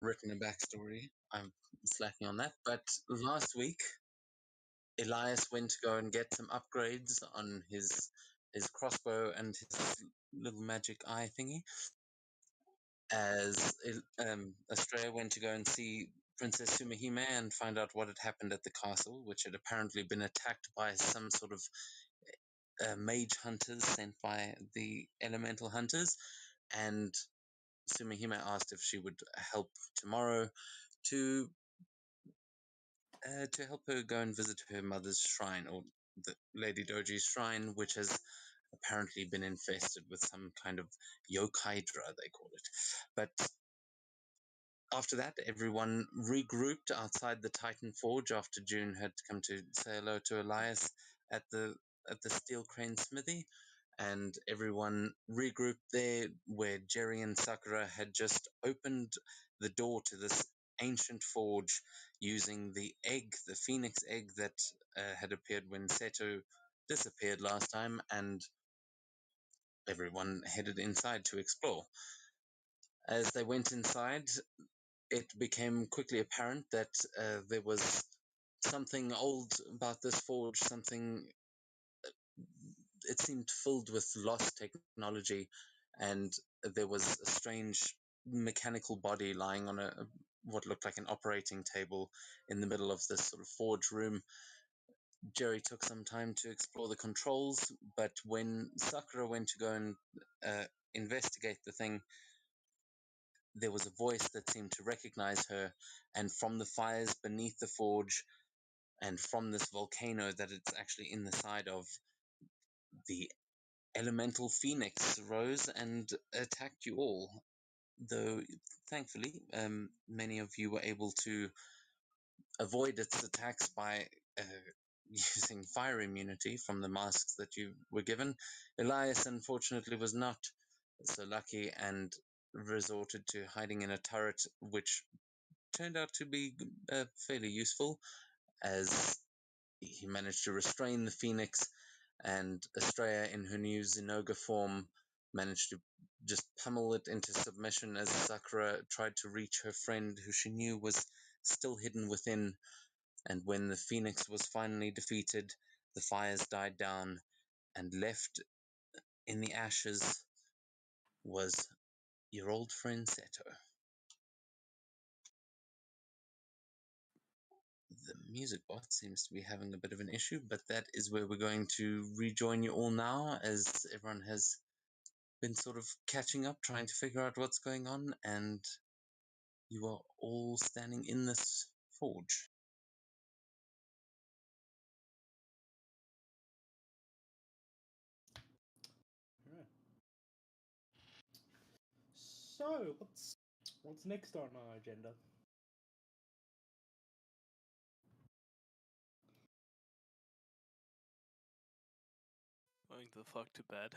written a backstory. I'm slacking on that. But last week, Elias went to go and get some upgrades on his crossbow and his little magic eye thingy. As Estrella went to go and see Princess Sumihime and find out what had happened at the castle, which had apparently been attacked by some sort of mage hunters sent by the elemental hunters, and Sumihime asked if she would help tomorrow to help her go and visit her mother's shrine, or the Lady Doji's shrine, which has apparently been infested with some kind of yokaidra, they call it. But after that, everyone regrouped outside the Titan Forge after June had come to say hello to Elias at the Steel Crane Smithy, and everyone regrouped there where Jerry and Sakura had just opened the door to this ancient forge using the egg, the phoenix egg that had appeared when Seto disappeared last time, and everyone headed inside to explore. As they went inside, it became quickly apparent that there was something old about this forge, something it seemed filled with lost technology, and there was a strange mechanical body lying on what looked like an operating table in the middle of this sort of forge room. Jerry took some time to explore the controls, but when Sakura went to go and investigate the thing, there was a voice that seemed to recognize her, and from the fires beneath the forge and from this volcano that it's actually in the side of, the elemental phoenix rose and attacked you all. Though, thankfully, many of you were able to avoid its attacks by using fire immunity from the masks that you were given. Elias, unfortunately, was not so lucky and resorted to hiding in a turret, which turned out to be fairly useful, as he managed to restrain the phoenix, and Estrella, in her new Zinogre form, managed to just pummel it into submission as Sakura tried to reach her friend, who she knew was still hidden within. And when the phoenix was finally defeated, the fires died down, and left in the ashes was your old friend Seto. The music bot seems to be having a bit of an issue, but that is where we're going to rejoin you all now, as everyone has been sort of catching up, trying to figure out what's going on, and you are all standing in this forge. Alright. So, what's next on our agenda? Going the fuck to bed.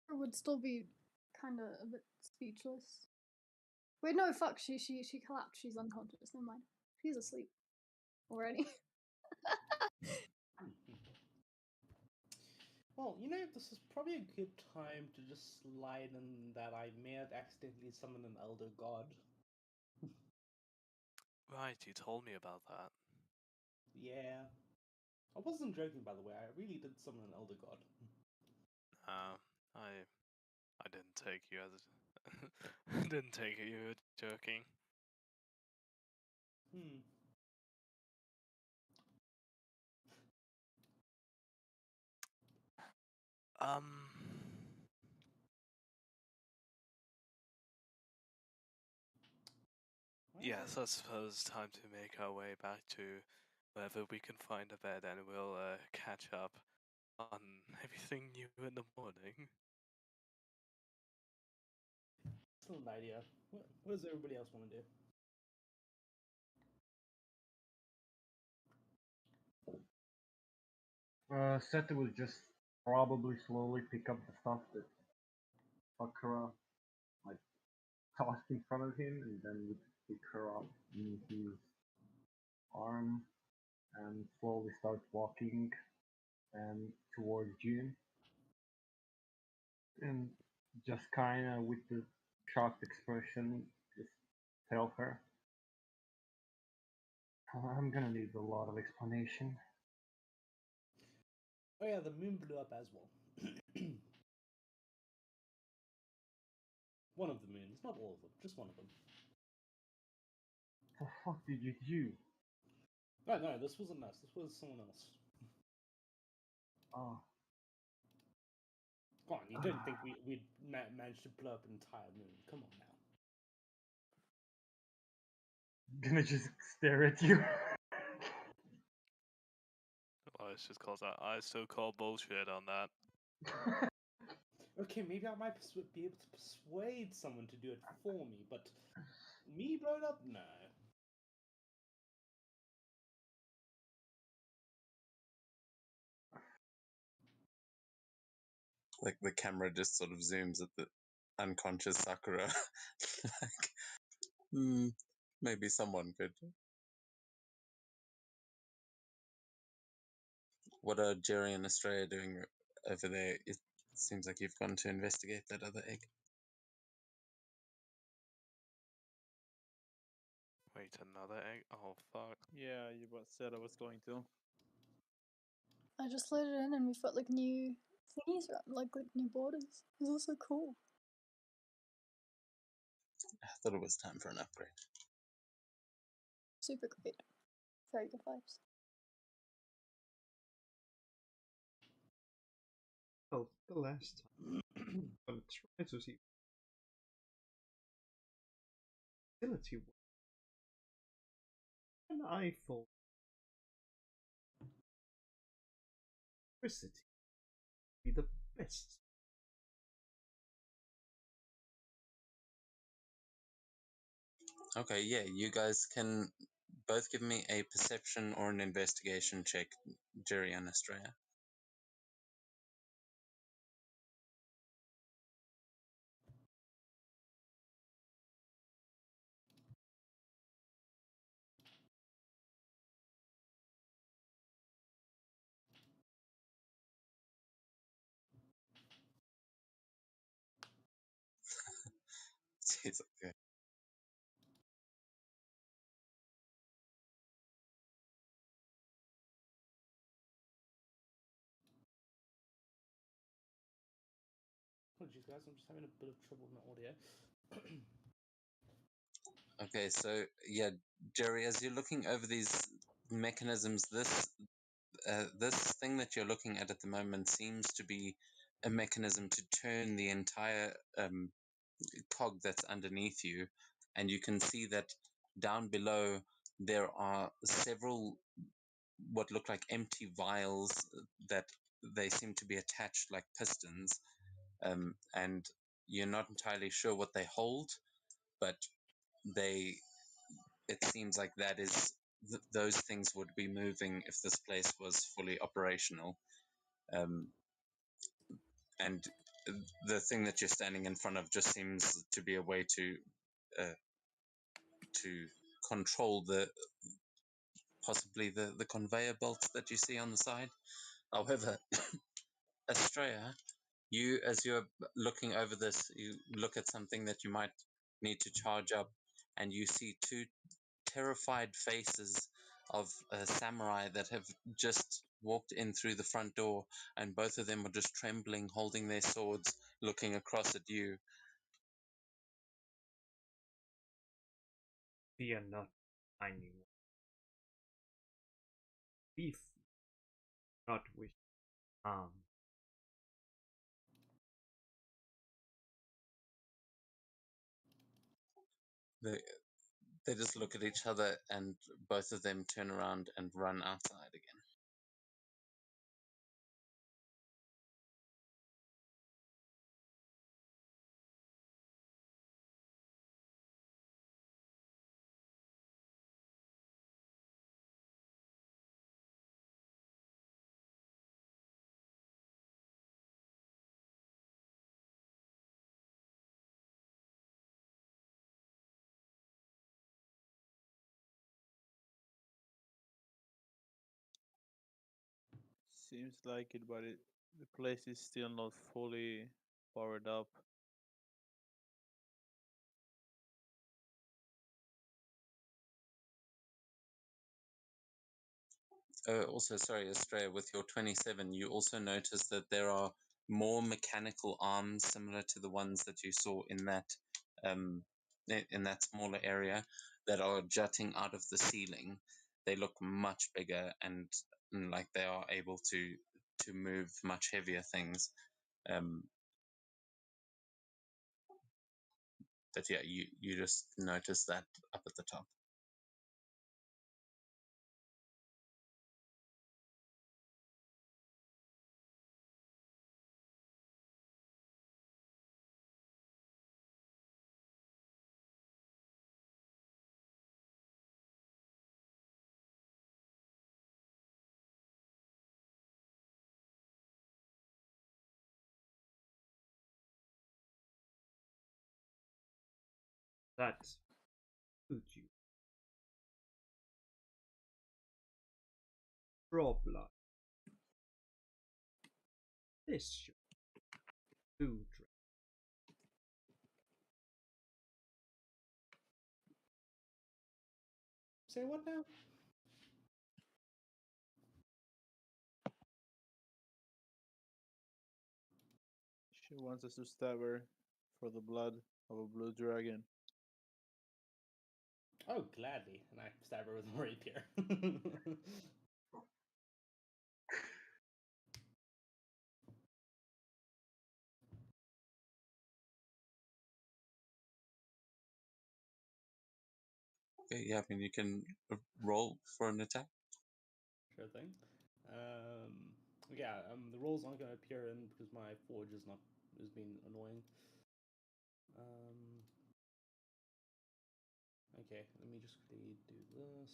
Or would still be kind of a bit speechless. Wait, no, fuck. She collapsed. She's unconscious. Never mind. She's asleep already. Well, this is probably a good time to just slide in that I may have accidentally summoned an elder god. Right, you told me about that. Yeah. I wasn't joking, by the way. I really did summon an elder god. I didn't take you as I didn't take it you were joking. Yes, I suppose time to make our way back to wherever we can find a bed, and we'll catch up on everything new in the morning. Excellent idea. What does everybody else want to do? Seta will just probably slowly pick up the stuff that Sakura tossed in front of him, and then would pick her up in his arm and slowly start walking towards June. and just kinda with the shocked expression, just tell her, I'm gonna need a lot of explanation. Oh yeah, the moon blew up as well. One of the moons, not all of them, just one of them. The fuck did you do? No, this wasn't us. This was someone else. Oh, Come on, you don't think we'd managed to blow up an entire moon? Come on now. gonna just stare at you. Well, it's just cause I still call bullshit on that. Okay, maybe I might be able to persuade someone to do it for me, but me blow it up? No. Like the camera just sort of zooms at the unconscious Sakura. Like, maybe someone could. What are Jerry and Australia doing over there? It seems like you've gone to investigate that other egg. Wait, another egg? Oh fuck. Yeah, you said I was going to. I just loaded in and we've got like new thingies around, like new borders. It's also cool. I thought it was time for an upgrade. Super great. Very good vibes. Well, the last time I'm gonna try to see ability an iPhone electricity be the best. Okay, yeah, you guys can both give me a perception or an investigation check, Jerry and Australia. Jeez, okay. Apologies, guys. I'm just having a bit of trouble with my audio. Okay, so yeah, Jerry, as you're looking over these mechanisms, this thing that you're looking at the moment seems to be a mechanism to turn the entire cog that's underneath you, and you can see that down below there are several what look like empty vials that they seem to be attached like pistons, and you're not entirely sure what they hold, but they it seems like that is those things would be moving if this place was fully operational. Um, and the thing that you're standing in front of just seems to be a way uh, to control possibly the conveyor belts that you see on the side. However, Australia, you as you're looking over this, you look at something that you might need to charge up, and you see two terrified faces of a samurai that have just walked in through the front door, and both of them are just trembling, holding their swords, looking across at you. We are not tiny. We not wish harm. They, they just look at each other, and both of them turn around and run outside again. Seems like it, but the place is still not fully powered up. Also, sorry, Australia, with your 27, you also notice that there are more mechanical arms similar to the ones that you saw in that smaller area that are jutting out of the ceiling. They look much bigger and like they are able to move much heavier things. But yeah, you just notice that up at the top. That would you draw blood? This should do. Say what now? She wants us to stab her for the blood of a blue dragon. Oh, gladly. And I stab her with a rapier. Okay, yeah, I mean you can roll for an attack. Sure thing. Yeah, the rolls aren't going to appear in because my forge is been annoying. Okay, let me just quickly do this.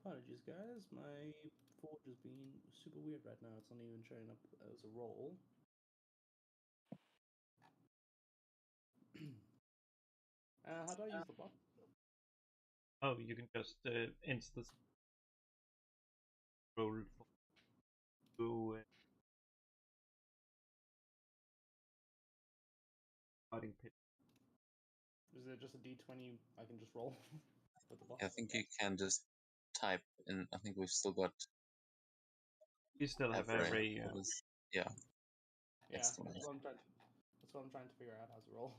Apologies, guys. My forge is being super weird right now. It's not even showing up as a roll. How do I use the block? Oh, you can just instance roll for fighting pit. Is it just a d20 I can just roll with the boss? I think you can just type in. I think we've still got You still have Everett. every. Yeah. Yeah, That's the one. that's what I'm trying to figure out how to roll.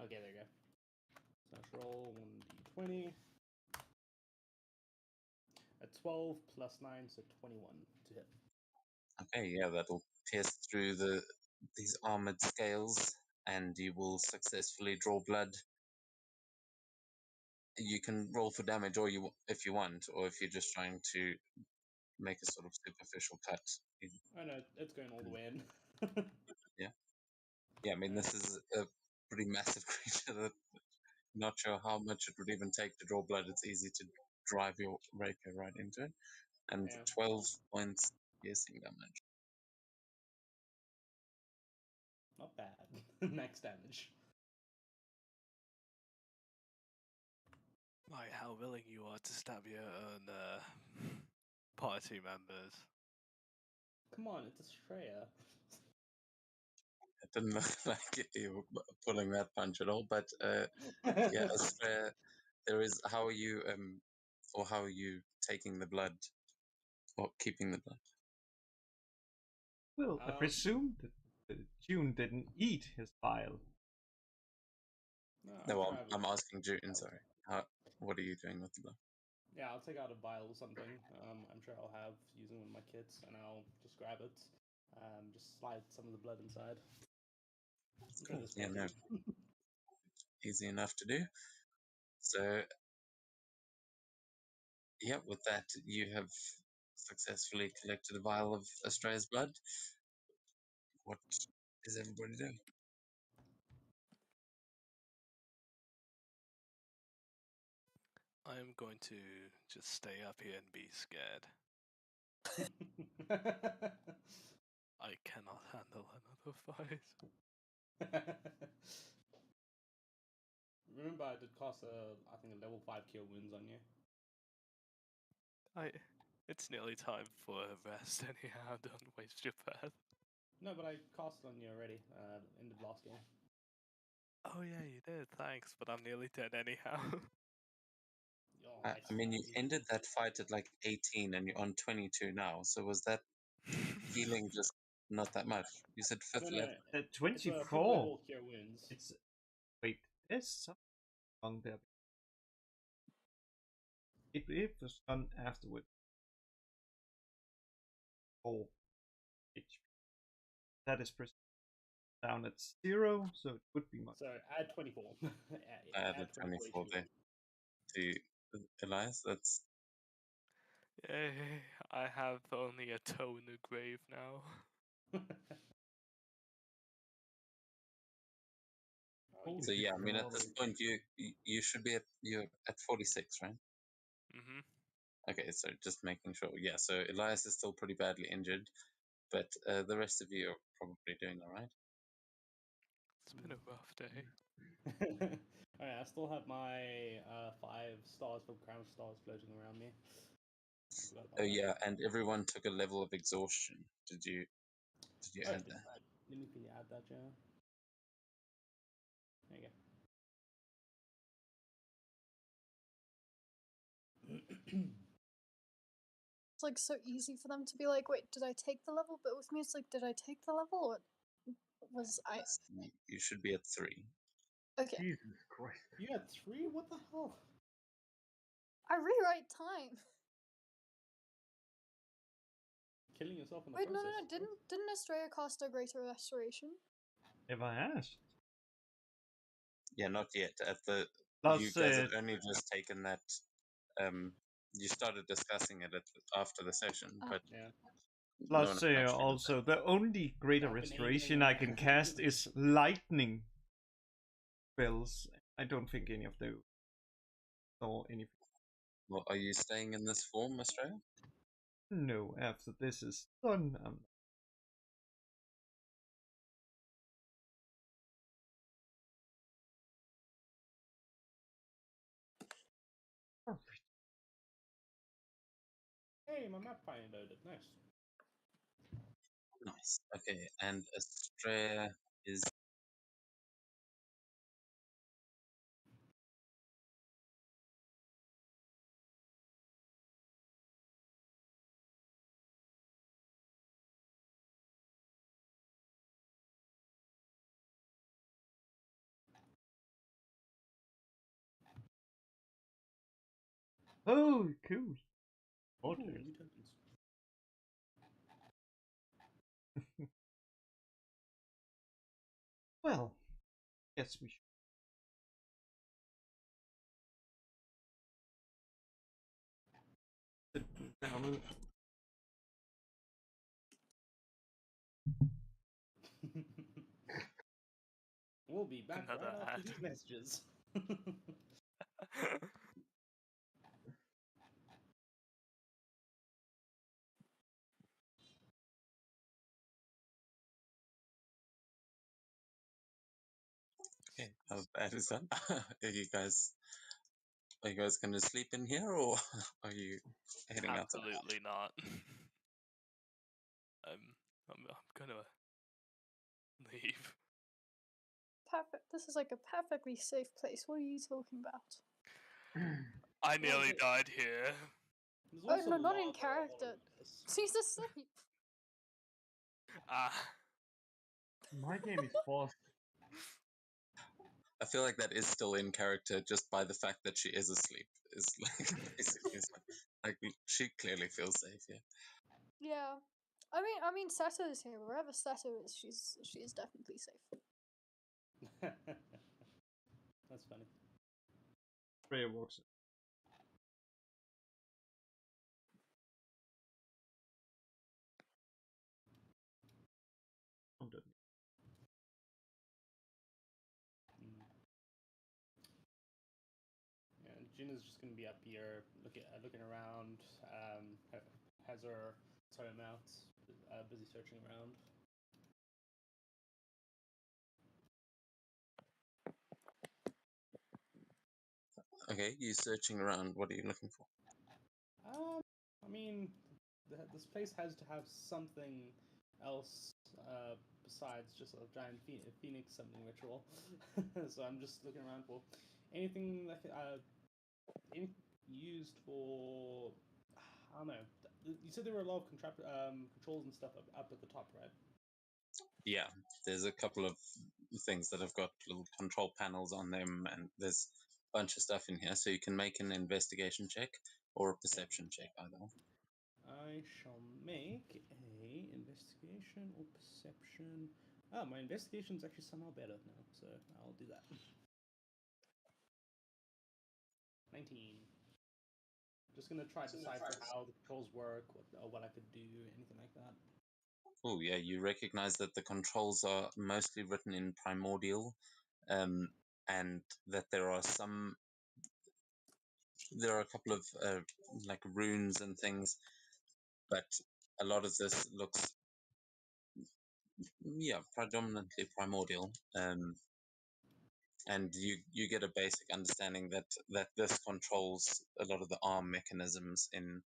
Okay, there you go. So let's roll 1d20. A 12 plus 9, so 21 to hit. Okay, yeah, that'll pierce through these armored scales, and you will successfully draw blood. You can roll for damage, or if you want, or if you're just trying to make a sort of superficial cut. Oh no, it's going all the way in. Yeah, I mean this is a pretty massive creature that not sure how much it would even take to draw blood. It's easy to drive your rapier right into it, and Yeah. 12 points piercing damage. Not bad. Max damage. Like how willing you are to stab your own party members. Come on, it's Estrella. It didn't look like you were pulling that punch at all, but yeah, Australia, there is. How are you, or how are you taking the blood, or keeping the blood? Well, I presume that June didn't eat his vial. No, sure I'm asking June. Sorry, what are you doing with the blood? Yeah, I'll take out a vial or something. I'm sure I'll have using one of my kits, and I'll just grab it. Just slide some of the blood inside. Cool. Yeah, no, easy enough to do. So, yeah, with that, you have successfully collected a vial of Australia's blood. What is everybody doing? I am going to just stay up here and be scared. I cannot handle another fight. Remember, I did cast I think a level 5 cure wounds on you. It's nearly time for a rest anyhow. Don't waste your breath. No, but I cast on you already. In the last game. Oh yeah, you did. Thanks, but I'm nearly dead anyhow. Oh, I nice. mean, you Easy. ended that fight at like 18 and you're on 22 now. So was that healing just not that much? You said fifth No, no, level. it's a 24. fifth level cure wounds. It's wait. There's something wrong there. It was done afterward. Oh, HP. That is down at 0, so it would be much. So add 24. I added 24 HP. there to Elias. That's Yay, I have only a toe in the grave now. Oh, so yeah. I mean, at this God. point, you should be you're at 46, right? Mhm. Okay, so just making sure. Yeah, so Elias is still pretty badly injured, but the rest of you are probably doing all right. It's been a rough day. Alright, I still have my 5 stars from Crown Stars floating around me. Forgot about Oh that. yeah, and everyone took a level of exhaustion. Did you Oh, add that? let me quickly add that, yeah. There you go. It's like so easy for them to be like, wait, did I take the level? But with me, it's like, did I take the level or was I? Yes, you should be at 3. Okay, Jesus Christ. You had 3? What the hell? I rewrite time. Killing yourself in the Wait, no, process. no, didn't Estrella cast a greater restoration? If I asked. Yeah, not yet. At the Plus, you guys had only just taken that. You started discussing it after the session, but Yeah. no one plus approached you with also, the only greater I've been restoration aiming I can cast is lightning spells. I don't think any of those or anything. that. Well, are you staying in this form, Australia? No, after this is done, perfect. Hey, my map finally loaded. Nice. Nice. Okay, and Australia is. Oh, cool. Ooh, Okay. new tokens. Well, yes, we should. Sit down. We'll be back Another right after ad. these messages. Okay, how bad is that? Are you guys going to sleep in here, or are you heading outside? Absolutely not. I'm gonna leave. Perfect. This is like a perfectly safe place. What are you talking about? I nearly it- died here. There's Oh also no, not in lava all character. over this. She's asleep. Ah, My game is fast. I feel like that is still in character just by the fact that she is asleep. Is like basically like she clearly feels safe. Yeah. Yeah. I mean, Sato is here. Wherever Sato is, she is definitely safe. That's funny. Freya walks. I'm done. Mm. Yeah, Gina's just gonna be up here looking around. Has her tome out, busy searching around. Okay, you searching around. What are you looking for? Um, I mean, this place has to have something else besides just a giant phoenix summoning ritual. So I'm just looking around for anything that used for. I don't know. You said there were a lot of controls and stuff up at the top, right? Yeah, there's a couple of things that have got little control panels on them, and there's a bunch of stuff in here. So you can make an investigation check or a perception check, either. I shall make a investigation or perception. Oh, my investigation's actually somehow better now, so I'll do that. 19. Just gonna try to decipher how the controls work, what I could do, anything like that. Oh, yeah, you recognize that the controls are mostly written in primordial, and that there are a couple of like runes and things, but a lot of this looks, yeah, predominantly primordial. And you get a basic understanding that this controls a lot of the arm mechanisms in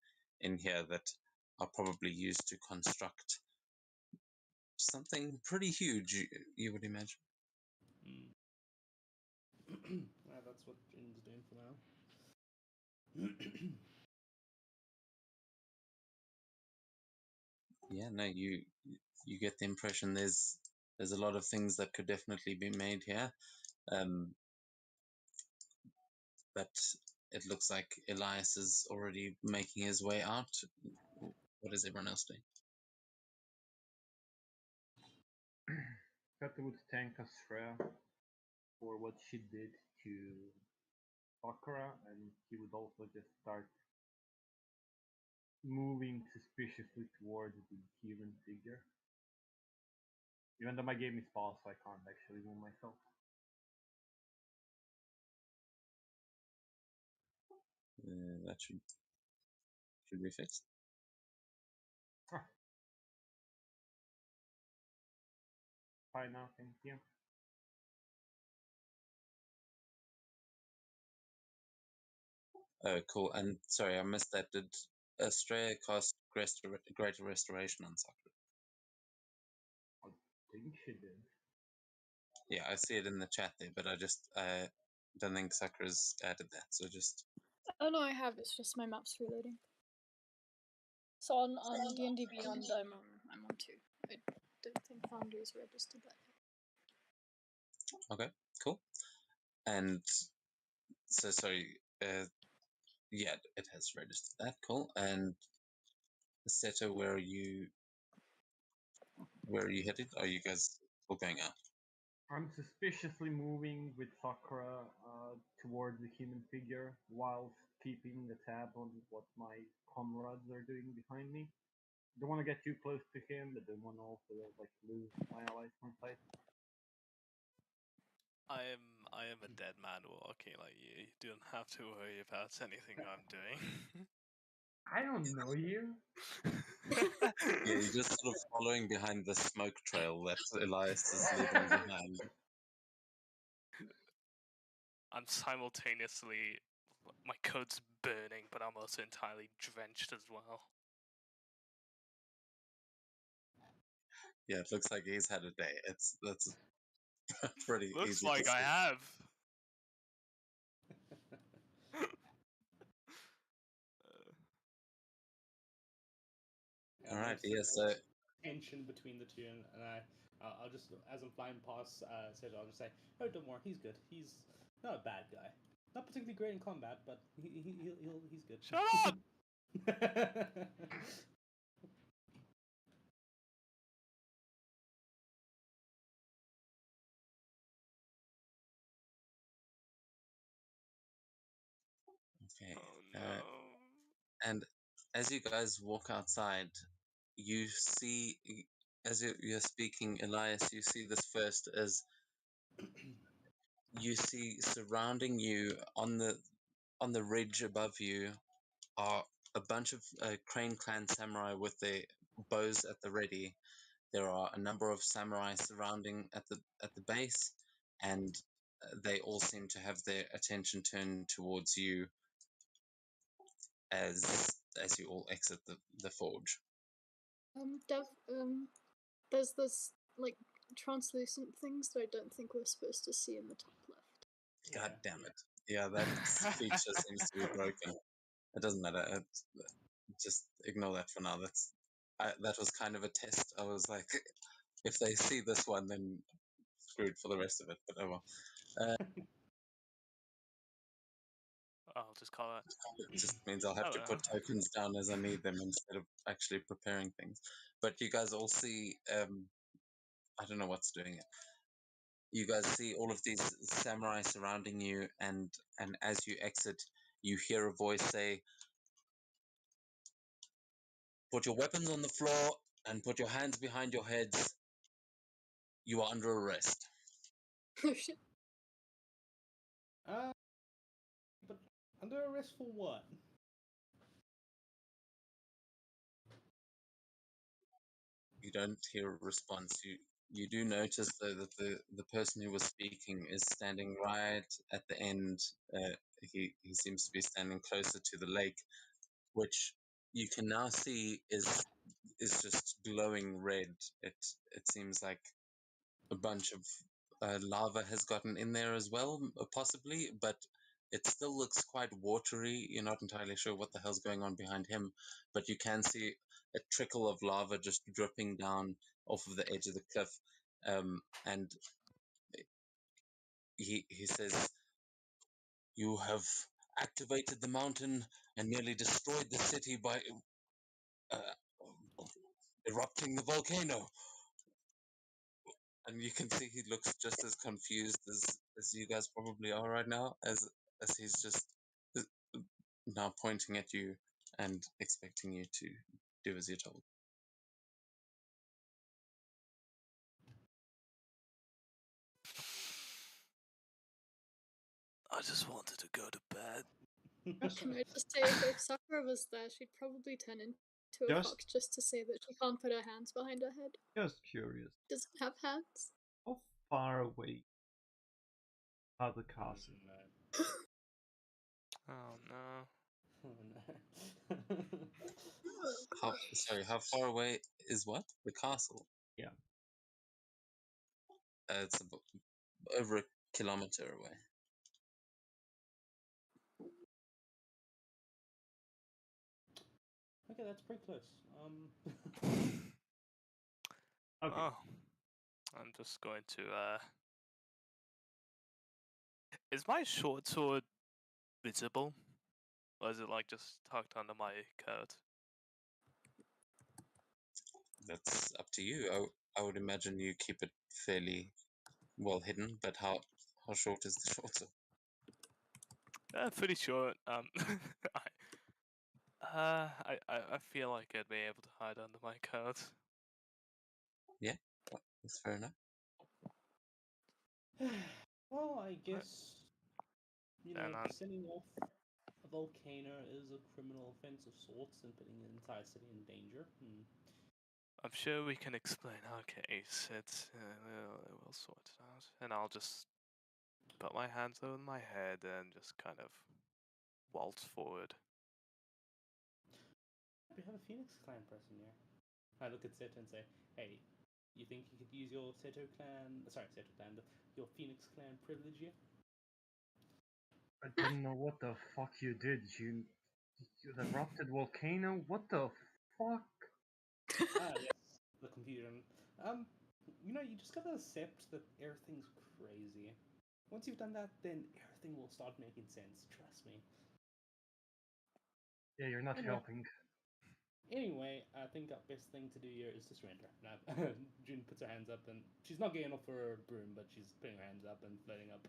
here that are probably used to construct something pretty huge, you would imagine. That's what Jin's doing for now. Yeah, no, you get the impression there's a lot of things that could definitely be made here, but it looks like Elias is already making his way out. What is everyone else doing? Kata would thank Asra for what she did to Sakura, and he would also just start moving suspiciously towards the human figure. Even though my game is paused, so I can't actually move myself. That should be fixed. Huh. Fine now, thank you. Oh, cool. And sorry, I missed that. Did Estrella cast Greater Restoration on Sakura? I think she did. Yeah, I see it in the chat there, but I just don't think Sakura's added that. So just Oh no, I have. It's just my map's reloading. So on D&D Beyond, I'm on 2. I don't think Foundry's registered that yet. okay, cool. And so sorry, yeah, it has registered that. Cool. And Seto, where are you headed? Are you guys all going out? I'm suspiciously moving with Sakura towards the human figure whilst keeping the tab on what my comrades are doing behind me. Don't want to get too close to him, but don't want to also like lose my allies from sight. I am a dead man walking like you. You don't have to worry about anything I'm doing. I don't know you. Yeah, you're just sort of following behind the smoke trail that Elias is leaving behind. I'm simultaneously, my coat's burning, but I'm also entirely drenched as well. Yeah, it looks like he's had a day. That's pretty Looks easy like to I see. have. All right, there's yeah. So tension between the two, and I'll just, as I'm flying past, I'll just say, "Oh, don't worry, he's good. He's not a bad guy. Not particularly great in combat, but he's good." Shut up! okay. Oh no. And as you guys walk outside, you see, as you're speaking, Elias, you see this first as you see surrounding you on the ridge above you are a bunch of Crane Clan samurai with their bows at the ready. There are a number of samurai surrounding at the base, and they all seem to have their attention turned towards you as as you all exit the forge. Dev, there's this like translucent things that I don't think we're supposed to see in the top left. God damn it. Yeah, that feature seems to be broken. It doesn't matter. Just ignore that for now. That was kind of a test. I was like, if they see this one, then screwed for the rest of it. But oh well. I'll just call it. It just means I'll have to put tokens down as I need them instead of actually preparing things. But you guys all see, I don't know what's doing it. You guys see all of these samurai surrounding you, and as you exit, you hear a voice say, "Put your weapons on the floor and put your hands behind your heads. You are under arrest." Oh shit. But under arrest for what? You don't hear a response. You do notice though that the person who was speaking is standing right at the end. He seems to be standing closer to the lake, which you can now see is just glowing red. It seems like a bunch of lava has gotten in there as well, possibly, but it still looks quite watery. You're not entirely sure what the hell's going on behind him, but you can see a trickle of lava just dripping down off of the edge of the cliff. And he says, "You have activated the mountain and nearly destroyed the city by erupting the volcano." And you can see he looks just as confused as you guys probably are right now, as he's just now pointing at you and expecting you to do as you're told. I just wanted to go to bed. Can I just say, if Sakura was there, she'd probably turn into a fox just to say that she can't put her hands behind her head. Just curious. Doesn't have hands. How far away are the castle? Oh no. Oh no. How far away is what? The castle? Yeah. It's over a kilometer away. Okay, that's pretty close. Okay. Oh, I'm just going to. Is my short sword visible, or is it like just tucked under my coat? That's up to you. I would imagine you keep it fairly well hidden, but how short is the short sword? Pretty short. I feel like I'd be able to hide under my coat. Yeah, that's fair enough. Well, I guess Then setting off a volcano is a criminal offense of sorts and putting the entire city in danger. I'm sure we can explain our case. We'll sort it out, and I'll just put my hands over my head and just kind of waltz forward. We have a Phoenix Clan person here. I look at Seto and say, "Hey, you think you could use your your Phoenix Clan privilege here?" I don't know what the fuck you did. You erupted volcano? What the fuck? Yes, the computer. You just gotta accept that everything's crazy. Once you've done that, then everything will start making sense. Trust me. Yeah, you're not helping. Anyway, I think our best thing to do here is to surrender. Now, June puts her hands up, and she's not getting off her broom, but she's putting her hands up and floating up.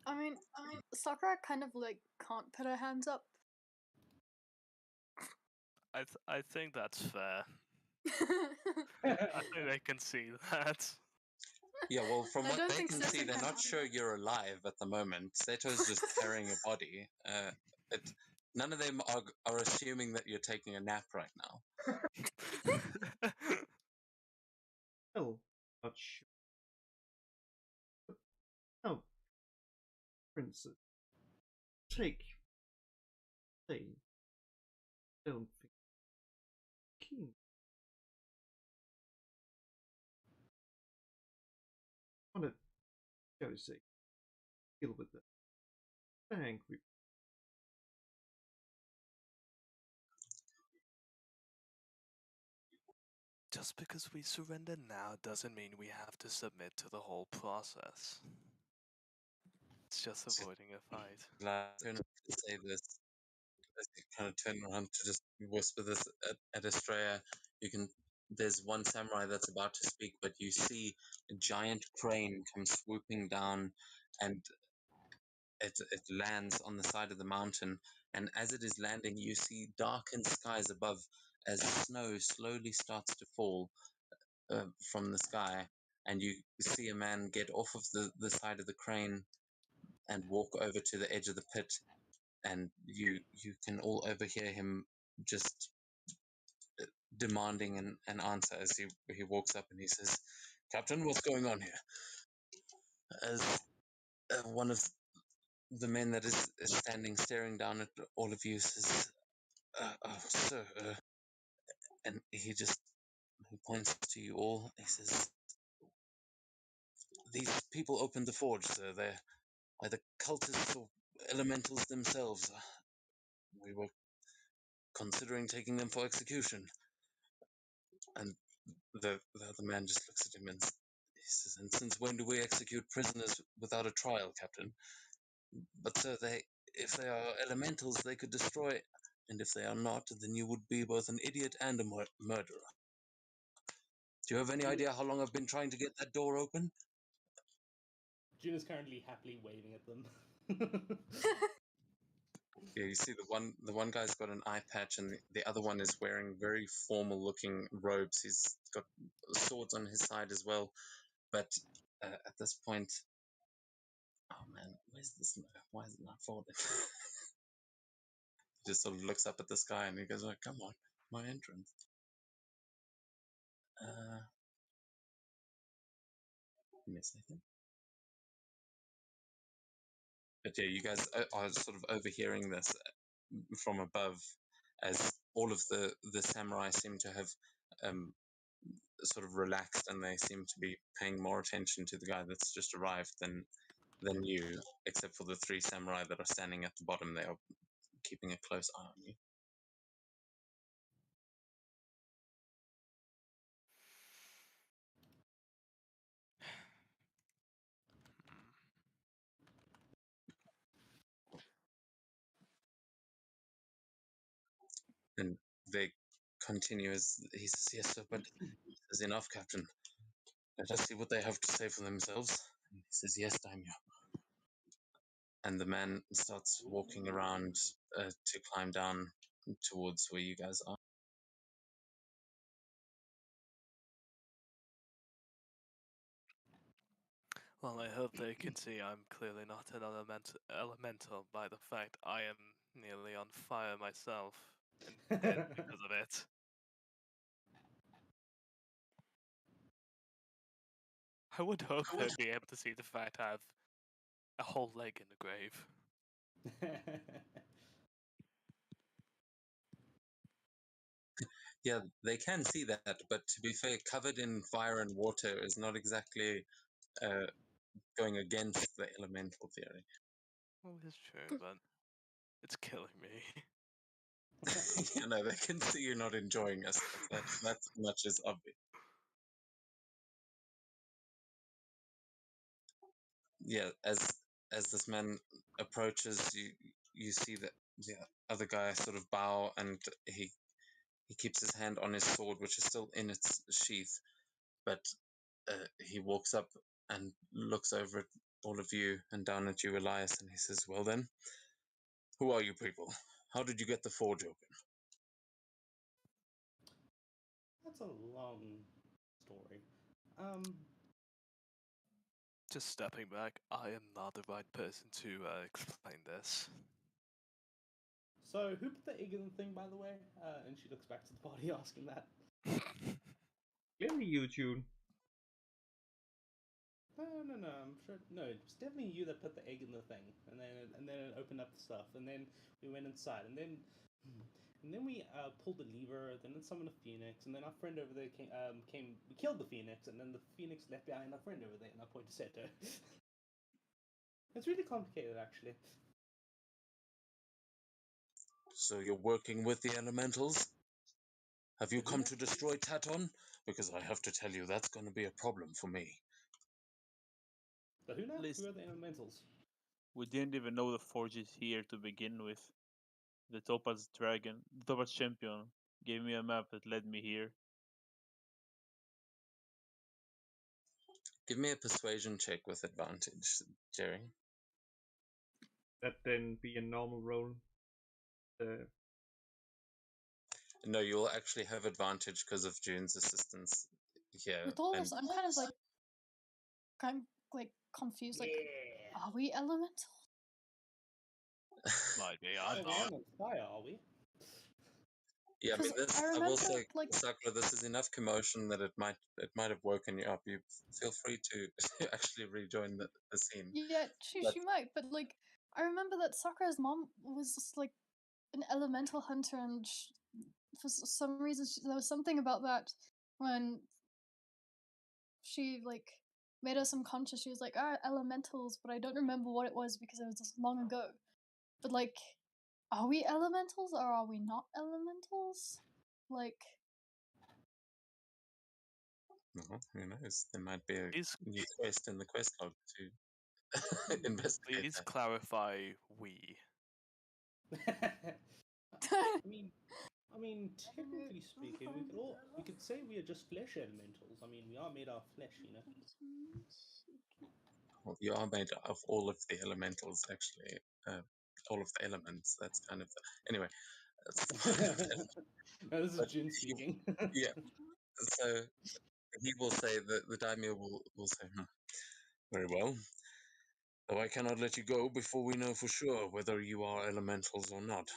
I mean, Sakura kind of like can't put her hands up. I think that's fair. I think they can see that. Yeah, well, from I what don't they think can Seto see, they're can. not sure you're alive at the moment. Seto's just carrying a body. None of them are assuming that you're taking a nap right now. Still not sure. No, princess, take don't think keen. I want to, shall we say, deal with the angry. Just because we surrender now doesn't mean we have to submit to the whole process. It's just avoiding a fight. Turn to say this as you kind of turn around to just whisper this at Estrella. There's one samurai that's about to speak, but you see a giant crane come swooping down, and it lands on the side of the mountain. And as it is landing, you see darkened skies above as snow slowly starts to fall from the sky. And you see a man get off of the side of the crane and walk over to the edge of the pit, and you can all overhear him just demanding an answer as he walks up and he says, "Captain, what's going on here?" As one of the men that is standing staring down at all of you says, "Sir," and he points to you all. He says, "These people opened the forge, sir. They're either cultists or elementals themselves. We were considering taking them for execution." And the other man just looks at him and he says, "And since when do we execute prisoners without a trial, Captain? But sir, if they are elementals, they could destroy, and if they are not, then you would be both an idiot and a murderer. Do you have any idea how long I've been trying to get that door open?" June is currently happily waving at them. Yeah, you see the one guy's got an eye patch, and the other one is wearing very formal looking robes. He's got swords on his side as well. But at this point, oh man, where's this? Why is it not folded? He just sort of looks up at the sky and he goes, "Oh, come on, my entrance." Give me a second. But yeah, you guys are sort of overhearing this from above, as all of the samurai seem to have sort of relaxed, and they seem to be paying more attention to the guy that's just arrived than you, except for the three samurai that are standing at the bottom. They are keeping a close eye on you. And they continue as he says, "Yes, sir, but there's enough, Captain. Let us see what they have to say for themselves." And he says, "Yes, daimyo." And the man starts walking around to climb down towards where you guys are. Well, I hope they can see I'm clearly not an elemental by the fact I am nearly on fire myself and dead because of it. I would hope they'd be able to see the fact I have a whole leg in the grave. Yeah, they can see that, but to be fair, covered in fire and water is not exactly going against the elemental theory. Well, it's true, but it's killing me. You know, they can see you're not enjoying us. That's much as obvious. Yeah, as this man approaches, you see that the other guy sort of bow, and he keeps his hand on his sword, which is still in its sheath, but he walks up and looks over at all of you and down at you, Elias, and he says, "Well then, who are you people? How did you get the forge open?" That's a long story. Just stepping back, I am not the right person to explain this. So, who put the egg in the thing, by the way? And she looks back to the body, asking that. Clearly you, June. No, I'm sure. No, it's definitely you that put the egg in the thing, and then it opened up the stuff, and then we went inside, and then And then we pulled the lever, then it summoned a phoenix, and then our friend over there came. We killed the phoenix, and then the phoenix left behind our friend over there, and I pointed to Seto. It's really complicated, actually. So you're working with the elementals? Have you come to destroy Taton? Because I have to tell you, that's going to be a problem for me. So who now? Listen. Who are the elementals? We didn't even know the Forge is here to begin with. The Topaz Dragon, the Topaz Champion, gave me a map that led me here. Give me a persuasion check with advantage, Jerry. That then be a normal roll. No, you'll actually have advantage because of June's assistance here. With all and this, I'm kind of confused. Like, are we elemental? Might be, Oh, I'm we're not. on fire, are we? Yeah, I mean, 'Cause this, I I will remember, say, like- Sakura, this is enough commotion that it might have woken you up. You feel free to actually rejoin the scene. Yeah, But- she might, but like, I remember that Sakura's mom was just like an elemental hunter, and for some reason there was something about that when she like made us unconscious. She was like, "Ah, elementals," but I don't remember what it was because it was just long ago. But like, are we elementals or are we not elementals? Like, Who knows? There might be a Please, new quest in the quest log to investigate please that. clarify we. I mean, technically speaking, we could say we are just flesh elementals. I mean, we are made out of flesh, you know. Well, you are made of all of the elementals, actually. All of the elements. That's kind of anyway. No, this is But Jin he- speaking. yeah. So he will say that the daimyo will say, very well. Though I cannot let you go before we know for sure whether you are elementals or not.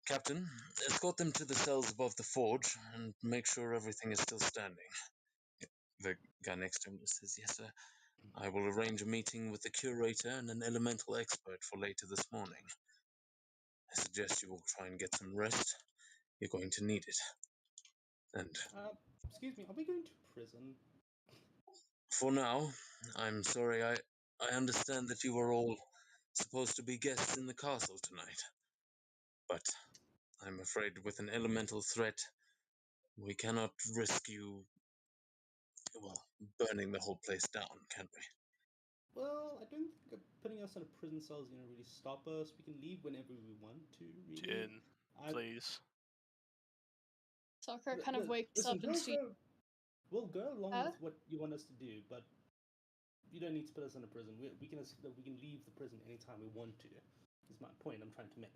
Captain, escort them to the cells above the forge and make sure everything is still standing. The guy next to him just says, yes, sir. I will arrange a meeting with the curator and an elemental expert for later this morning. I suggest you all try and get some rest. You're going to need it. And Excuse me, are we going to prison? for now, I'm sorry, I understand that you are all supposed to be guests in the castle tonight. But I'm afraid with an elemental threat, we cannot risk you, well, burning the whole place down, can we? Well, I don't think putting us in a prison cell is going to really stop us. We can leave whenever we want to, really. Jin, I- please. Sakura kind of wakes Listen, up and she. we'll go along Huh? with what you want us to do, but you don't need to put us in a prison. We can leave the prison anytime we want to. Is my point I'm trying to make.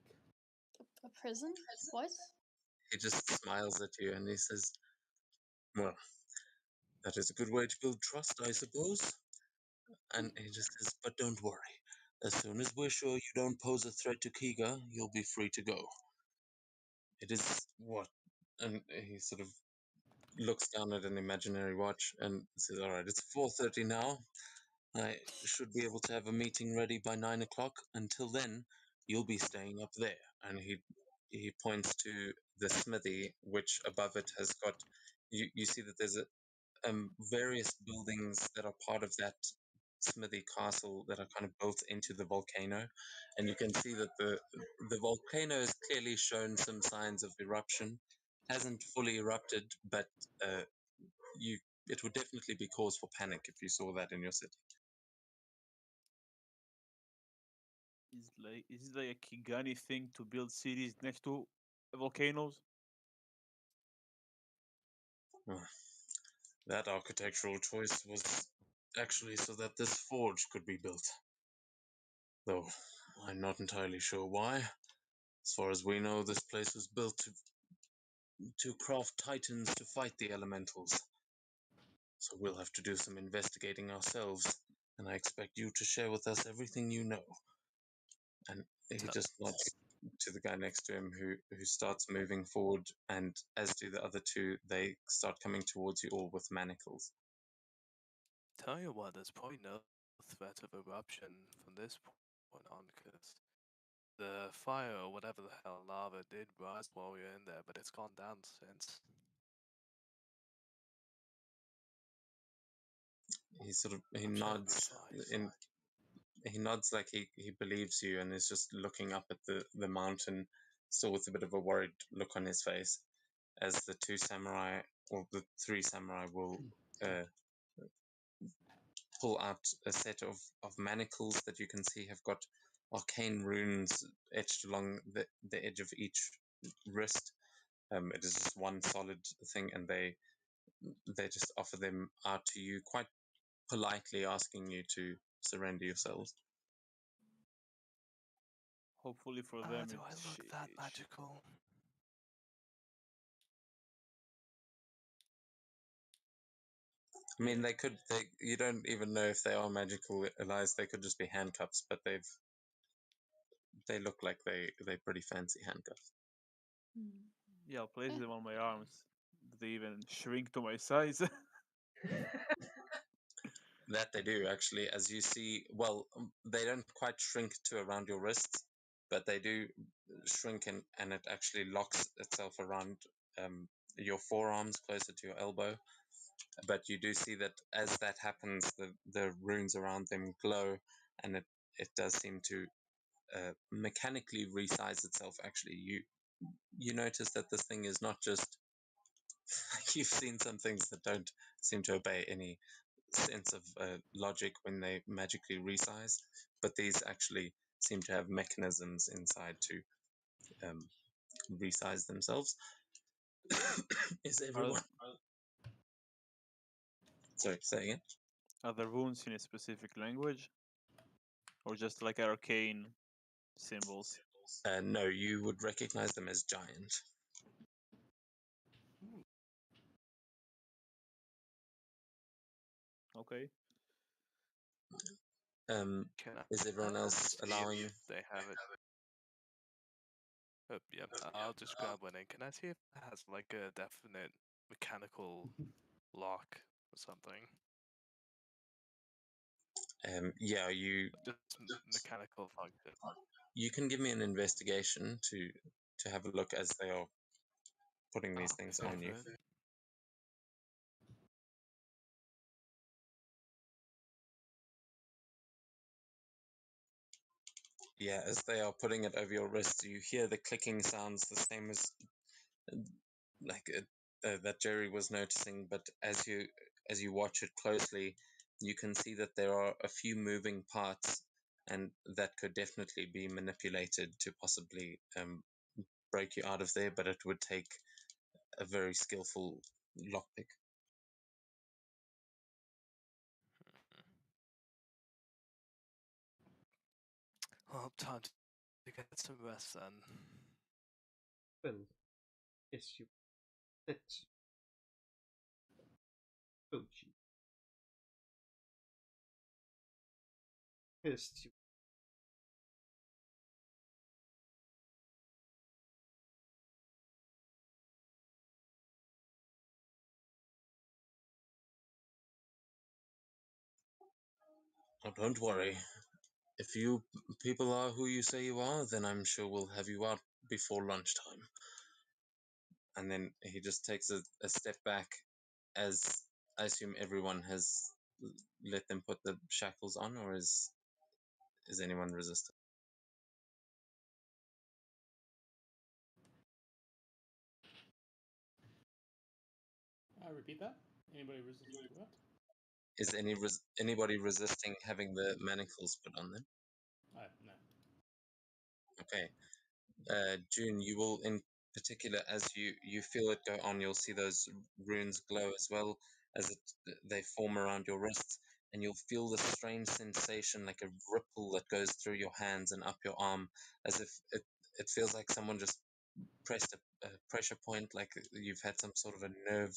A prison? What? He just smiles at you and he says, well, that is a good way to build trust, I suppose. And he just says, but don't worry. As soon as we're sure you don't pose a threat to Kiga, you'll be free to go. It is what? And he sort of looks down at an imaginary watch and says, all right, it's 4:30 now. I should be able to have a meeting ready by 9 o'clock. Until then, you'll be staying up there. And he points to the smithy, which above it has got, you see that there's various buildings that are part of that smithy castle that are kind of built into the volcano, and you can see that the volcano has clearly shown some signs of eruption. Hasn't fully erupted, but it would definitely be cause for panic if you saw that in your city. Is it like a Kigani thing to build cities next to volcanoes? That architectural choice was actually so that this forge could be built. Though I'm not entirely sure why. As far as we know, this place was built to craft titans to fight the elementals. So we'll have to do some investigating ourselves, and I expect you to share with us everything you know. And he just nods to the guy next to him who starts moving forward, and as do the other two, they start coming towards you all with manacles. Tell you what, there's probably no threat of eruption from this point on, because the fire or whatever the hell lava did rise while we were in there, but it's gone down since. He I'm sure it'll be nods fine. he nods like he believes you and is just looking up at the mountain, still with a bit of a worried look on his face, as the two samurai, or the three samurai, will pull out a set of manacles that you can see have got arcane runes etched along the edge of each wrist. It is just one solid thing, and they just offer them out to you, quite politely asking you to surrender yourselves. Hopefully for them, Do I look that magical? I mean, you don't even know if they are magical, Elias. They could just be handcuffs, but they look like they're pretty fancy handcuffs. Yeah, I'll place them on my arms. Do they even shrink to my size? That they do, actually. As you see, well, they don't quite shrink to around your wrists, but they do shrink, and it actually locks itself around your forearms closer to your elbow. But you do see that as that happens, the runes around them glow, and it does seem to mechanically resize itself. Actually, you notice that this thing is not just you've seen some things that don't seem to obey any sense of logic when they magically resize, but these actually seem to have mechanisms inside to resize themselves. Is everyone sorry, say again? Are the runes in a specific language? Or just like arcane symbols? No, you would recognize them as giant. Okay. Is everyone else allowing? If they have it. Yeah, I'll just grab one in. Can I see if it has like a definite mechanical lock or something? Yeah, you Just mechanical function. you can give me an investigation to have a look as they are putting these things on you. Favorite. Yeah, as they are putting it over your wrist, you hear the clicking sounds, the same as like that Jerry was noticing. But as you watch it closely, you can see that there are a few moving parts, and that could definitely be manipulated to possibly break you out of there. But it would take a very skillful lockpick. Well, time to get some rest then. Well, yes, you. That's. Oh, gee. Yes, you. Oh, don't worry. If you people are who you say you are, then I'm sure we'll have you out before lunchtime. And then he just takes a step back, as I assume everyone has let them put the shackles on, or is anyone resistant? Repeat that. Anybody resistant to what? Is anybody resisting having the manacles put on them? No. Okay. June, you will in particular, as you feel it go on, you'll see those runes glow as well as they form around your wrists, and you'll feel this strange sensation like a ripple that goes through your hands and up your arm, as if it feels like someone just pressed a pressure point, like you've had some sort of a nerve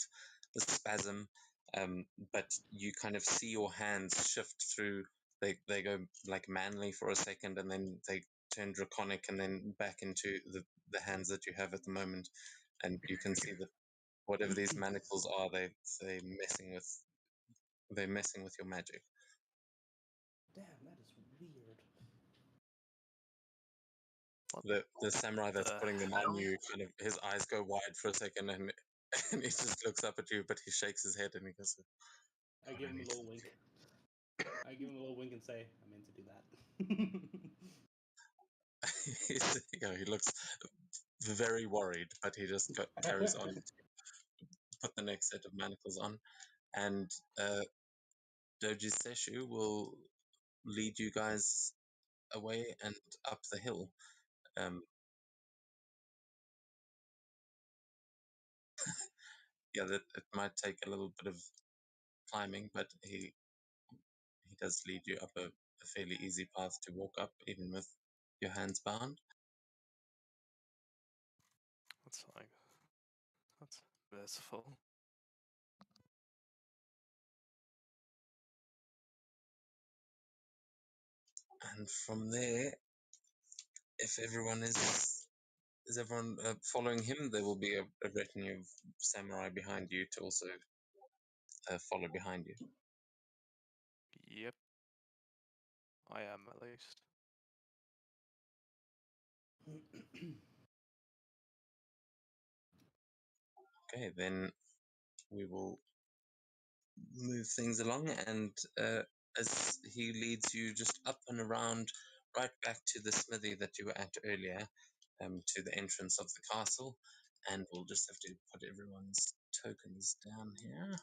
spasm. But you kind of see your hands shift through. They go like manly for a second, and then they turn draconic, and then back into the hands that you have at the moment. And you can see that whatever these manacles are, they they're messing with your magic. Damn, that is weird. the samurai that's the putting them on hell? you, kind of his eyes go wide for a second, and and he just looks up at you, but he shakes his head and he goes, I give him a little wink. I give him a little wink and say, I meant to do that. he looks very worried, but he just carries on to put the next set of manacles on, and Doji Seshu will lead you guys away and up the hill. Yeah, that it might take a little bit of climbing, but he does lead you up a fairly easy path to walk up, even with your hands bound. That's merciful. And from there, if everyone is everyone following him, there will be a retinue of samurai behind you to also follow behind you. Yep. I am, at least. Okay, then we will move things along, and as he leads you just up and around, right back to the smithy that you were at earlier, to the entrance of the castle, and we'll just have to put everyone's tokens down here.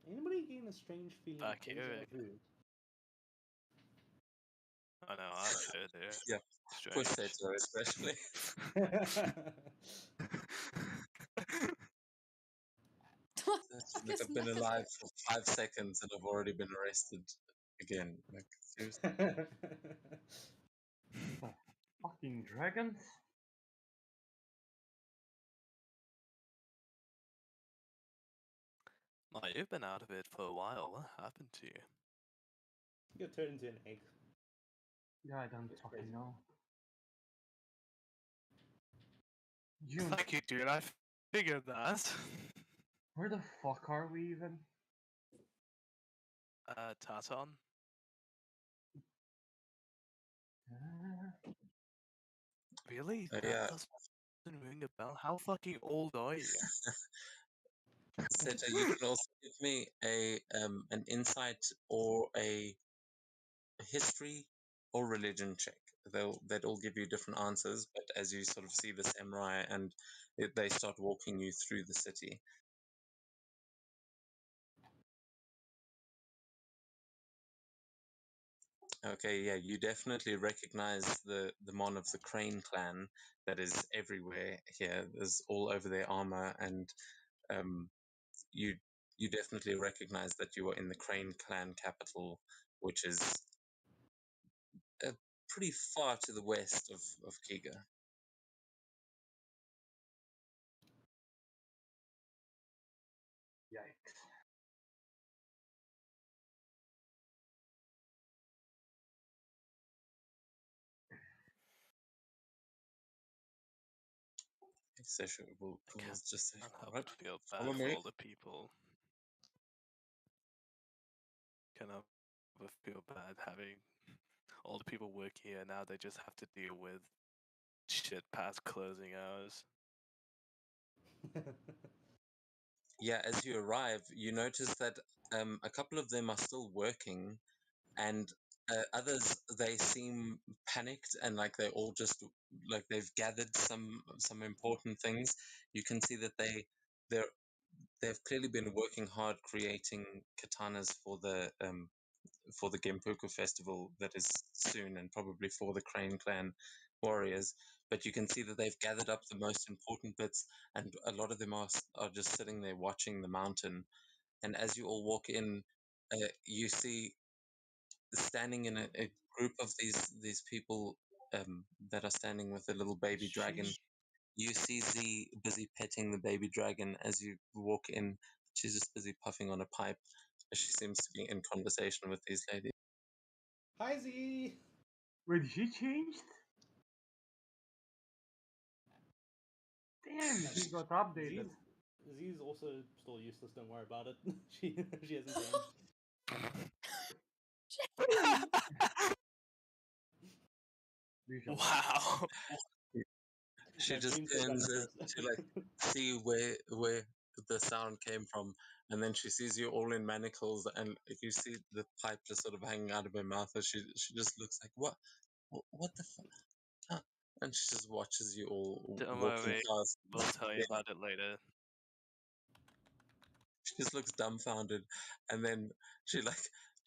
Anybody getting a strange feeling Back of here, deja vu? I know, I sure do. Yeah, Strange. Pussetto especially. Like I've been alive for 5 seconds and I've already been arrested again. Like seriously. The fucking dragons? Oh, you've been out of it for a while. What happened to you? You got turned into an egg. Yeah, I don't That's fucking crazy. know. You, Thank you, dude. I figured that. where the fuck are we even? Taton. Really? That Yeah, doesn't ring a bell. How fucking old are you? Seta, you can also give me a an insight or a history or religion check. They'll all give you different answers, but as you sort of see the samurai and they start walking you through the city. Okay, yeah, you definitely recognize the Mon of the Crane clan that is everywhere here. There's all over their armor, and um, you you definitely recognize that you are in the Crane clan capital, which is pretty far to the west of Kiga. Yikes. So sure, we'll just say, Can't all help right, but feel follow bad for me. all the people. Can't help but feel bad having all the people work here. Now they just have to deal with shit past closing hours. Yeah, as you arrive, you notice that a couple of them are still working, and others they seem panicked and like they're all just like they've gathered some important things. You can see that they've clearly been working hard creating katanas for the Genpoku festival that is soon, and probably for the Crane Clan warriors. But you can see that they've gathered up the most important bits, and a lot of them are just sitting there watching the mountain. And as you all walk in, you see standing in a group of these people that are standing with a little baby dragon. You see Z busy petting the baby dragon as you walk in. She's just busy puffing on a pipe. She seems to be in conversation with these ladies. Hi, Z! Wait, she changed? Damn, she got updated. Z's also still useless, don't worry about it. She hasn't changed. Visual. Wow. She My just dreams are turns done to like see where the sound came from, and then she sees you all in manacles, and you see the pipe just sort of hanging out of her mouth, and she just looks like what the fuck, huh? And she just watches you all Don't walking worry, past. we'll tell you about it later. She just looks dumbfounded, and then she like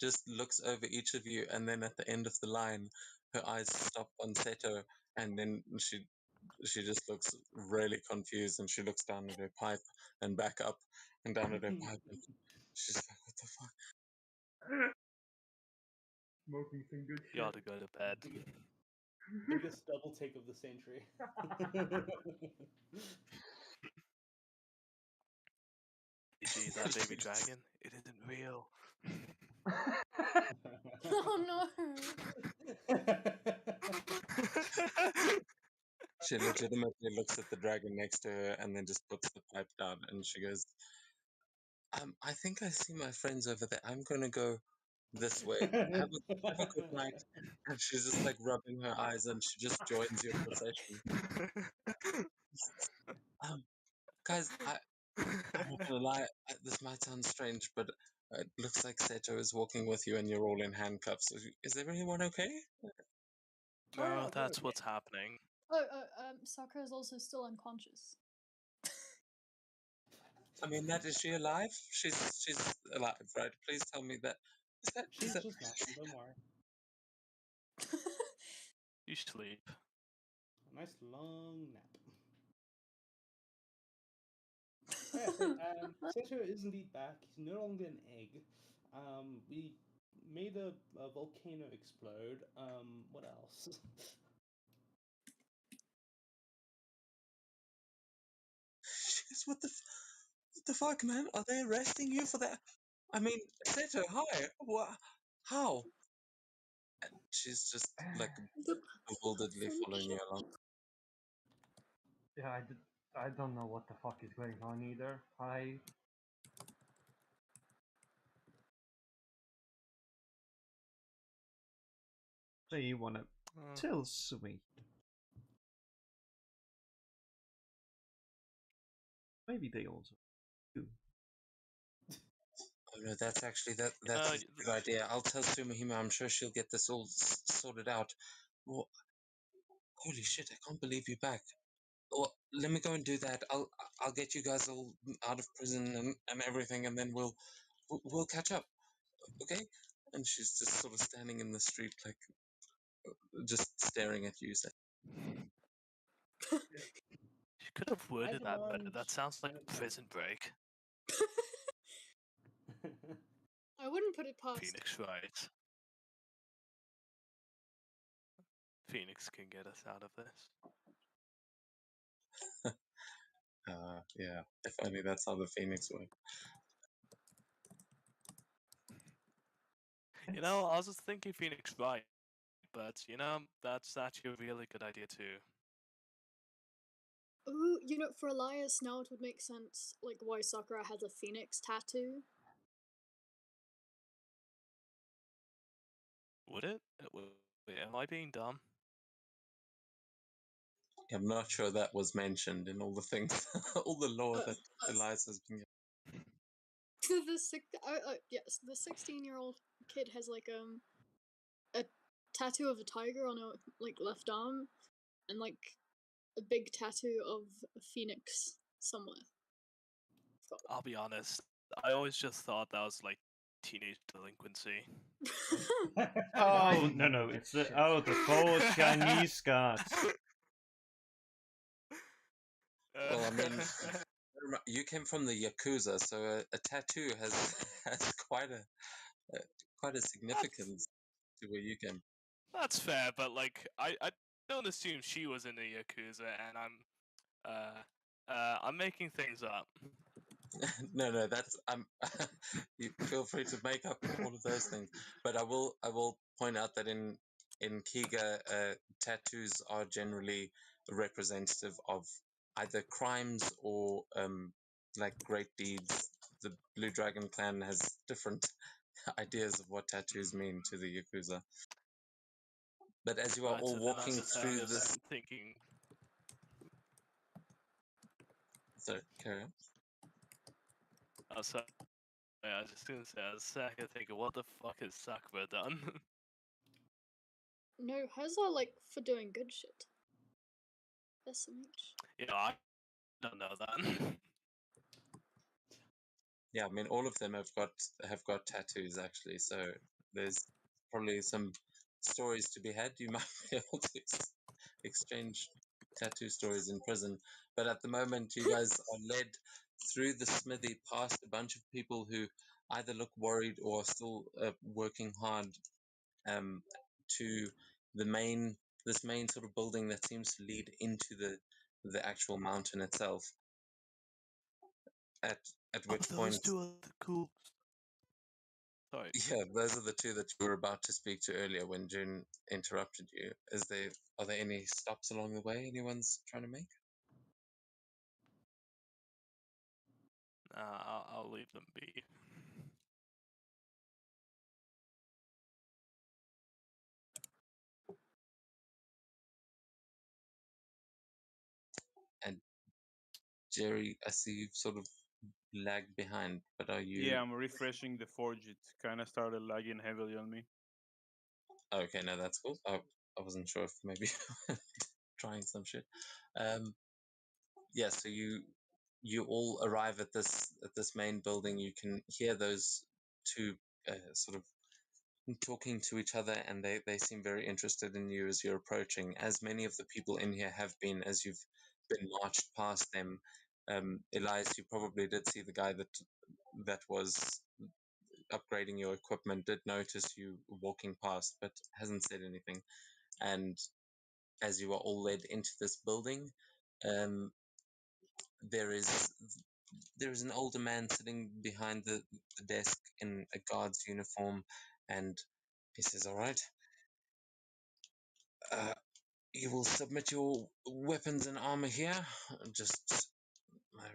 just looks over each of you, and then at the end of the line, her eyes stop on Seto, and then she just looks really confused, and she looks down at her pipe and back up and down at her pipe, and she's like, "What the fuck?" Smoking some good You shit. ought to go to bed. Biggest double take of the century. Gee, that baby dragon, it isn't real. Oh no. She legitimately looks at the dragon next to her and then just puts the pipe down, and she goes, I think I see my friends over there. I'm gonna go this way. Have a good night." And she's just like rubbing her eyes, and she just joins your procession. Guys, I'm not gonna lie. This might sound strange, but it looks like Seto is walking with you, and you're all in handcuffs. Is everyone okay? Oh, yeah, No, we're that's okay. what's happening. Sakura is also still unconscious. I mean, that is she alive? She's alive, right? Please tell me that. Is She's that just napping, don't worry. You sleep. A nice long nap. Yeah, so, Seto is indeed back. He's no longer an egg. We made a volcano explode. What else? Jeez, what the fuck, man? Are they arresting you for that? I mean, Seto, hi. What? How? And she's just like bewilderedly following you along. Yeah, I don't know what the fuck is going on either. So you wanna Uh, tell Sumi? Maybe they also do. Oh no, that's actually that's Uh, a good idea. I'll tell Sumihima. I'm sure she'll get this all sorted out. Well, holy shit! I can't believe you're back. Well, let me go and do that. I'll get you guys all out of prison and everything, and then we'll catch up. Okay? And she's just sort of standing in the street, like just staring at you. Saying, you could have worded that better. demand That sounds like a minutes. prison break. I wouldn't put it past. Phoenix writes. Phoenix can get us out of this. yeah. If only that's how the Phoenix works. You know, I was just thinking Phoenix right, but you know, that's actually a really good idea too. Ooh, for Elias now it would make sense, like why Sakura has a phoenix tattoo. Would it? Wait, am I being dumb? I'm not sure that was mentioned in all the things, all the lore that Elias has been. Yes, the 16-year-old kid has like a tattoo of a tiger on a left arm, and like a big tattoo of a phoenix somewhere. I'll be honest. I always just thought that was like teenage delinquency. Oh no, it's the four Chinese gods. Well, I mean, you came from the Yakuza, so a tattoo has quite a significance to where you came. That's fair, but like I don't assume she was in the Yakuza, and I'm making things up. No, that's you feel free to make up all of those things, but I will point out that in Kiga, tattoos are generally representative of either crimes or like great deeds. The Blue Dragon clan has different ideas of what tattoos mean to the Yakuza. But as you are Right, all so then I'm walking just through this, thinking, sorry, carry on. oh, sorry, I was just gonna say, I was thinking, what the fuck has Sakura done? No, hers are like for doing good shit. SMH. You know, I don't know that. Yeah, I mean, all of them have got tattoos actually. So there's probably some stories to be had. You might be able to exchange tattoo stories in prison. But at the moment, you guys are led through the smithy past a bunch of people who either look worried or are still working hard to the this main sort of building that seems to lead into the actual mountain itself. At which point, two are the cool. Sorry. yeah, those are the two that you were about to speak to earlier when June interrupted you. Are there any stops along the way anyone's trying to make? I'll leave them be. And Jerry, I see you've sort of lagged behind, but are you Yeah, I'm refreshing the Forge. It kind of started lagging heavily on me. okay? No, that's cool. I wasn't sure if maybe trying some shit. Yeah, so you all arrive at this main building. You can hear those two sort of talking to each other, and they seem very interested in you as you're approaching, as many of the people in here have been as you've been marched past them. Elias, you probably did see the guy that was upgrading your equipment, did notice you walking past, but hasn't said anything. And as you are all led into this building, um, there is an older man sitting behind the desk in a guard's uniform, and he says, "All right, you will submit your weapons and armor here. Just my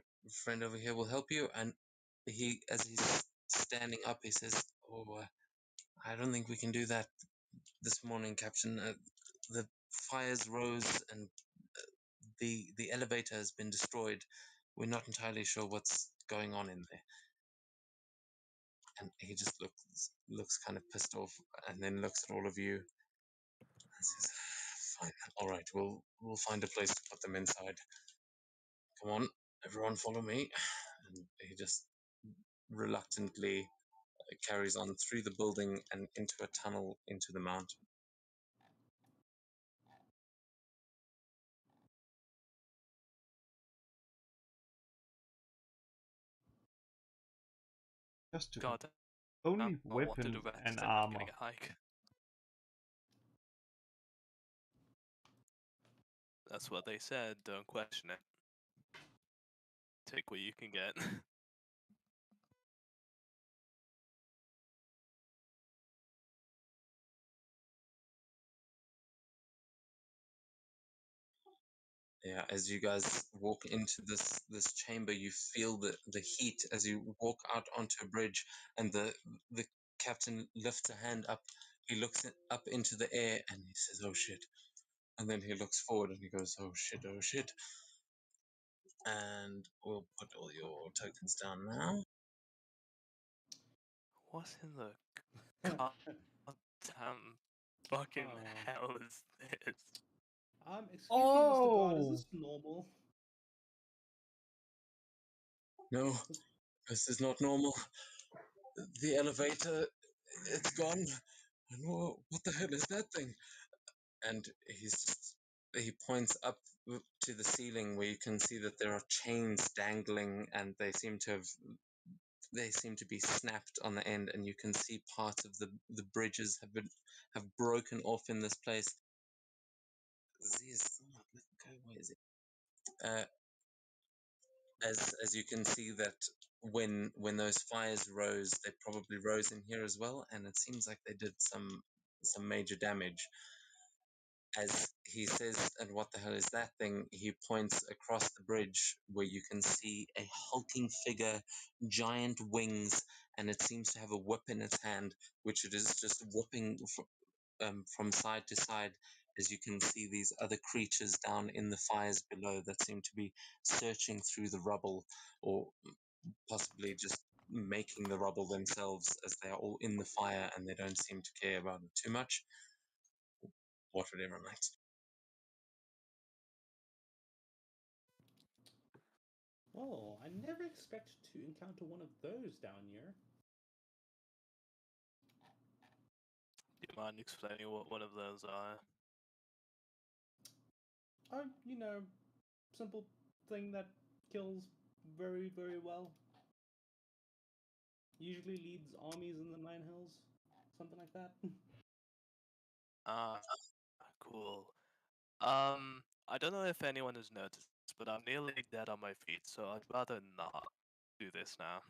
friend over here will help you." And as he's standing up, he says, "Oh, I don't think we can do that this morning, Captain. The fires rose, and the elevator has been destroyed. We're not entirely sure what's going on in there." And he just looks kind of pissed off, and then looks at all of you and says, "Fine, all right, we'll find a place to put them inside. Come on, everyone, follow me." And he just reluctantly carries on through the building and into a tunnel into the mountain. Just to God, only I wanted weapons to rest and and not armor. getting a hike. That's what they said. Don't question it. Take what you can get. Yeah, as you guys walk into this chamber, you feel the heat as you walk out onto a bridge, and the captain lifts a hand up. He looks up into the air and he says, "Oh shit!" And then he looks forward and he goes, "Oh shit! Oh shit!" And we'll put all your tokens down now. What in the goddamn fucking hell is this? Excuse me, Mr. God, is Oh! this normal? No, this is not normal. The elevator, it's gone. And what the hell is that thing? And he points up to the ceiling where you can see that there are chains dangling, and they seem to be snapped on the end, and you can see parts of the bridges have broken off in this place. Where is it? As you can see that when those fires rose, they probably rose in here as well, and it seems like they did some major damage. as he says, "And what the hell is that thing?" he points across the bridge where you can see a hulking figure, giant wings, and it seems to have a whip in its hand, which it is just whipping from side to side, as you can see these other creatures down in the fires below that seem to be searching through the rubble, or possibly just making the rubble themselves, as they are all in the fire and they don't seem to care about it too much. Whatever might. Oh, I never expected to encounter one of those down here. Do you mind explaining what one of those are? Oh, simple thing that kills very, very well. Usually leads armies in the Nine Hills, something like that. Ah, cool. I don't know if anyone has noticed, but I'm nearly dead on my feet, so I'd rather not do this now.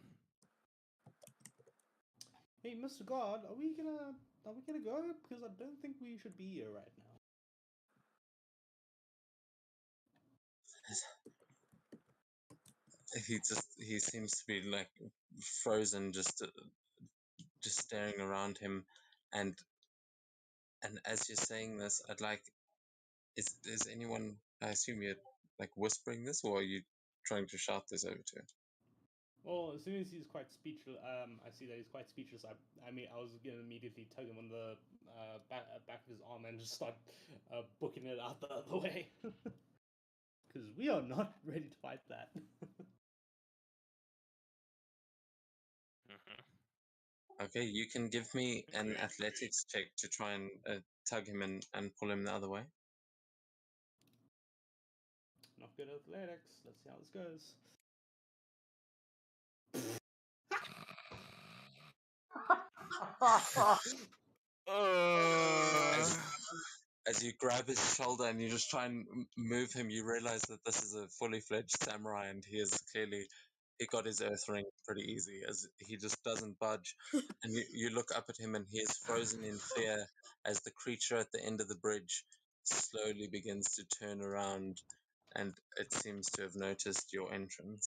Hey, Mr. God, are we gonna go? Because I don't think we should be here right now. He seems to be like frozen, just staring around him, and as you're saying this, I'd like, is anyone? I assume you're like whispering this, or are you trying to shout this over to him? Well, as soon as he's quite speechless, I see that he's quite speechless. I mean, I was gonna immediately tug him on the back of his arm and just start booking it out the other way, because we are not ready to fight that. Okay, you can give me an Agreed. athletics check to try and tug him and pull him the other way. Not good at athletics. Let's see how this goes. As you grab his shoulder and you just try and move him, you realize that this is a fully fledged samurai, and he got his earth ring pretty easy, as he just doesn't budge. And you look up at him and he is frozen in fear as the creature at the end of the bridge slowly begins to turn around, and it seems to have noticed your entrance.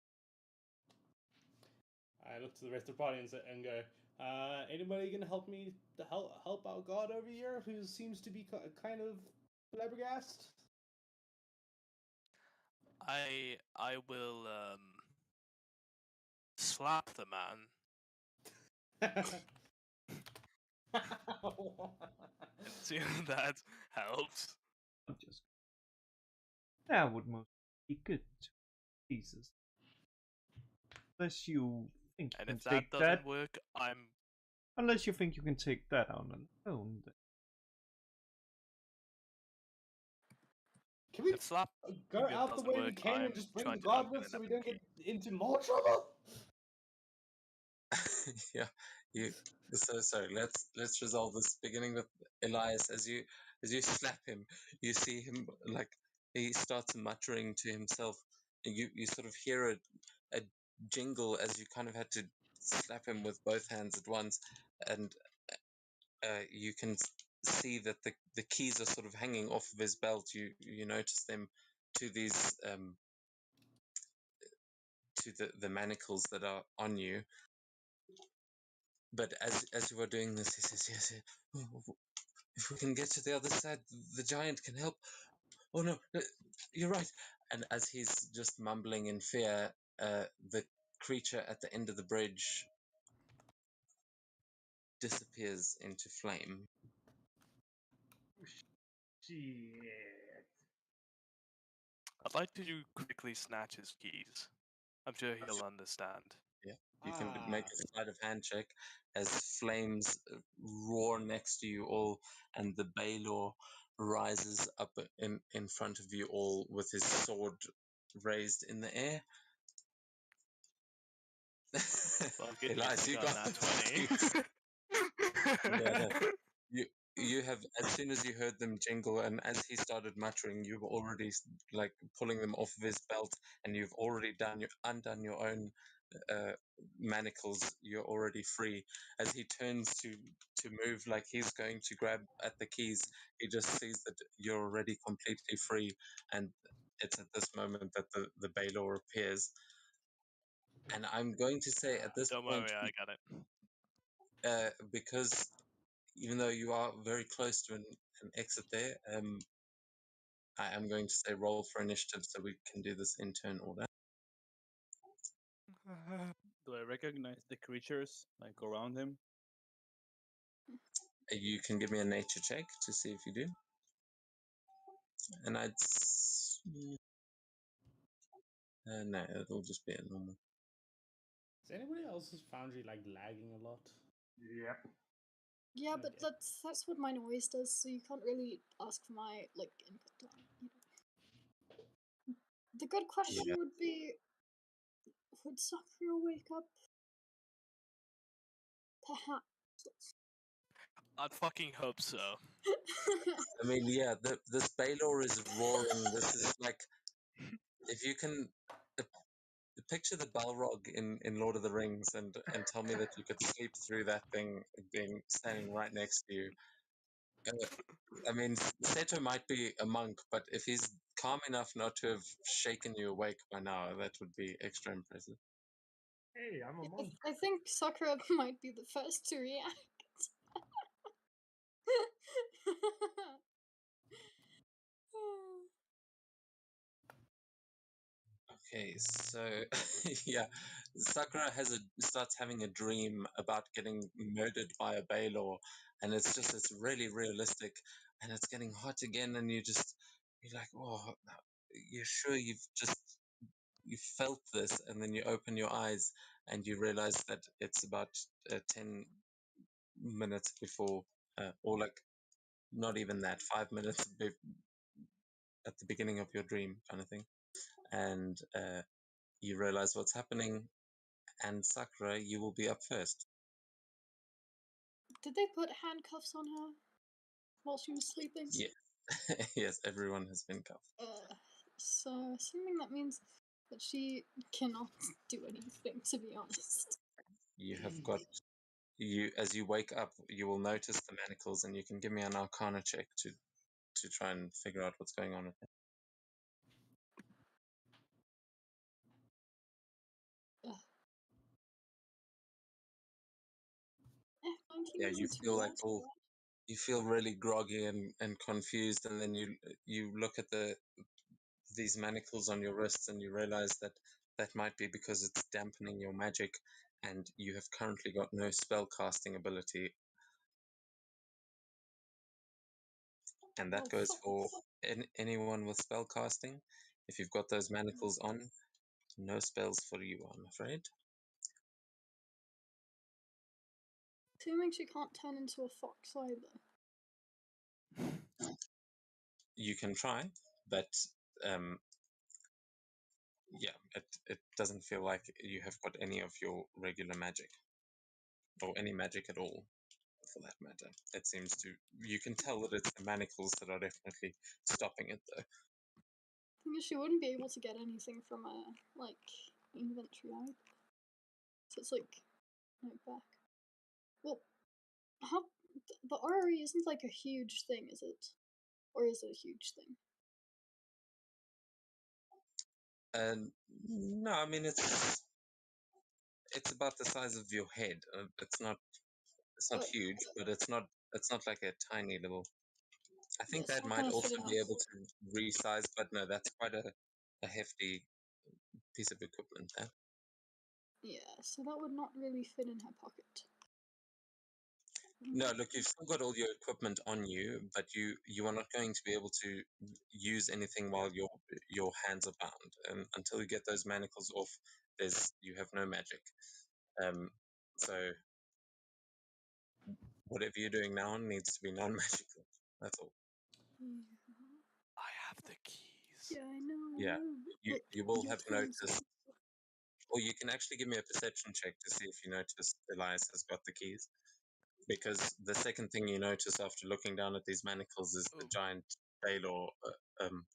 I look to the rest of the party and go, anybody gonna help me to help our god over here, who seems to be kind of flabbergasted? I will slap the man. See if that helps. I'm just. That would most be good. Jesus. Unless you think And you if can that take doesn't that. work, Unless you think you can take that on alone. Can we if slap go Again, out the doesn't way we work, came I'm and just bring trying the to god dump it with, in so a we don't get pinky. into more trouble? Yeah, you. So sorry. Let's resolve this. Beginning with Elias, as you slap him, you see him like he starts muttering to himself. You sort of hear a jingle as you kind of had to slap him with both hands at once, and you can see that the keys are sort of hanging off of his belt. You notice them to these to the manacles that are on you. But as you are doing this, he says, "Yes, if we can get to the other side, the giant can help." Oh no, you're right. And as he's just mumbling in fear, the creature at the end of the bridge disappears into flame. Shit. I'd like to quickly snatch his keys. I'm sure he'll understand. Yeah, you can make a sleight of hand check as flames roar next to you all, and the Baylor rises up in front of you all with his sword raised in the air. Well, good Elias, news, we you got got that the 20. Yeah, you have, as soon as you heard them jingle and as he started muttering, you were already like pulling them off of his belt, and you've already undone your own manacles, you're already free. As he turns to move, like he's going to grab at the keys, he just sees that you're already completely free, and it's at this moment that the Baylor appears. And I'm going to say at this Don't point, worry, I got it. because even though you are very close to an exit there, I am going to say roll for initiative so we can do this in turn order. Do I recognize the creatures like around him? You can give me a nature check to see if you do. And no, it'll just be a normal. Is anybody else's foundry like lagging a lot? Yep. Yeah, but Okay. that's what mine always does. So you can't really ask for my like input on. The good question Yeah. would be, would Sakura wake up? Perhaps. I'd fucking hope so. I mean, yeah, this Baylor is roaring. This is like, if you can picture the Balrog in Lord of the Rings and tell me that you could sleep through that thing being standing right next to you. I mean, Seto might be a monk, but if he's calm enough not to have shaken you awake by now, that would be extra impressive. Hey, I'm a monk. I think Sakura might be the first to react. Okay, so yeah, Sakura starts having a dream about getting murdered by a Baylor, and it's really realistic, and it's getting hot again, and you're like, oh, you're sure you felt this, and then you open your eyes and you realize that it's about 10 minutes before, or like not even that, 5 minutes at the beginning of your dream, kind of thing, and you realize what's happening. And Sakura, you will be up first. Did they put handcuffs on her while she was sleeping? Yeah. Yes, everyone has been cuffed. So assuming that means that she cannot do anything, to be honest. You have got as you wake up, you will notice the manacles, and you can give me an Arcana check to try and figure out what's going on with it. 19 Yeah, you isn't too feel bad, like all you feel really groggy and confused, and then you look at these manacles on your wrists, and you realize that might be because it's dampening your magic, and you have currently got no spell casting ability, and that Oh, goes fuck. for anyone with spell casting. If you've got those manacles on, no spells for you, I'm afraid. Assuming she can't turn into a fox either. You can try, but yeah, it doesn't feel like you have got any of your regular magic, or any magic at all, for that matter. It seems to, you can tell that it's the manacles that are definitely stopping it, though. Thing is, she wouldn't be able to get anything from a like inventory either. So it's like right back. Well, how the orrery isn't like a huge thing, is it? Or is it a huge thing? And no, I mean it's about the size of your head. It's not Oh, huge, but it's not like a tiny little. I think yes, that not might gonna fit also in be a. able to resize, but no, that's quite a hefty piece of equipment there. Yeah, so that would not really fit in her pocket. No, look, you've still got all your equipment on you, but you are not going to be able to use anything while your hands are bound, and until you get those manacles off, you have no magic. So whatever you're doing now needs to be non-magical. That's all. I have the keys. Yeah, I know. Yeah, you will have turns noticed, or you can actually give me a perception check to see if you notice Elias has got the keys. Because the second thing you notice after looking down at these manacles is the giant Baylor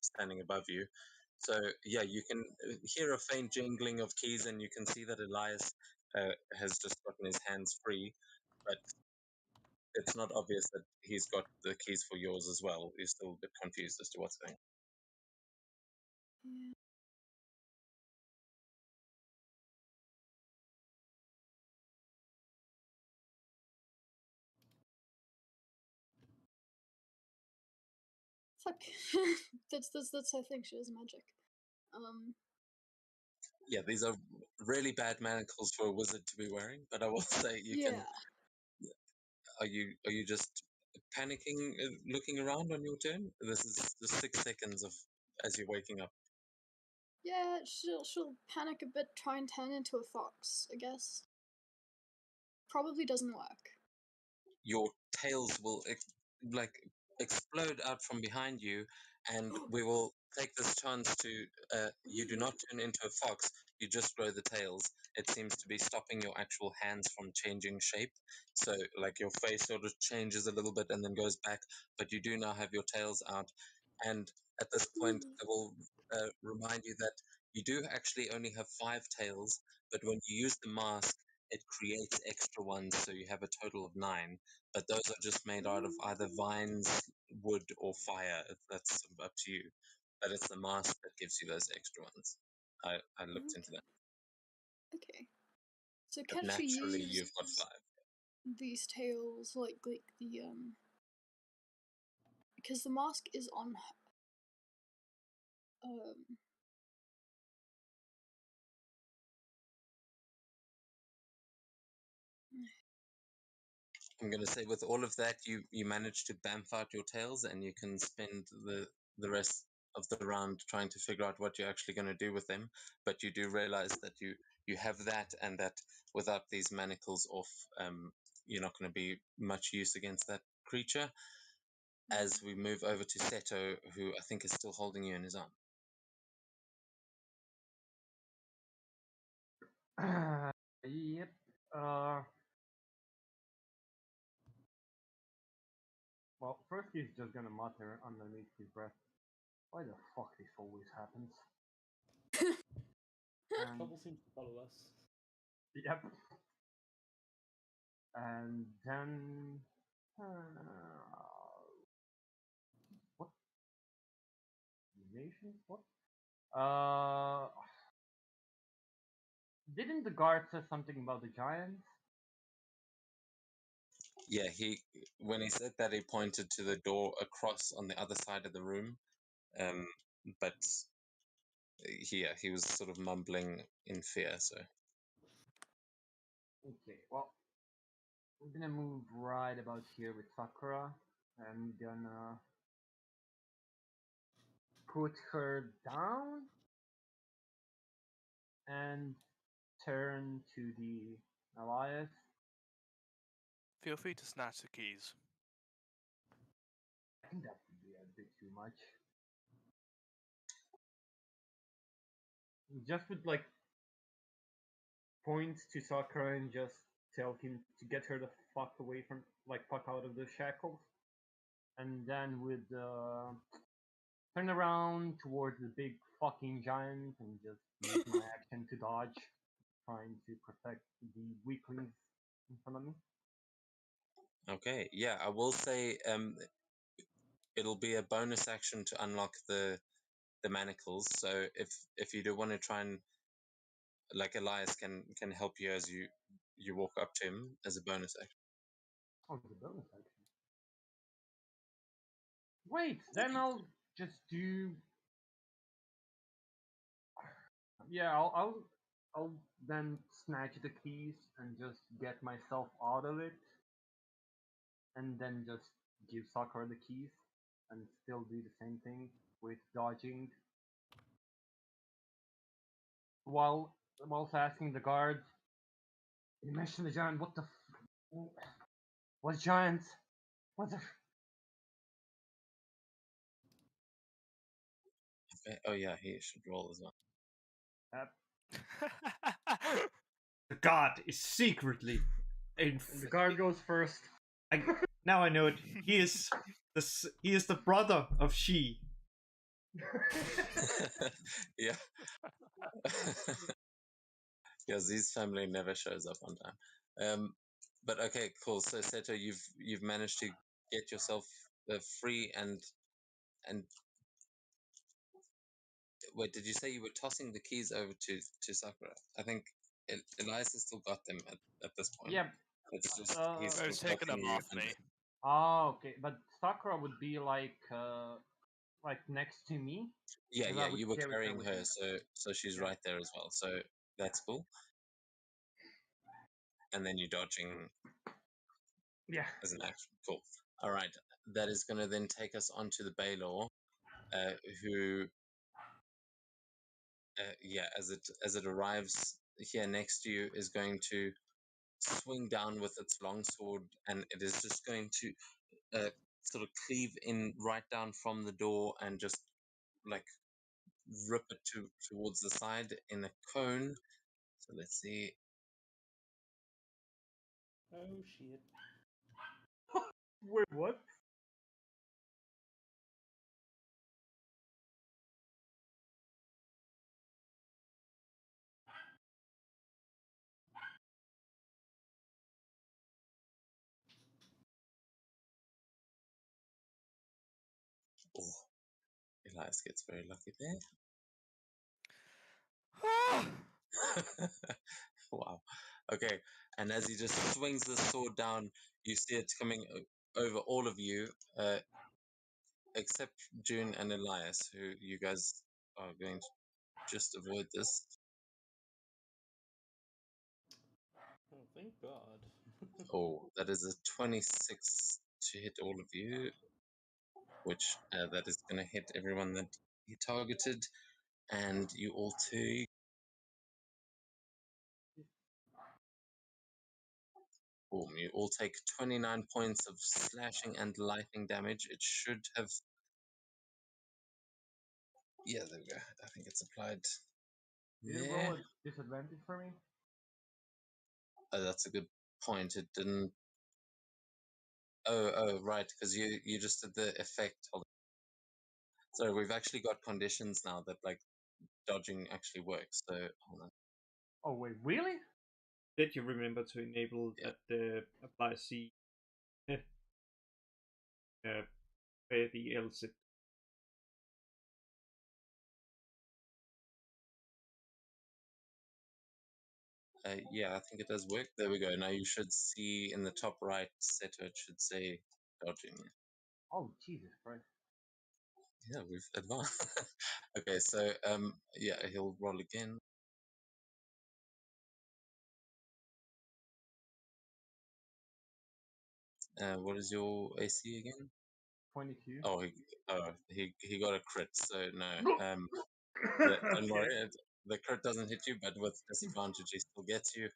standing above you, So yeah, you can hear a faint jingling of keys, and you can see that Elias has just gotten his hands free, but it's not obvious that he's got the keys for yours as well. You're still a bit confused as to what's going on. Yeah. Fuck. that's I think she has magic. Yeah, these are really bad manacles for a wizard to be wearing, but I will say you yeah. can. Are you just panicking, looking around on your turn? This is the 6 seconds of as you're waking up. Yeah, she'll panic a bit, try and turn into a fox, I guess. Probably doesn't work. Your tails will explode out from behind you, and we will take this chance to. You do not turn into a fox. You just grow the tails. It seems to be stopping your actual hands from changing shape. So, like your face sort of changes a little bit and then goes back, but you do now have your tails out. And at this point, I will remind you that you do actually only have 5 tails, but when you use the mask, it creates extra ones, so you have a total of 9. But those are just made out of either vines, wood, or fire. That's up to you. But it's the mask that gives you those extra ones. I looked into that. Okay. So But can she naturally, use you've got 5. these tails like the because the mask is on I'm going to say with all of that, you manage to bamf out your tails, and you can spend the rest of the round trying to figure out what you're actually going to do with them. But you do realize that you have that, and that without these manacles off, you're not going to be much use against that creature. As we move over to Seto, who I think is still holding you in his arm. Yep. Well, first he's just gonna mutter underneath his breath, "Why the fuck this always happens?" And, Trouble seems to follow us. yep. And then what? Nations? What? Didn't the guard say something about the giants? Yeah, when he said that, he pointed to the door across on the other side of the room. But he was sort of mumbling in fear. So Okay, well, I'm gonna move right about here with Sakura. I'm gonna put her down and turn to the Elias. Feel free to snatch the keys. I think that would be a bit too much. Just would like point to Sakura and just tell him to get her the fuck away from, fuck out of the shackles, and then would turn around towards the big fucking giant and just use my action to dodge, trying to protect the weaklings in front of me. okay, yeah, I will say it'll be a bonus action to unlock the manacles. So if you do want to try and Elias can help you as you walk up to him as a bonus action. Oh, it's a bonus action. Wait, then I'll just do. Yeah, I'll then snatch the keys and just get myself out of it, and then just give Sakura the keys, and still do the same thing with dodging. Whilst asking the guards, you mentioned the giant. What the? What giant? What the? Okay. Oh yeah, he should roll as well. The god is secretly in. And the guard goes first. Now I know it. He is the brother of She. Yeah. Yeah, Z's family never shows up on time. But okay, cool. So Seto, you've managed to get yourself free and wait. Did you say you were tossing the keys over to Sakura? I think Elias has still got them at this point. Yeah. It's just he's I was taking them blocking you off under- me. Oh, okay. But Sakura would be like next to me. Yeah, Because yeah. I would You were carry carrying with her, me. so she's Yeah. right there as well. So that's cool. And then you're dodging Yeah. as an action. Cool. All right. That is going to then take us on to the Baylor, who, yeah, as it arrives here next to you, is going to swing down with its longsword, and it is just going to sort of cleave in right down from the door and just like rip it towards the side in a cone. So let's see. Oh shit. Wait, what? Oh, Elias gets very lucky there. Wow. Okay. And as he just swings the sword down, you see it coming over all of you, except June and Elias, who you guys are going to just avoid this. Oh, thank God. Oh, that is a 26 to hit all of you, which that is going to hit everyone that he targeted, and you all take. Boom, you all take 29 points of slashing and lightning damage. It should have. Yeah, there we go. I think it's applied. Did you There. roll a disadvantage for me? Oh, that's a good point. It didn't. Oh, right, because you just did the effect. So we've actually got conditions now that like dodging actually works. So hold on. Oh wait, really? Did you remember to enable Yeah. that apply C where the else it Yeah, I think it does work. There we go. Now you should see in the top right setter, it should say dodging. Oh Jesus Christ! Yeah, we've advanced. Okay, so yeah, he'll roll again. What is your AC again? 22. Oh, he got a crit. So no, don't worry. Okay. The crit doesn't hit you, but with disadvantage, he still gets you.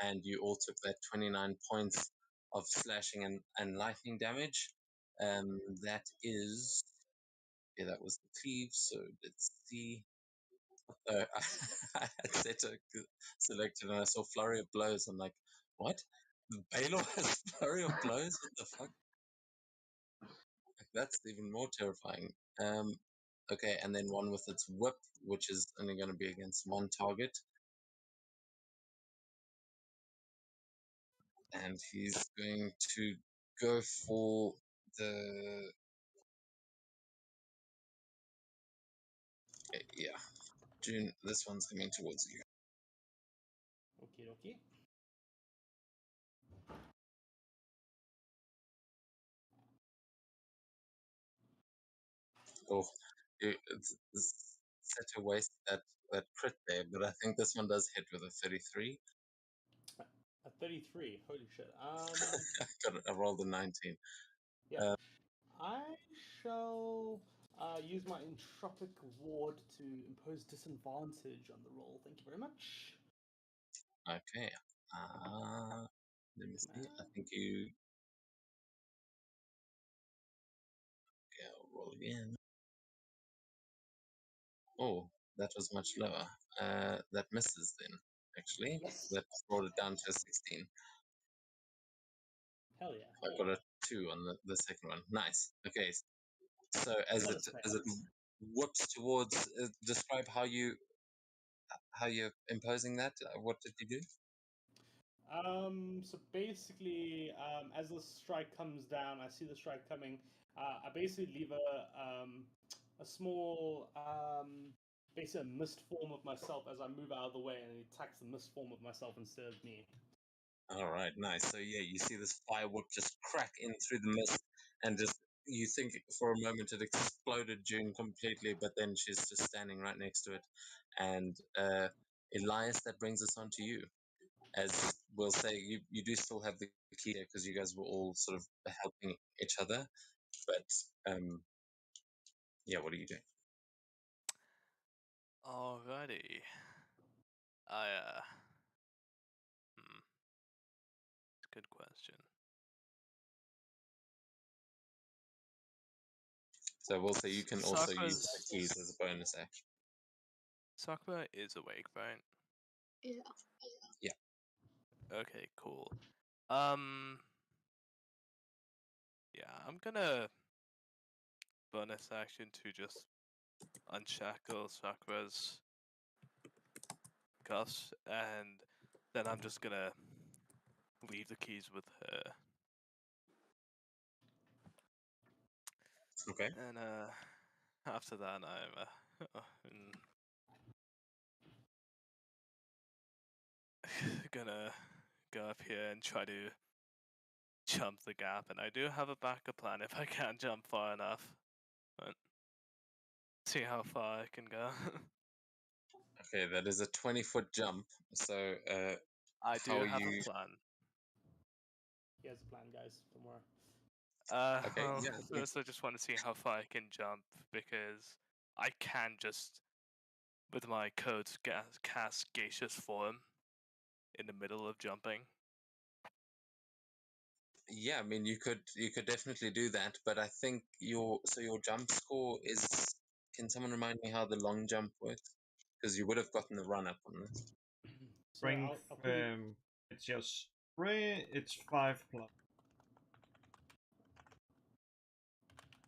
And you all took that 29 points of slashing and lightning damage. That is, yeah, that was the cleave. So let's see. I had selected and I saw flurry of blows. I'm like, what? Baylor has flurry of blows? What the fuck? Like, that's even more terrifying. Okay, and then one with its whip, which is only going to be against one target. And he's going to go for the. Yeah, June, this one's coming towards you. Okay, okay. Oh, it's set to waste that crit there, but I think this one does hit with a 33. A 33. Holy shit. I rolled a 19. Yeah. Uh, I shall use my entropic ward to impose disadvantage on the roll. Thank you very much. Okay. Let me see. I think you. Okay, I'll roll again. Oh, that was much lower. That misses then, actually. Yes. That brought it down to a 16. Hell yeah. I got a 2 on the second one. Nice. Okay. So as What it a as it fail. whoops towards. Describe how you're imposing that. What did you do? So basically, as the strike comes down, I see the strike coming. I basically leave a small, basically a mist form of myself as I move out of the way, and he attacks the mist form of myself instead of me. All right, nice. So yeah, you see this fire whip just crack in through the mist, and just you think for a moment it exploded June completely, but then she's just standing right next to it. And Elias, that brings us on to you. As we'll say, you do still have the key there because you guys were all sort of helping each other. But yeah, what are you doing? Alrighty. I it's a good question. So we'll say you can also use the Sakura's keys as a bonus action. Sakura is awake, right? Yeah. Okay, cool. Yeah, I'm gonna bonus action to just unshackle Sakura's cuffs, and then I'm just gonna leave the keys with her. Okay. And after that, gonna go up here and try to jump the gap. And I do have a backup plan if I can't jump far enough. But see how far I can go. Okay, that is a 20-foot jump. So I do how have you? a plan. He has a plan, guys. Don't worry. Okay, Well, yeah. first I just want to see how far I can jump because I can just, with my codes, cast gaseous form in the middle of jumping. Yeah, I mean you could definitely do that, but I think your jump score is. Can someone remind me how the long jump works? Because you would have gotten the run up on this. So I'll Strength, quickly. it's just it's 5 plus.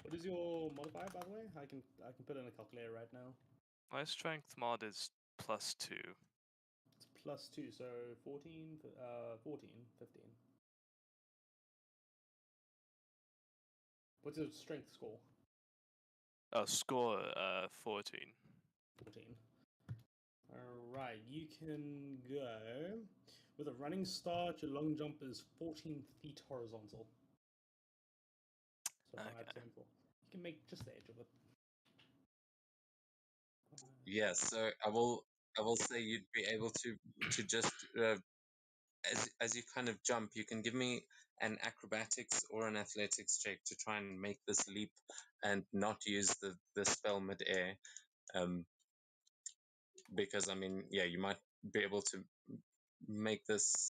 What is your modifier, by the way? I can put it in a calculator right now. My strength mod is +2. It's +2, so 14, 14, 15. What's your strength score? Score 14. 14. Alright, you can go. With a running start, your long jump is 14 feet horizontal. So 5, Okay. 7, 4. You can make just the edge of it. Yeah, so I will say you'd be able to just as you kind of jump, you can give me an acrobatics or an athletics check to try and make this leap and not use the spell midair. Because I mean, yeah, you might be able to make this.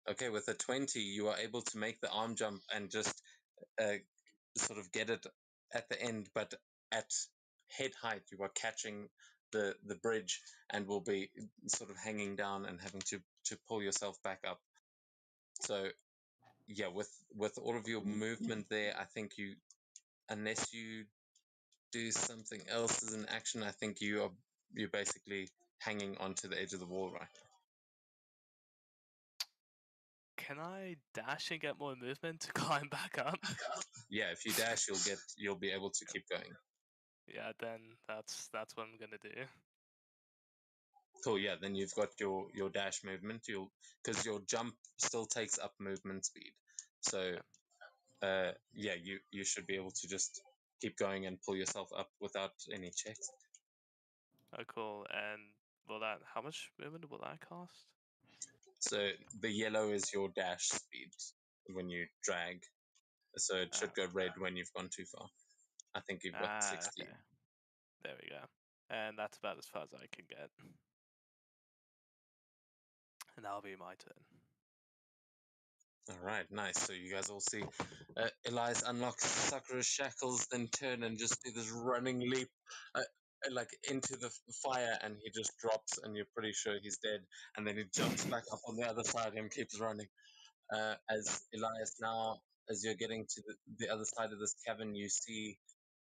Okay, with a 20, you are able to make the arm jump and just sort of get it at the end, but at head height, you are catching the bridge and will be sort of hanging down and having to pull yourself back up. So yeah, with all of your movement there, I think you, unless you do something else as an action, I think you're basically hanging onto the edge of the wall right now. Can I dash and get more movement to climb back up? Yeah, if you dash, you'll be able to keep going. Yeah, then that's what I'm gonna do. Cool. Yeah, then you've got your dash movement. Because your jump still takes up movement speed. So yeah, you should be able to just keep going and pull yourself up without any checks. Oh, cool. And how much movement will that cost? So the yellow is your dash speed when you drag. So it should go red when you've gone too far. I think you've got 60. Okay. There we go. And that's about as far as I can get. And that'll be my turn. All right, nice. So you guys all see Elias unlock Sakura's shackles, then turn and just do this running leap, like into the fire, and he just drops, and you're pretty sure he's dead. And then he jumps back up on the other side and keeps running. As Elias now, as you're getting to the other side of this cavern, you see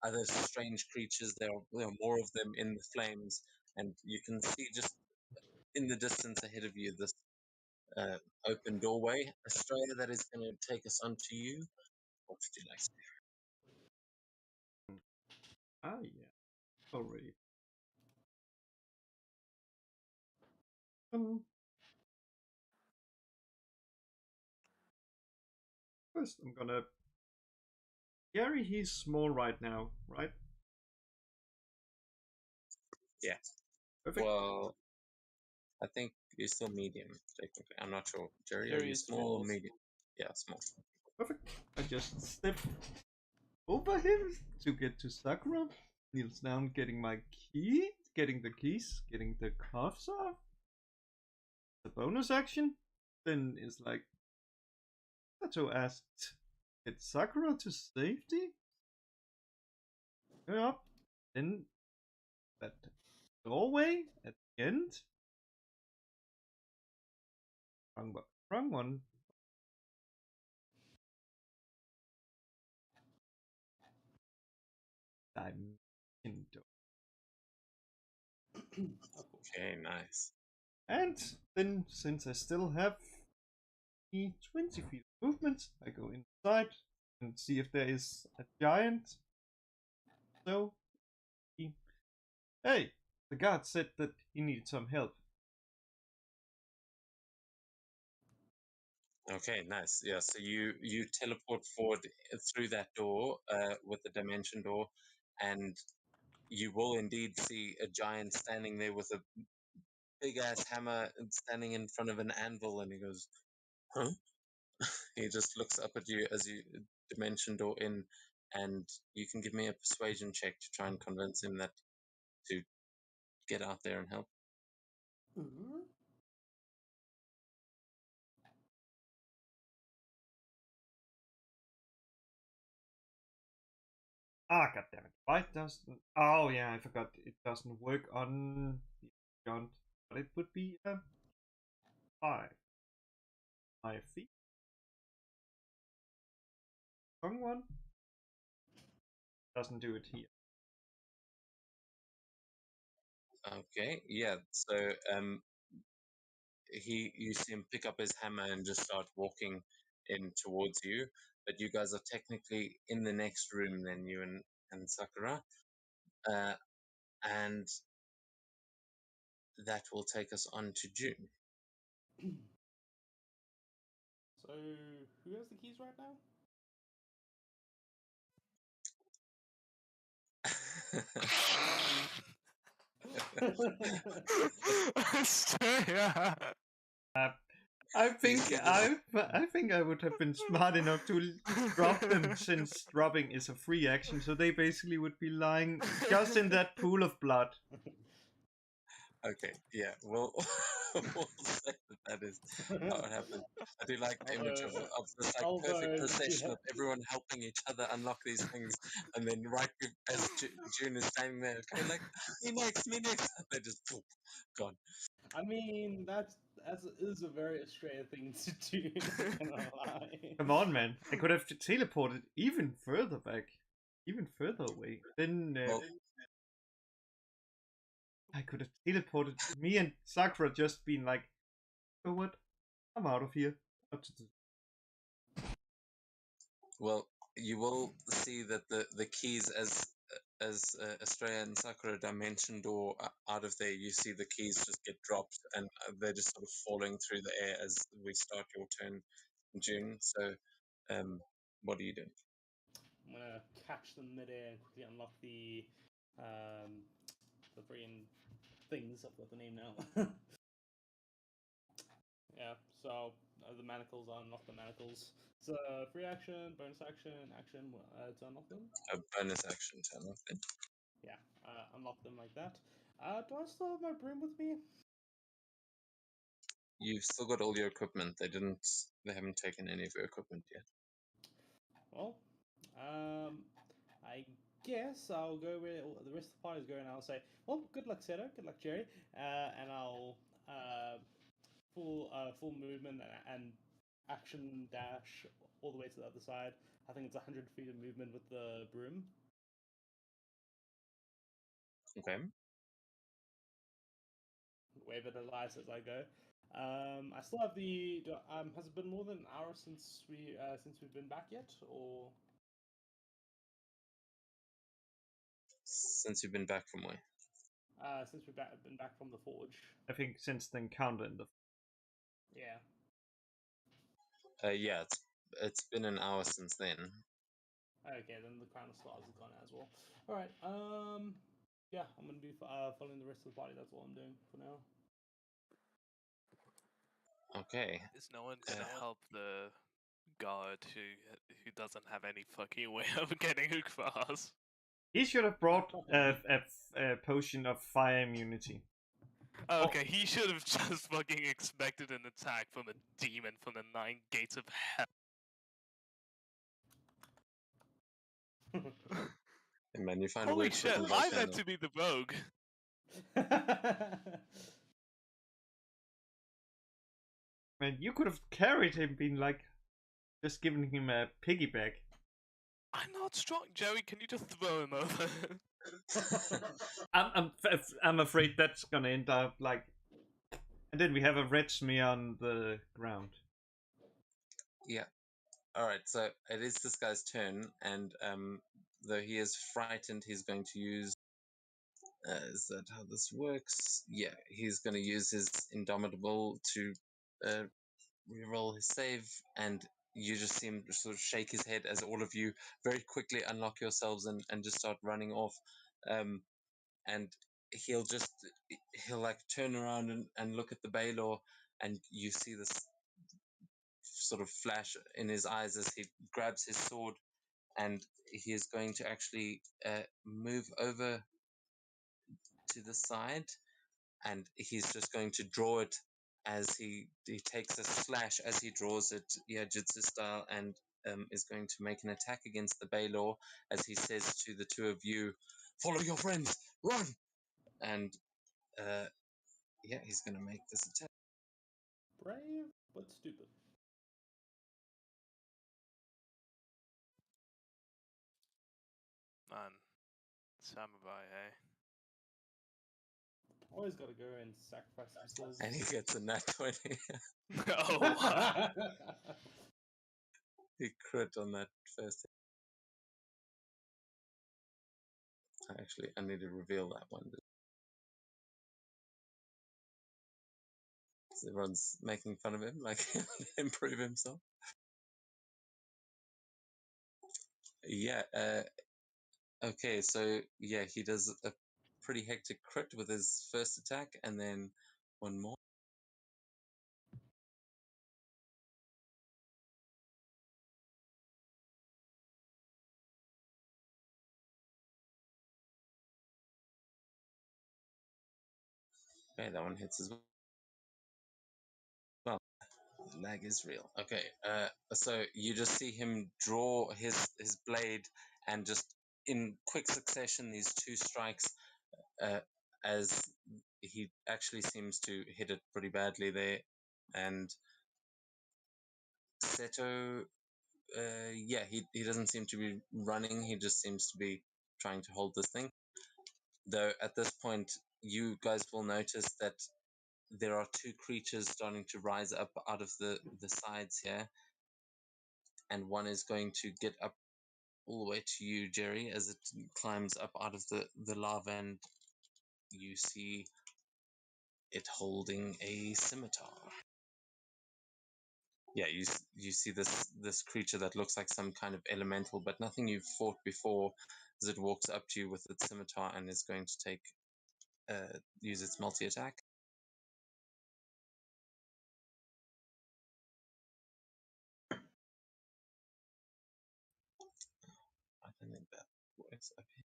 other strange creatures. There are more of them in the flames, and you can see just in the distance ahead of you this open doorway, Australia, that is going to take us onto you. What would you like to do? Ah, yeah, already. First, I'm gonna. Gary, he's small right now, right? Yeah. Perfect. Well, I think you're still medium, technically. I'm not sure. Jerry, are Jerry you is small or small. medium? Yeah, small. Perfect. I just step over him to get to Sakura. Kneels down, getting my key, getting the keys, getting the cuffs off. The bonus action. Then is like, Sato asked, get Sakura to safety? Go up. Then that doorway at the end. Wrong one. Dimension door. Okay, nice. And then, since I still have the 20 feet of movement, I go inside and see if there is a giant. So, hey, the guard said that he needed some help. Okay, nice. Yeah, so you teleport forward through that door with the dimension door, and you will indeed see a giant standing there with a big ass hammer standing in front of an anvil, and he goes, "Huh?" He just looks up at you as you dimension door in, and you can give me a persuasion check to try and convince him that to get out there and help. Mhm. Ah, goddammit. Why doesn't. Oh, yeah, I forgot. It doesn't work on the Beyond, but it would be 5. 5 feet. Wrong one. Doesn't do it here. Okay, yeah. So you see him pick up his hammer and just start walking in towards you. But you guys are technically in the next room than you and Sakura, and that will take us on to June. So, who has the keys right now? Yeah. I think I would have been smart enough to drop them, since dropping is a free action, so they basically would be lying just in that pool of blood. Okay, yeah, we'll say that is how it happened. I do like the image of this like perfect procession of everyone helping each other unlock these things, and then right as June is standing there, okay, like me next, they just poof, gone. I mean, that is a very Australian thing to do. Not gonna lie. Come on, man! I could have teleported even further back, even further away. Then Well, I could have teleported. Me and Sakura just been like, you know what? I'm out of here. well, you will see that the keys as Australia and Sakura dimension door out of there, you see the keys just get dropped, and they're just sort of falling through the air as we start your turn in June. So, what are you doing? I'm gonna catch them midair and quickly unlock the freaking things. I've got the name now. Yeah, so the manacles, I unlock the manacles. It's a free action, bonus action, action to unlock them. A bonus action to unlock them. Yeah, unlock them like that. Do I still have my broom with me? You've still got all your equipment. They haven't taken any of your equipment yet. Well, I guess I'll go where the rest of the party's going. I'll say, well, good luck, Seto. Good luck, Jerry. And I'll full movement and action dash all the way to the other side. I think it's 100 feet of movement with the broom. Okay. Wave it alive as I go. I still have the. Has it been more than an hour since we've been back yet, or Since you've been back from where? since been back from the forge? I think since the encounter in the Yeah. Yeah, it's been an hour since then. Okay, then the crown of stars is gone as well. All right. Yeah, I'm gonna be following the rest of the party. That's all I'm doing for now. Okay. Is no one gonna help the guard who doesn't have any fucking way of getting across? He should have brought a potion of fire immunity. Oh, okay, he should have just fucking expected an attack from a demon from the 9 gates of hell. And man, you find Holy weird shit, fucking I volcano. meant to be the rogue. Man, you could have carried him, been like, just giving him a piggyback. I'm not strong, Joey. Can you just throw him over? I'm afraid that's gonna end up like, and then we have a red smear on the ground. Yeah. Alright, so it is this guy's turn, and though he is frightened, he's going to use. Is that how this works? Yeah, he's going to use his Indomitable to reroll his save, and you just see him sort of shake his head as all of you very quickly unlock yourselves and just start running off. And he'll like turn around and look at the Baylor, and you see this sort of flash in his eyes as he grabs his sword, and he is going to actually move over to the side, and he's just going to draw it as he takes a slash as he draws it, yeah, Jitsu style, and is going to make an attack against the Baylor as he says to the two of you, "Follow your friends, run!" And yeah, he's going to make this attack. Brave but stupid. Man, samurai, eh? Always gotta go and sacrifice themselves. And he gets a nat 20. Oh, wow. He crit on that first hit. Actually, I need to reveal that one. Everyone's making fun of him, like improve himself. Yeah. Okay. So yeah, he does a pretty hectic crit with his first attack, and then one more. Okay, that one hits as well. Lag is real. Okay. So you just see him draw his blade, and just in quick succession, these two strikes. As he actually seems to hit it pretty badly there, and Seto, yeah, he doesn't seem to be running. He just seems to be trying to hold this thing. Though at this point, you guys will notice that there are two creatures starting to rise up out of the sides here, and one is going to get up all the way to you, Jerry, as it climbs up out of the lava, and you see it holding a scimitar. Yeah, you see this creature that looks like some kind of elemental, but nothing you've fought before, as it walks up to you with its scimitar and is going to take use its multi attack. I don't think that works up here.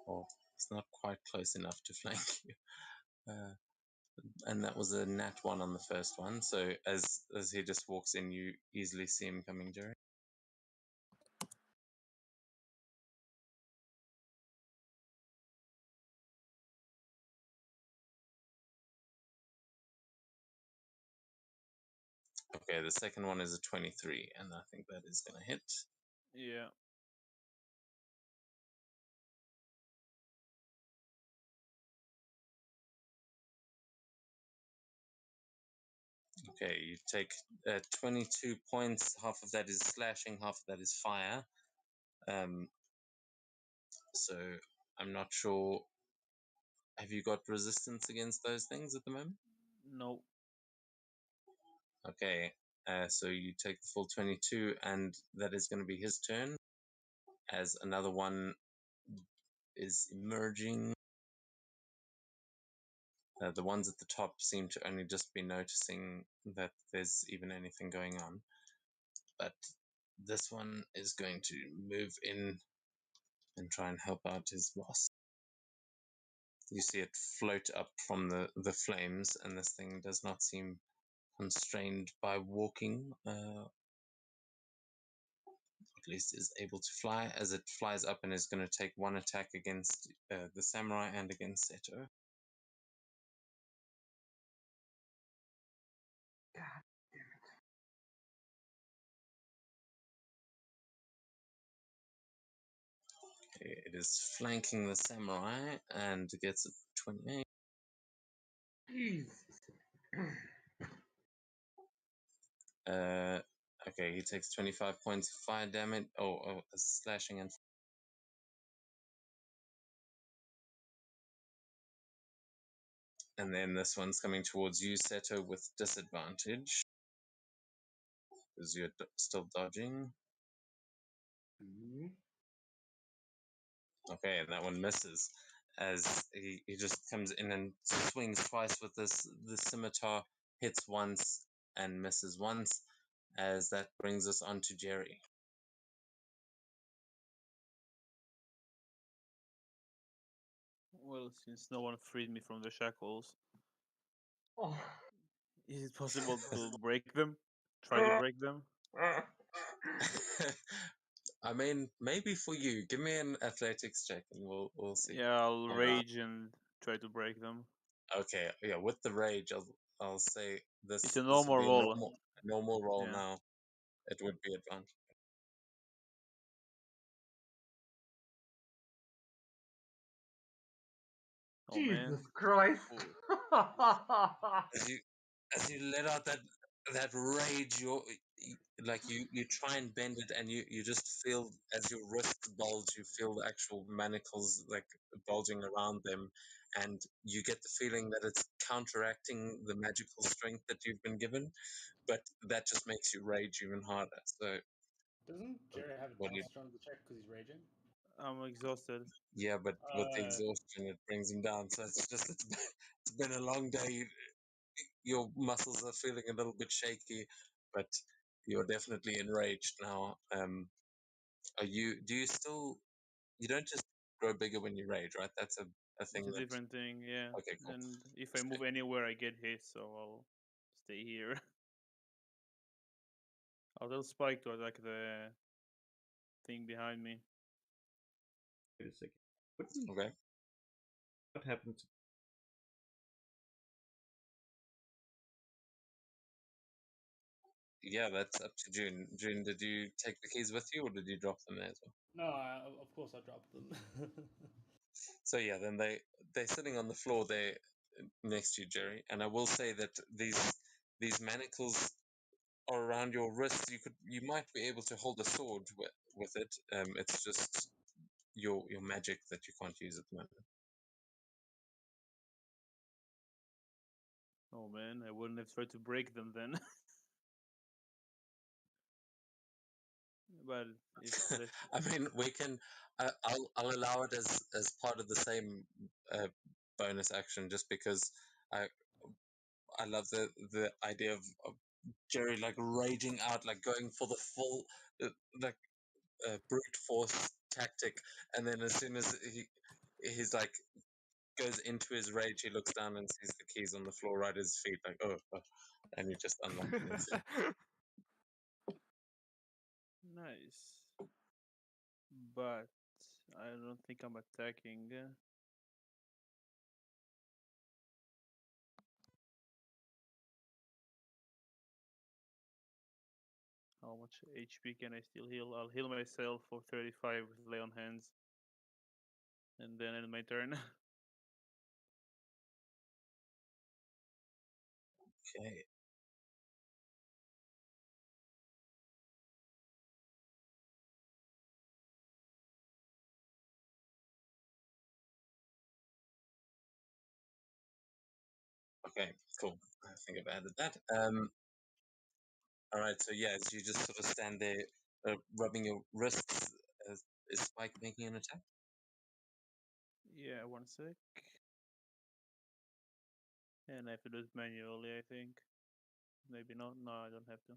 Or it's not quite close enough to flank you. And that was a nat 1 on the first one. So as he just walks in, you easily see him coming, Jerry. Okay, the second one is a 23, and I think that is going to hit. Yeah. Okay, you take 22 points. Half of that is slashing, half of that is fire. So I'm not sure. Have you got resistance against those things at the moment? No. Okay, so you take the full 22, and that is going to be his turn. As another one is emerging. The ones at the top seem to only just be noticing that there's even anything going on. But this one is going to move in and try and help out his boss. You see it float up from the flames, and this thing does not seem constrained by walking. At least is able to fly, as it flies up and is going to take one attack against the samurai and against Seto. God damn it. Okay, it is flanking the samurai and gets a 28. Jesus. Okay, he takes 25 points of fire damage. Slashing and. And then this one's coming towards you, Seto, with disadvantage. Because you're still dodging. Okay, and that one misses. As he just comes in and swings twice with the scimitar, hits once and misses once. As that brings us on to Jerry. Well, since no one freed me from the shackles, Oh. is it possible to break them? Try to break them? I mean, maybe for you. Give me an athletics check and we'll see. Yeah, I'll Alright. rage and try to break them. Okay, yeah, with the rage, I'll say this. It's a this would normal be a roll. normal roll Yeah. now. It would be advantage. Oh man. Jesus Christ. As you let out that rage, you try and bend it, and you just feel as your wrists bulge, you feel the actual manacles like bulging around them, and you get the feeling that it's counteracting the magical strength that you've been given, but that just makes you rage even harder. So Doesn't Jerry have what do you? advantage on the check because he's raging? I'm exhausted. Yeah, but with the Uh, exhaustion, it brings him down. So it's been a long day. Your muscles are feeling a little bit shaky, but you're definitely enraged now. Do you still, you don't just grow bigger when you rage, right? That's a thing It's a that, different thing, yeah. okay, cool. And if I move anywhere, I get hit, so I'll stay here. I'll tell Spike to attack the thing behind me. Wait a second. Okay. What happened to Yeah, that's up to June. June, did you take the keys with you or did you drop them there as well? no, of course I dropped them. So yeah, then they're sitting on the floor there next to you, Jerry. And I will say that these manacles are around your wrists. You might be able to hold a sword with it. It's just your magic that you can't use at the moment. Oh man, I wouldn't have tried to break them then. But if the I mean, we can. I'll allow it as part of the same bonus action, just because I love the idea of Jerry like raging out, like going for the full like brute force tactic, and then as soon as he's like goes into his rage, he looks down and sees the keys on the floor right at his feet, like oh, and you just unlock them instantly. nice. But I don't think I'm attacking. How much HP can I still heal? I'll heal myself for 35 with Lay on Hands. And then end my turn. Okay. Okay, cool. I think I've added that. All right, so yeah, as you just sort of stand there, rubbing your wrists, is Spike making an attack? Yeah, 1 sec. And I have to do it manually, I think. Maybe not. No, I don't have to.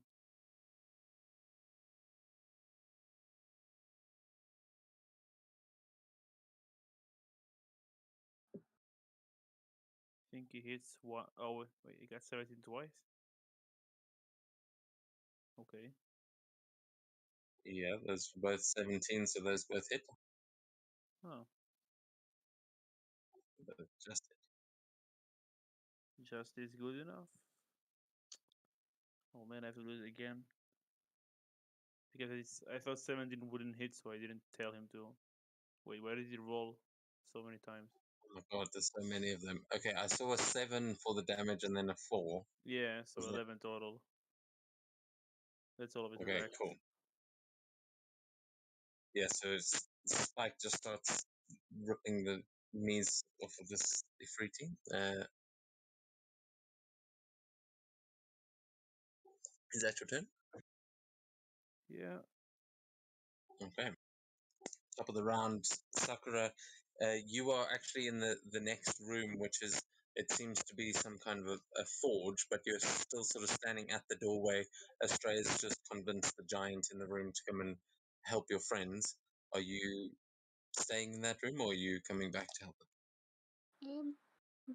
I think he hits one. Oh, wait, he got 17 twice. Okay. Yeah, those for both 17, so those both hit. Oh, Just hit. just is good enough. Oh man, I have to do it again. Because I thought 17 wouldn't hit, so I didn't tell him to. Wait, why did he roll so many times? Oh my god, there's so many of them. Okay, I saw a 7 for the damage and then a 4. Yeah, so Was that- 11 total. That's all of his Okay, attacks. cool. Yeah, so Spike just starts ripping the knees off of this Ifriti. Is that your turn? Yeah. Okay. Top of the round, Sakura. You are actually in the next room, which is, it seems to be some kind of a forge, but you're still sort of standing at the doorway. Astrea's just convinced the giant in the room to come and help your friends. Are you staying in that room, or are you coming back to help them?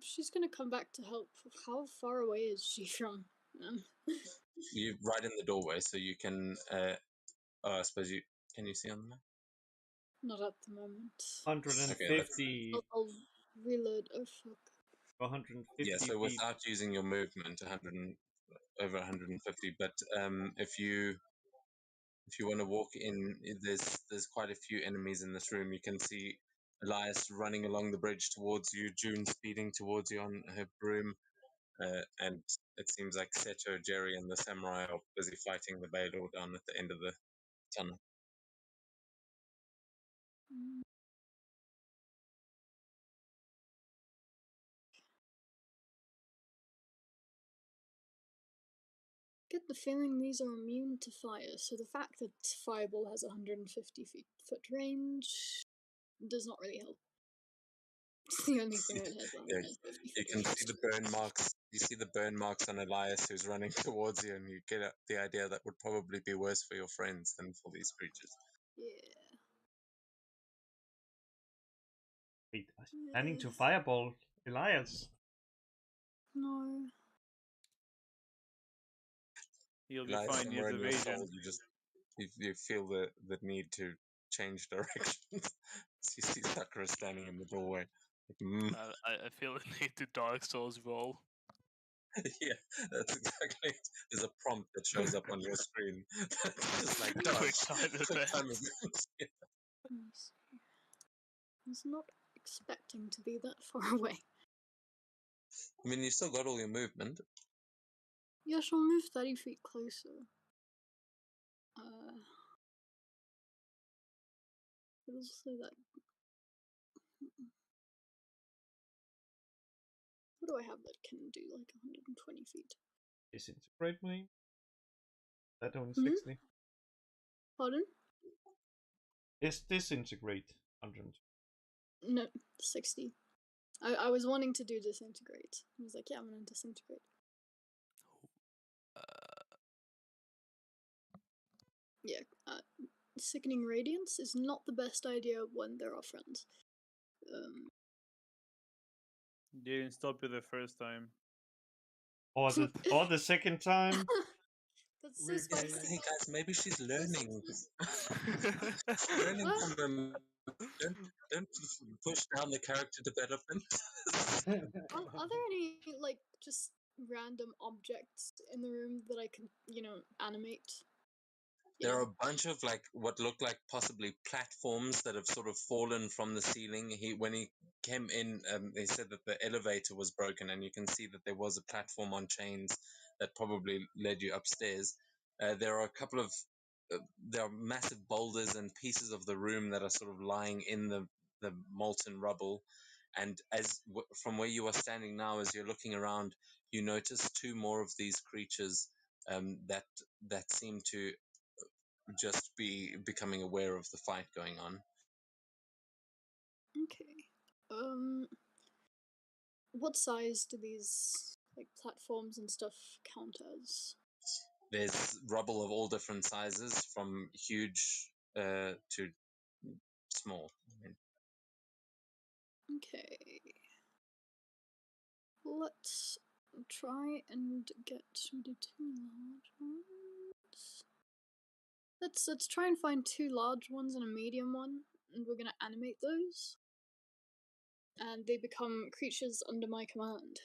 She's gonna come back to help. How far away is she from them? You're right in the doorway, so you can. I suppose you can. You see on the map? Not at the moment. 150. I'll reload. Oh fuck. 150 Yeah. So feet. without using your movement, over 150. But if you want to walk in, there's quite a few enemies in this room. You can see Elias running along the bridge towards you, June speeding towards you on her broom, and it seems like Seto, Jerry, and the samurai are busy fighting the Baylor down at the end of the tunnel. Mm. Get the feeling these are immune to fire, so the fact that Fireball has 150-foot range does not really help. It's the only thing that has Yeah, 150 you foot can range. see the burn marks. You see the burn marks on Elias, who's running towards you, and you get the idea that would probably be worse for your friends than for these creatures. Yeah. Wait, I was planning to fireball Elias. No. He'll be Elias, fine. He has somewhere in your evasion. soul, you feel the need to change directions. You see Sakura standing in the doorway. Like, I feel the need to Dark Souls roll. yeah, that's exactly it. There's a prompt that shows up on your screen. Just like dodge, Quick time quick time event. event. Yeah. Nice. I was not expecting to be that far away. I mean, you still got all your movement. Yeah, she'll move 30 feet closer. It'll say that. What do I have that can do like 120 feet? Disintegrate me. That only Hmm? 60. Pardon? Is disintegrate 100? No, 60. I was wanting to do disintegrate. I was like, yeah, I'm gonna disintegrate. Yeah, sickening radiance is not the best idea when there are friends. Didn't stop you the first time. Or the second time? That's so spicy. Hey guys, maybe she's learning. Learning What? from them. Don't push down the character development. Are there any like just random objects in the room that I can, animate? There Yeah. are a bunch of like what look like possibly platforms that have sort of fallen from the ceiling. When he came in, they said that the elevator was broken, and you can see that there was a platform on chains that probably led you upstairs. There are a couple of there are massive boulders and pieces of the room that are sort of lying in the molten rubble. And from where you are standing now, as you're looking around, you notice two more of these creatures that seem to just be becoming aware of the fight going on. Okay. What size do these like platforms and stuff count as? There's rubble of all different sizes, from huge to small. Okay. Let's try and get rid of two large ones. Let's try and find two large ones and a medium one, and we're gonna animate those. And they become creatures under my command.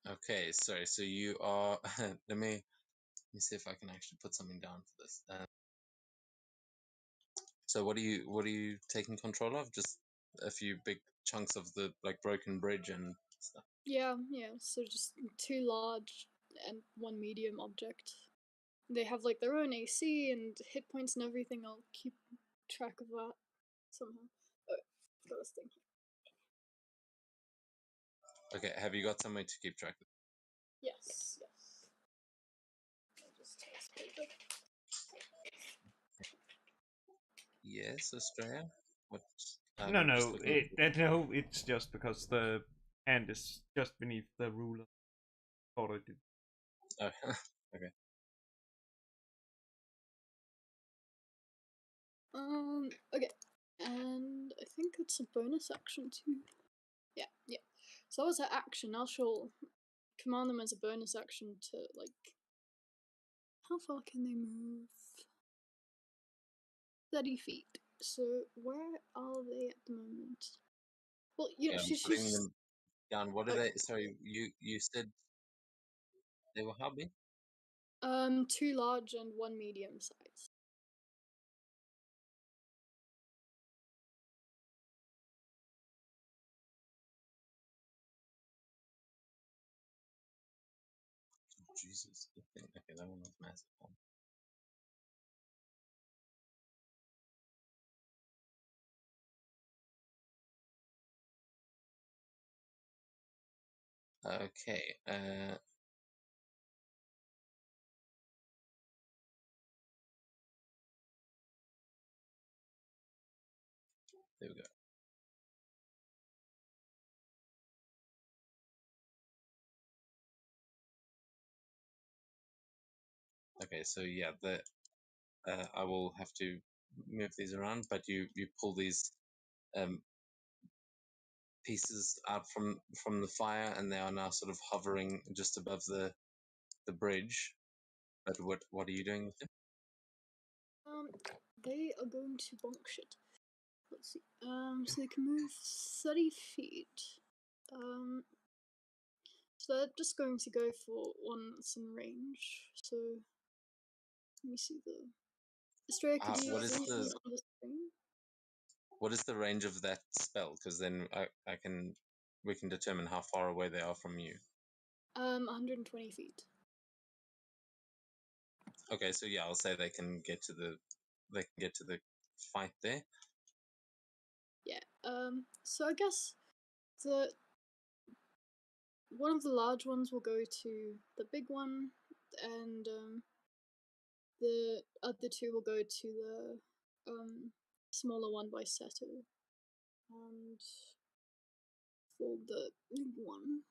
Okay, sorry. So you are. let me see if I can actually put something down for this. So what are you taking control of? Just a few big chunks of the like broken bridge and stuff. Yeah. So just two large and one medium object. They have like their own AC and hit points and everything. I'll keep track of that somehow. Oh, got this thing. Okay, have you got somewhere to keep track of? Yes. I'll just take this paper. Yes, Australia. What? No, it's just because the hand is just beneath the ruler. Thought I did. Oh, okay. Okay. And I think it's a bonus action too. Yeah. So that was her action. Now she'll command them as a bonus action to like. How far can they move? 30 feet. So where are they at the moment? Well, you know, Yeah, I'm she's putting them down. What are okay. they? Sorry, you said they were how big? Two large and one medium size. Jesus, good thing. Okay, that one was massive. Okay. There we go. Okay, so yeah, I will have to move these around, but you pull these pieces out from the fire, and they are now sort of hovering just above the bridge. But what are you doing with them? They are going to bonk shit. Let's see. So they can move 30 feet. So they're just going to go for one that's in range. So let me see the. Estrella, could you What is zoom in the on the screen? what is the range of that spell? Because then we can determine how far away they are from you. 120 feet. Okay, so yeah, I'll say they can get to the fight there. Yeah. So I guess the one of the large ones will go to the big one, and the other two will go to the smaller one by Seto. And for the big one,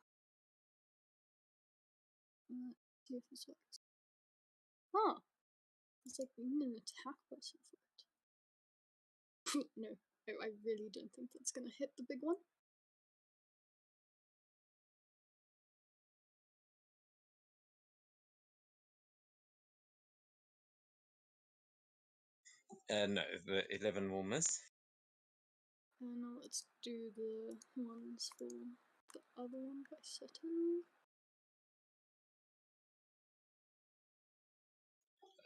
see if this works. Huh. It's like we need an attack person for it. No, I really don't think that's gonna hit the big one. No, the 11 will miss. And now let's do the ones for the other one by Seto.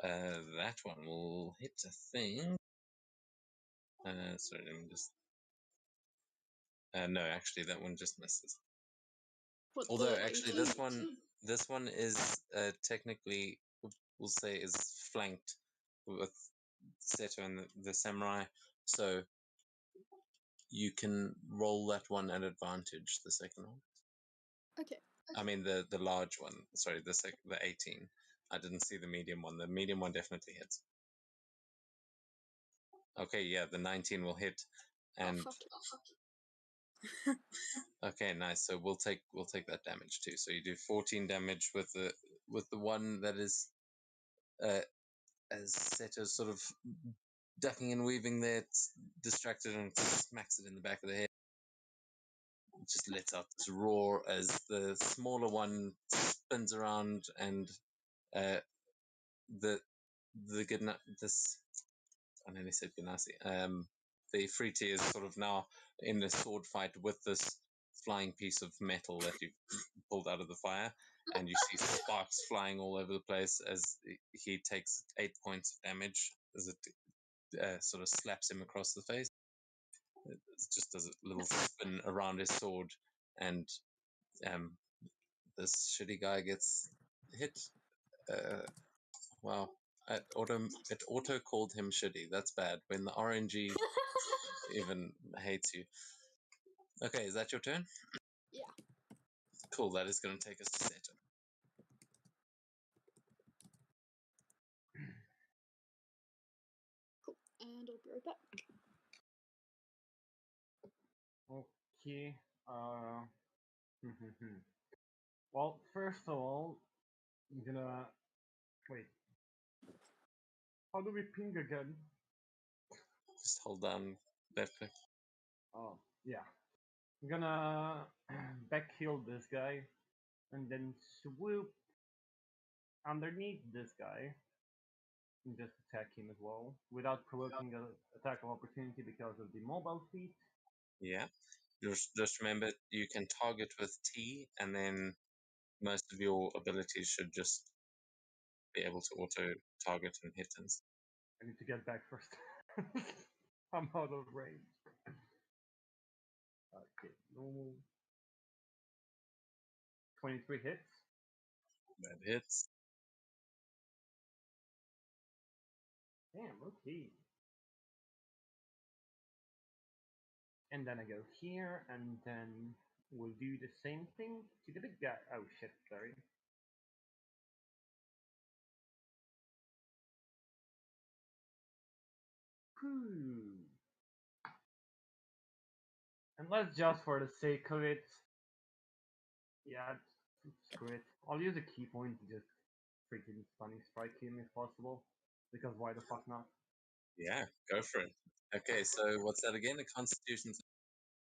That one will hit, I think. Sorry, let me just. No, actually, that one just misses. What, Although, the actually, 18? this one is technically, we'll say, is flanked with Seto and the samurai, so you can roll that one at advantage. The second one. Okay. I mean the large one. Sorry, the 18. I didn't see the medium one. The medium one definitely hits. Okay, yeah, the 19 will hit, and Oh, fuck. okay, nice. So we'll take that damage too. So you do 14 damage with the one that is as Seto sort of ducking and weaving there. It's distracted and smacks it in the back of the head. It just lets out this roar as the smaller one spins around and the this I nearly said Ganassi. The Friti is sort of now in a sword fight with this flying piece of metal that you've pulled out of the fire, and you see sparks flying all over the place as he takes 8 points of damage as it sort of slaps him across the face. It just does a little spin around his sword, and this shitty guy gets hit. Wow. It auto called him shitty. That's bad. When the RNG even hates you. Okay, is that your turn? Yeah. Cool, that is going to take us to Seto. Cool. And I'll be right back. Okay. Well, first of all, I'm gonna wait. How do we ping again? Just hold down left click. Oh, yeah. I'm gonna back heal this guy and then swoop underneath this guy and just attack him as well without provoking an attack of opportunity because of the mobile feat. Yeah. Just remember, you can target with T, and then most of your abilities should just be able to auto target and hit and I need to get back first. I'm out of range. Okay, normal. 23 hits. that hits. Damn, okay. And then I go here, and then we'll do the same thing to the big guy. Oh shit, sorry. Whew. And let's just for the sake of it, yeah, screw it. I'll use a key point to just freaking stunning strike him if possible, because why the fuck not? Yeah, go for it. Okay, so what's that again? A Constitution.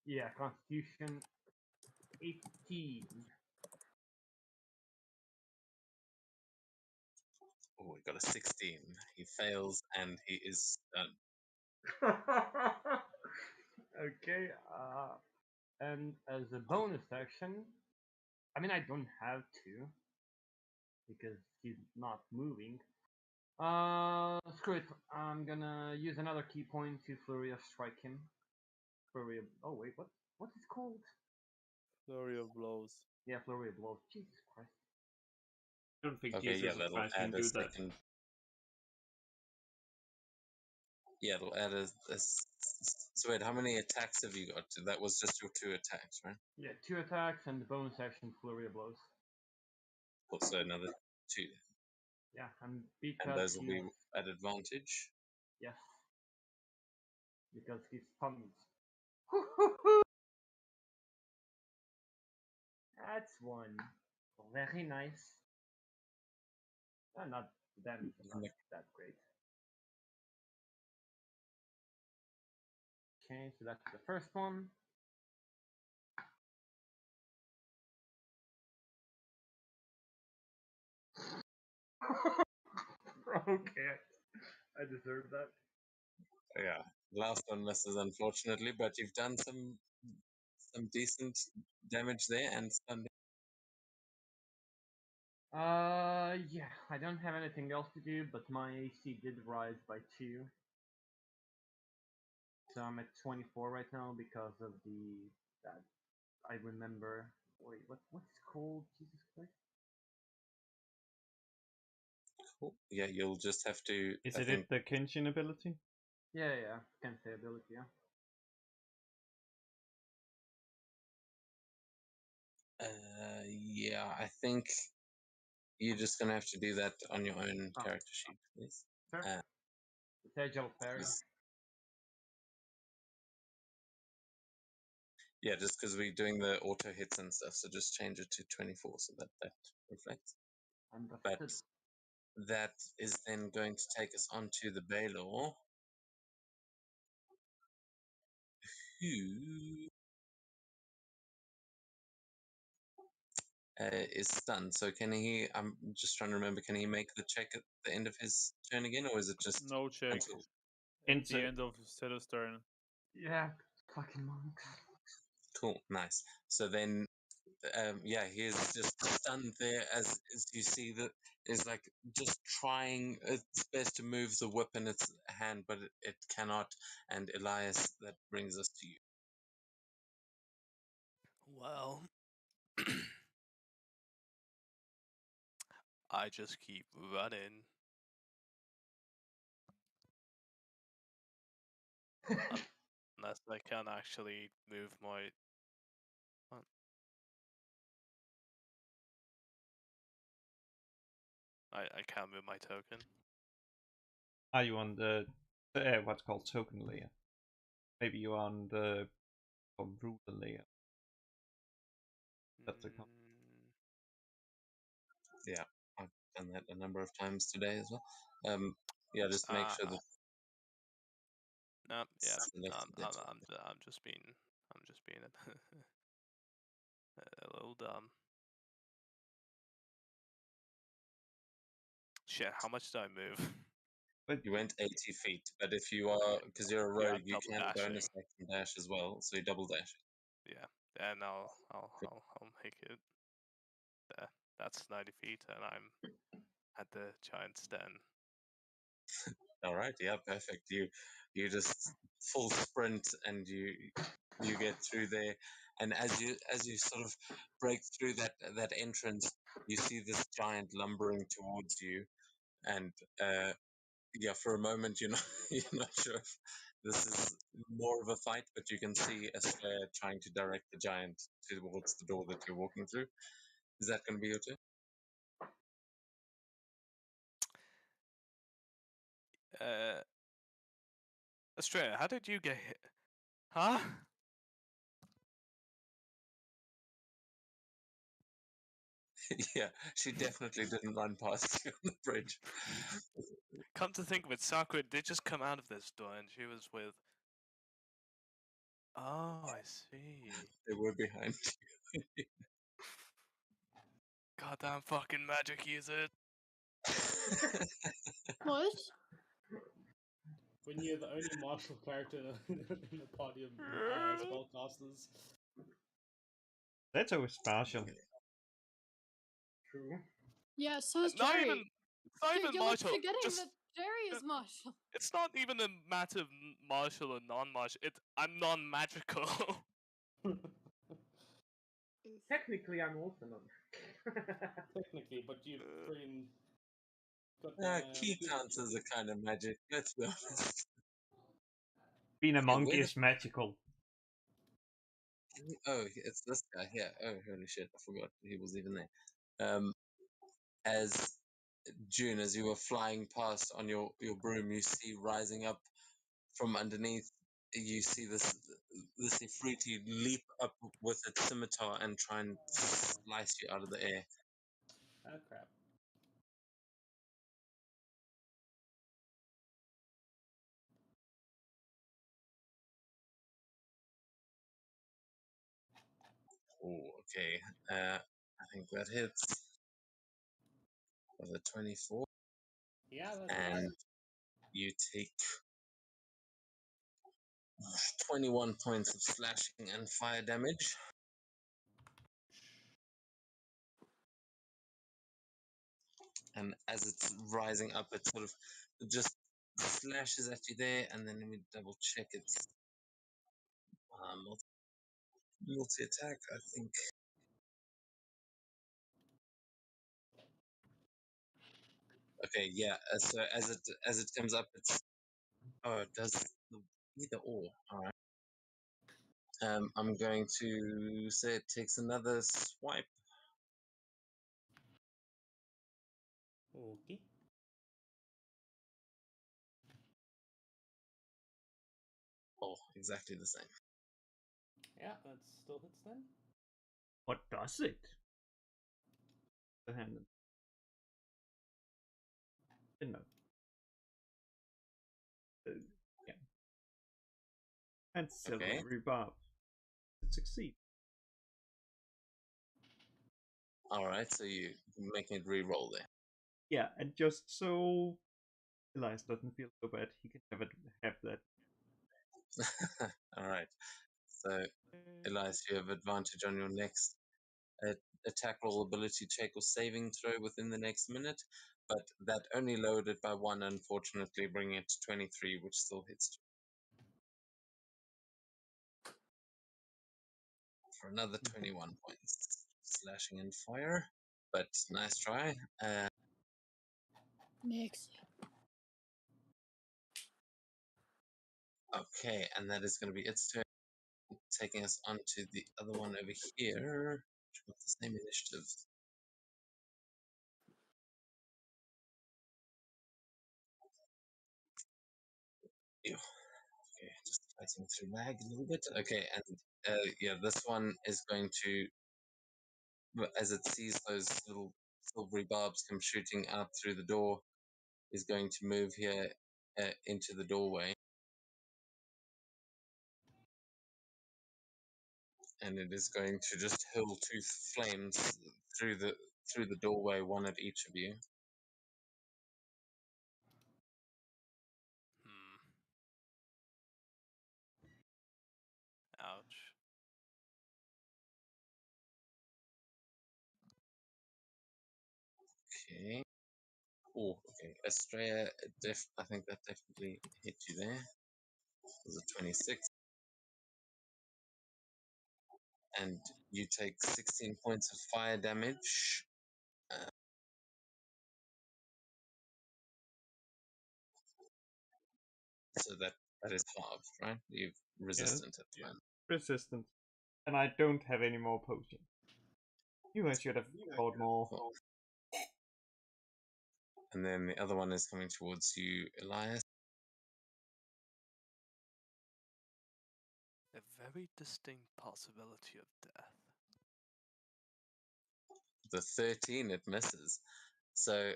Yeah, Constitution 18. Oh, we got a 16. He fails, and he is done. Okay, and as a bonus action, I mean I don't have to because he's not moving. Screw it. I'm gonna use another key point to Flurry of Strike him. Flurry of... Oh wait, what is it called? Flurry of blows. Yeah, Flurry of Blows. Jesus Christ. I don't think Okay, yeah, Jesus that'll Christ can add a do that. second. Yeah, it'll add so wait, how many attacks have you got? That was just your 2 attacks, right? Yeah, 2 attacks and the bonus action Flurry of Blows. Also another 2. Yeah, and And because those will be he's... at advantage. Yes. Because he's stunned. That's one. Very nice. Not the damage is not that great. Okay, so that's the first one. Okay, I deserve that. Yeah, last one misses unfortunately, but you've done some decent damage there and stunned. Yeah, I don't have anything else to do, but my AC did rise by 2. So I'm at 24 right now because of that I remember. Wait, what's it called? Jesus Christ. Cool. Yeah, you'll just have to. Is I it think the Kenshin ability? Yeah, can't say ability, yeah. yeah, I think you're just gonna have to do that on your own Oh. character sheet, please. Sure. Uh, It's Agile Fairy. Yeah, just because we're doing the auto hits and stuff, so just change it to 24 so that reflects. But Understood. that is then going to take us onto the Baylor, who is stunned. So can he? I'm just trying to remember. Can he make the check at the end of his turn again, or is it just No check. until? At the Insert. end of Zeto's turn. Yeah, fucking monks. Cool, nice. So then, yeah, he's just stunned there as you see that is like just trying its best to move the whip in its hand, but it cannot. And Elias, that brings us to you. Well, I just keep running. Unless I can actually move my. What? I can't move my token. Are you on the what's called token layer? Maybe you're on the ruler layer. That's the Mm, Yeah, I've done that a number of times today as well. Yeah, just make sure that no, yeah, selected it. I'm just being a little dumb. Shit, how much did I move? But You went 80 feet, but if you are, because you're a Yeah, rogue, you double can bonus dashing. action dash as well, so you double dash. Yeah, and I'll make it there. That's 90 feet, and I'm at the giant's den. All right, yeah, perfect. You just full sprint and you get through there, and as you sort of break through that entrance, you see this giant lumbering towards you, and yeah, for a moment you're not you're not sure if this is more of a fight, but you can see Astraea trying to direct the giant towards the door that you're walking through. Is that going to be your turn? Australia, how did you get hit? Huh? Yeah, she definitely didn't run past you on the bridge. Come to think of it, Sakura did just come out of this door, and she was with. Oh, I see. They were behind you. Goddamn fucking magic user. What? When you're the only martial character in a party of spellcasters. that's always partial. True. Yeah, so is Not Jerry. even You're like martial. forgetting Just, that Jerry is martial. it's not even a matter of martial or non-martial. I'm non-magical. Technically, I'm also not. Technically, but you've freaking got Key good counts as a kind of magic, let's be honest. Being a Okay, monk where is magical. oh, it's this guy here. Oh, holy shit, I forgot he was even there. As June, as you were flying past on your broom, you see rising up from underneath, you see this Ifriti leap up with its scimitar and try and slice you out of the air. Ah, crap. Oh, okay. I think that hits for the 24, Yeah, that and hits. you take 21 points of slashing and fire damage. And as it's rising up, it sort of just slashes at you there, and then let me double check its multi attack. I think. Okay, yeah. So as it comes up, it does either or. All right. I'm going to say it takes another swipe. Okay. Oh, exactly the same. Yeah, that still hits then. What does it? The hand. No. Yeah. And silver Okay. rebuff. It succeed. All right, so you making it re-roll there. Yeah, and just so Elias doesn't feel so bad, he can have that. All right. So, Elias, you have advantage on your next attack roll, ability check, or saving throw within the next minute, but that only lowered it by 1, unfortunately, bringing it to 23, which still hits for another 21 points. Slashing and fire, but nice try. Next. Okay, and that is going to be its turn, taking us on to the other one over here, with the same initiative. Ew. Okay, just fighting through lag a little bit. Okay, and yeah, this one is going to, as it sees those little silvery barbs come shooting out through the door, is going to move here into the doorway. And it is going to just hurl two flames through the doorway, one at each of you. Ouch. Okay. Oh, okay. Estrella, I think that definitely hit you there. It was a 26. And you take 16 points of fire damage. So that is halved, right? You've resistant at the moment. Resistant. And I don't have any more potions. I should have bought more. Cool. And then the other one is coming towards you, Elias. A very distinct possibility of death. The 13, it misses. So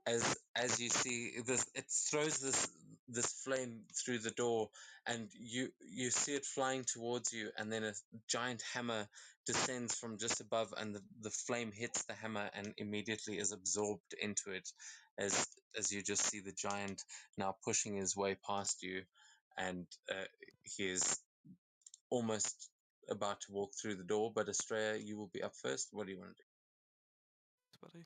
as you see this, it throws this flame through the door, and you see it flying towards you, and then a giant hammer descends from just above, and the flame hits the hammer and immediately is absorbed into it, as you just see the giant now pushing his way past you, and he is almost about to walk through the door. But Estrella, you will be up first. What do you want to do? Buddy.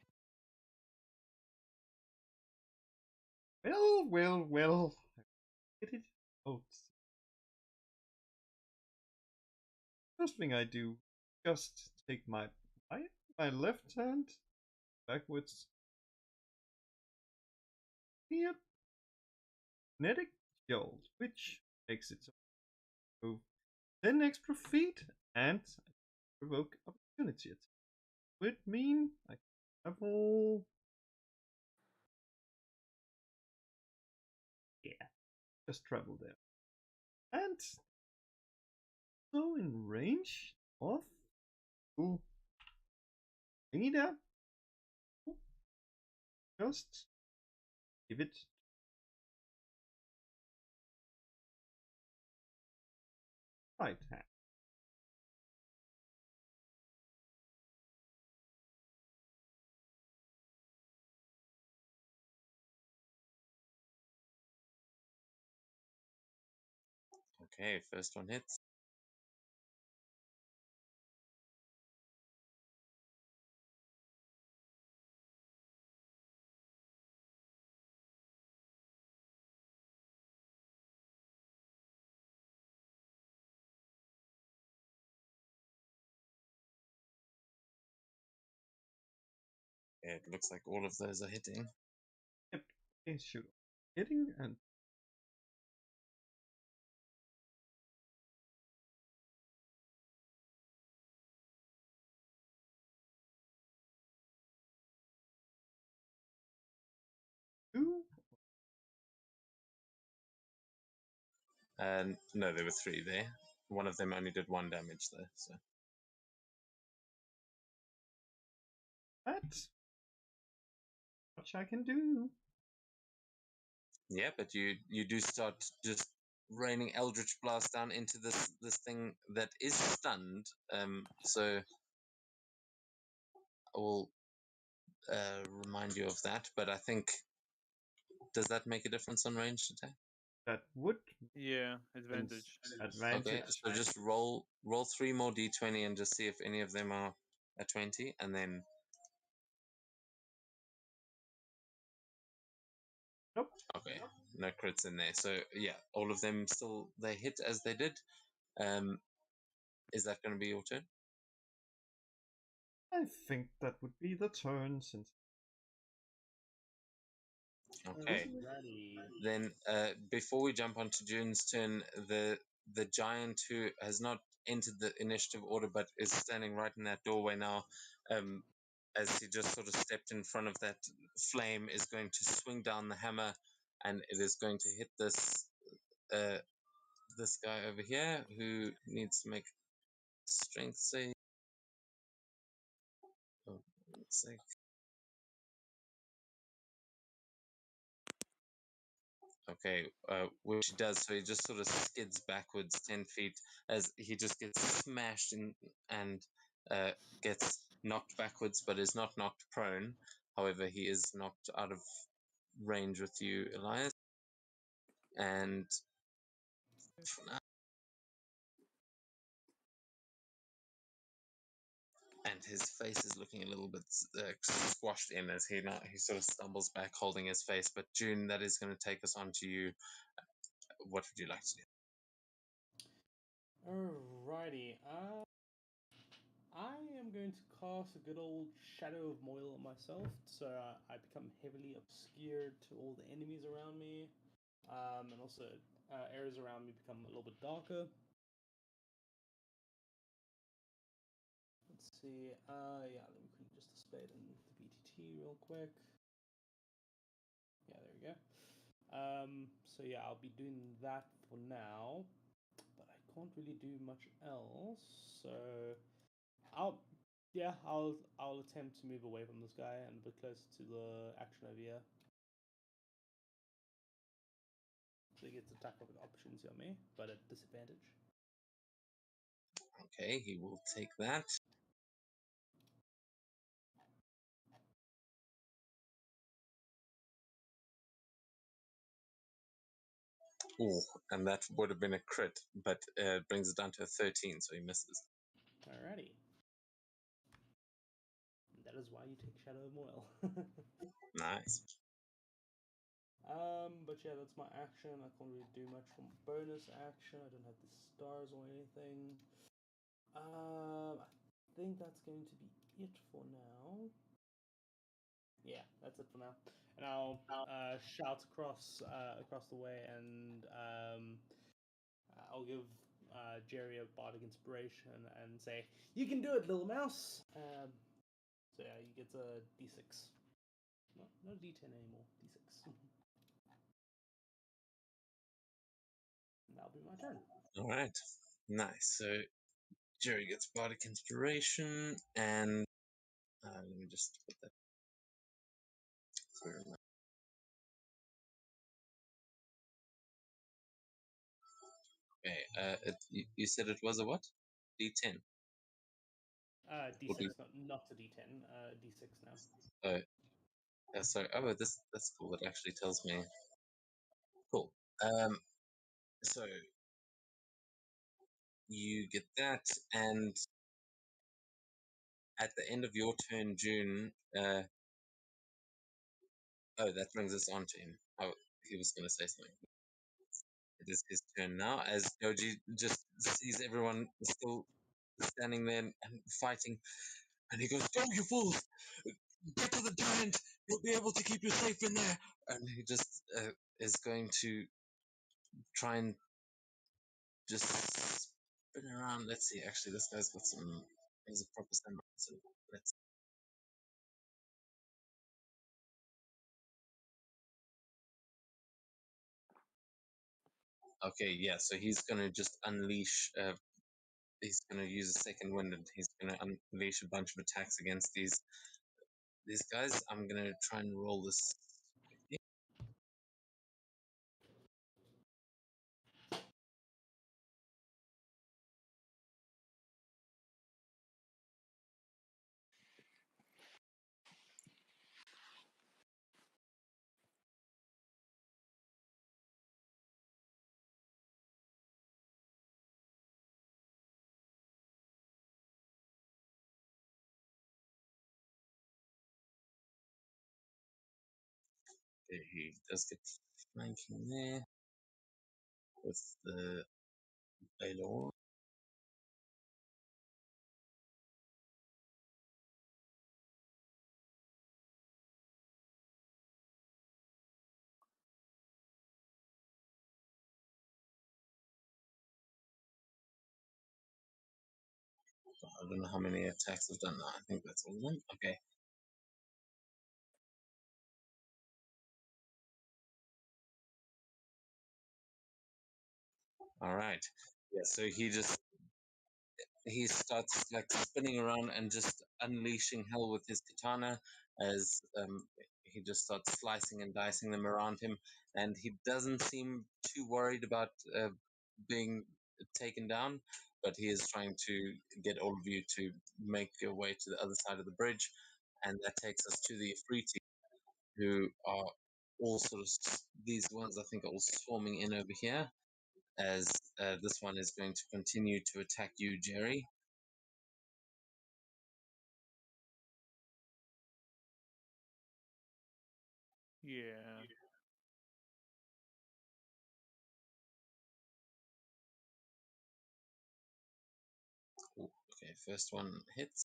Well. Get it? Oh. First thing I do, just take my left hand backwards. Here. Kinetic Jolt, which makes it so move 10 extra feet and provoke opportunity attack. Would mean I can travel. Yeah, just travel there. And so in range of Anita, just give it right hand. Okay, first one hits. Okay, it looks like all of those are hitting. Okay, shoot. Hitting and two. And no, there were 3 there. One of them only did 1 damage though. So That's much I can do. yeah, but you do start just raining Eldritch Blast down into this thing that is stunned. So I will remind you of that. But I think, does that make a difference on ranged attack? That would Yeah, advantage. advantage. Okay, so just roll 3 more d20 and just see if any of them are a 20, and then Nope. okay, no crits in there. So yeah, all of them still they hit as they did. Is that going to be your turn? I think that would be the turn since Okay. Alrighty. Then before we jump onto June's turn, the giant who has not entered the initiative order but is standing right in that doorway now, as he just sort of stepped in front of that flame, is going to swing down the hammer, and it is going to hit this guy over here who needs to make strength save. Oh, let's see. Okay, which he does, so he just sort of skids backwards 10 feet as he just gets smashed and gets knocked backwards, but is not knocked prone. However, he is knocked out of range with you, Elias. And for now, and his face is looking a little bit squashed in as he sort of stumbles back, holding his face. But June, that is going to take us on to you. What would you like to do? Alrighty. I am going to cast a good old Shadow of Moil on myself, so I become heavily obscured to all the enemies around me, and also areas around me become a little bit darker. Let's see. Yeah, let me quickly just display it in the BTT real quick. Yeah, there we go. So yeah, I'll be doing that for now, but I can't really do much else. So I'll attempt to move away from this guy and a bit closer to the action over here. So he gets attack of opportunity on me, but at disadvantage. Okay, he will take that. Oh, and that would have been a crit, but it brings it down to a 13, so he misses. Alrighty. That is why you take Shadow of Moil. Nice. But yeah, that's my action. I can't really do much from bonus action. I don't have the stars or anything. I think that's going to be it for now. Yeah, that's it for now. And I'll shout across the way, and I'll give Jerry a bardic inspiration and say, "You can do it, little mouse." So yeah, he gets a d6. No d10 anymore. D6. And that'll be my turn. All right. Nice. So Jerry gets bardic inspiration, and let me just put that. Sorry. Okay. You said it was a what? D10. D6, not a d10. D6 now. Sorry. Oh, that's cool. It actually tells me. Cool. So you get that, and at the end of your turn, June. Oh, that brings us on to him. Oh, he was going to say something. It is his turn now, as Doji just sees everyone still standing there and fighting, and he goes, "Go, you fools! Get to the giant. He'll be able to keep you safe in there. And he just is going to try and just spin around. Let's see. Actually, this guy's got some. He's a proper samurai. So let's. Okay, yeah. So he's going to just unleash. He's going to use a second wind, and he's going to unleash a bunch of attacks against these guys. I'm going to try and roll this. Okay, he does get flanking there with the Baylor. I don't know how many attacks I've done now. I think that's all of them. Okay. All right. Yeah, so he starts like spinning around and just unleashing hell with his katana as he just starts slicing and dicing them around him, and he doesn't seem too worried about being taken down, but he is trying to get all of you to make your way to the other side of the bridge, and that takes us to the Afriti, who are all sort of these ones I think are all swarming in over here, as this one is going to continue to attack you, Jerry. Yeah. Ooh, okay, first one hits.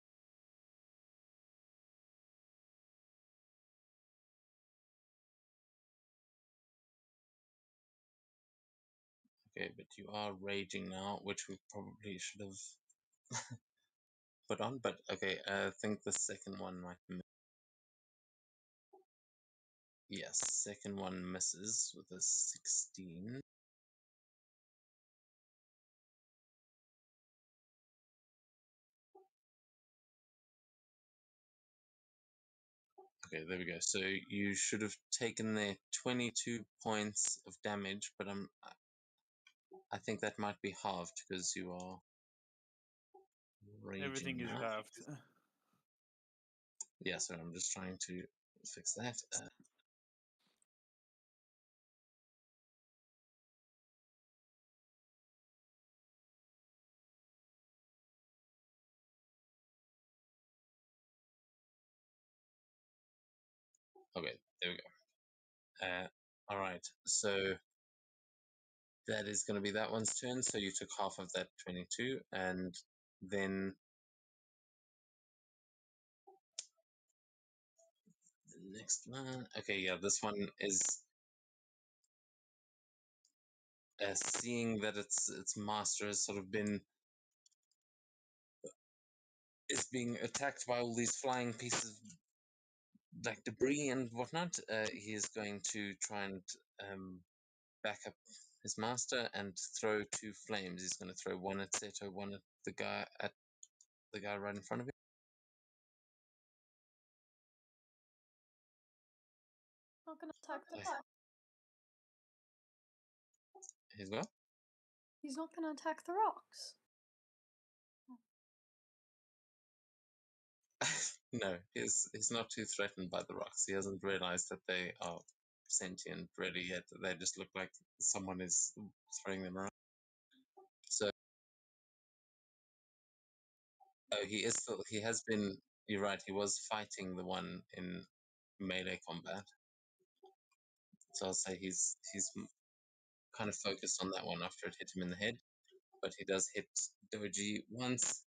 Okay, but you are raging now, which we probably should have put on. But okay, I think the second one might miss. Yes, second one misses with a 16. Okay, there we go. So you should have taken there 22 points of damage, but I think that might be halved because you are Everything raging is now. halved. Yeah, so I'm just trying to fix that. Okay, there we go. All right, so that is going to be that one's turn. So you took half of that 22, and then the next one. Okay, yeah, this one is seeing that its master has sort of been is being attacked by all these flying pieces of like debris and whatnot. He is going to try and back up his master and throw two flames. He's going to throw one at Seto, one at the guy right in front of him. Not gonna attack the. He's what? He's not gonna attack the rocks. No, he's not too threatened by the rocks. He hasn't realized that they are sentient really yet. They just look like someone is throwing them around. So he has been. You're right. He was fighting the one in melee combat. So I'll say he's kind of focused on that one after it hit him in the head. But he does hit Doji once,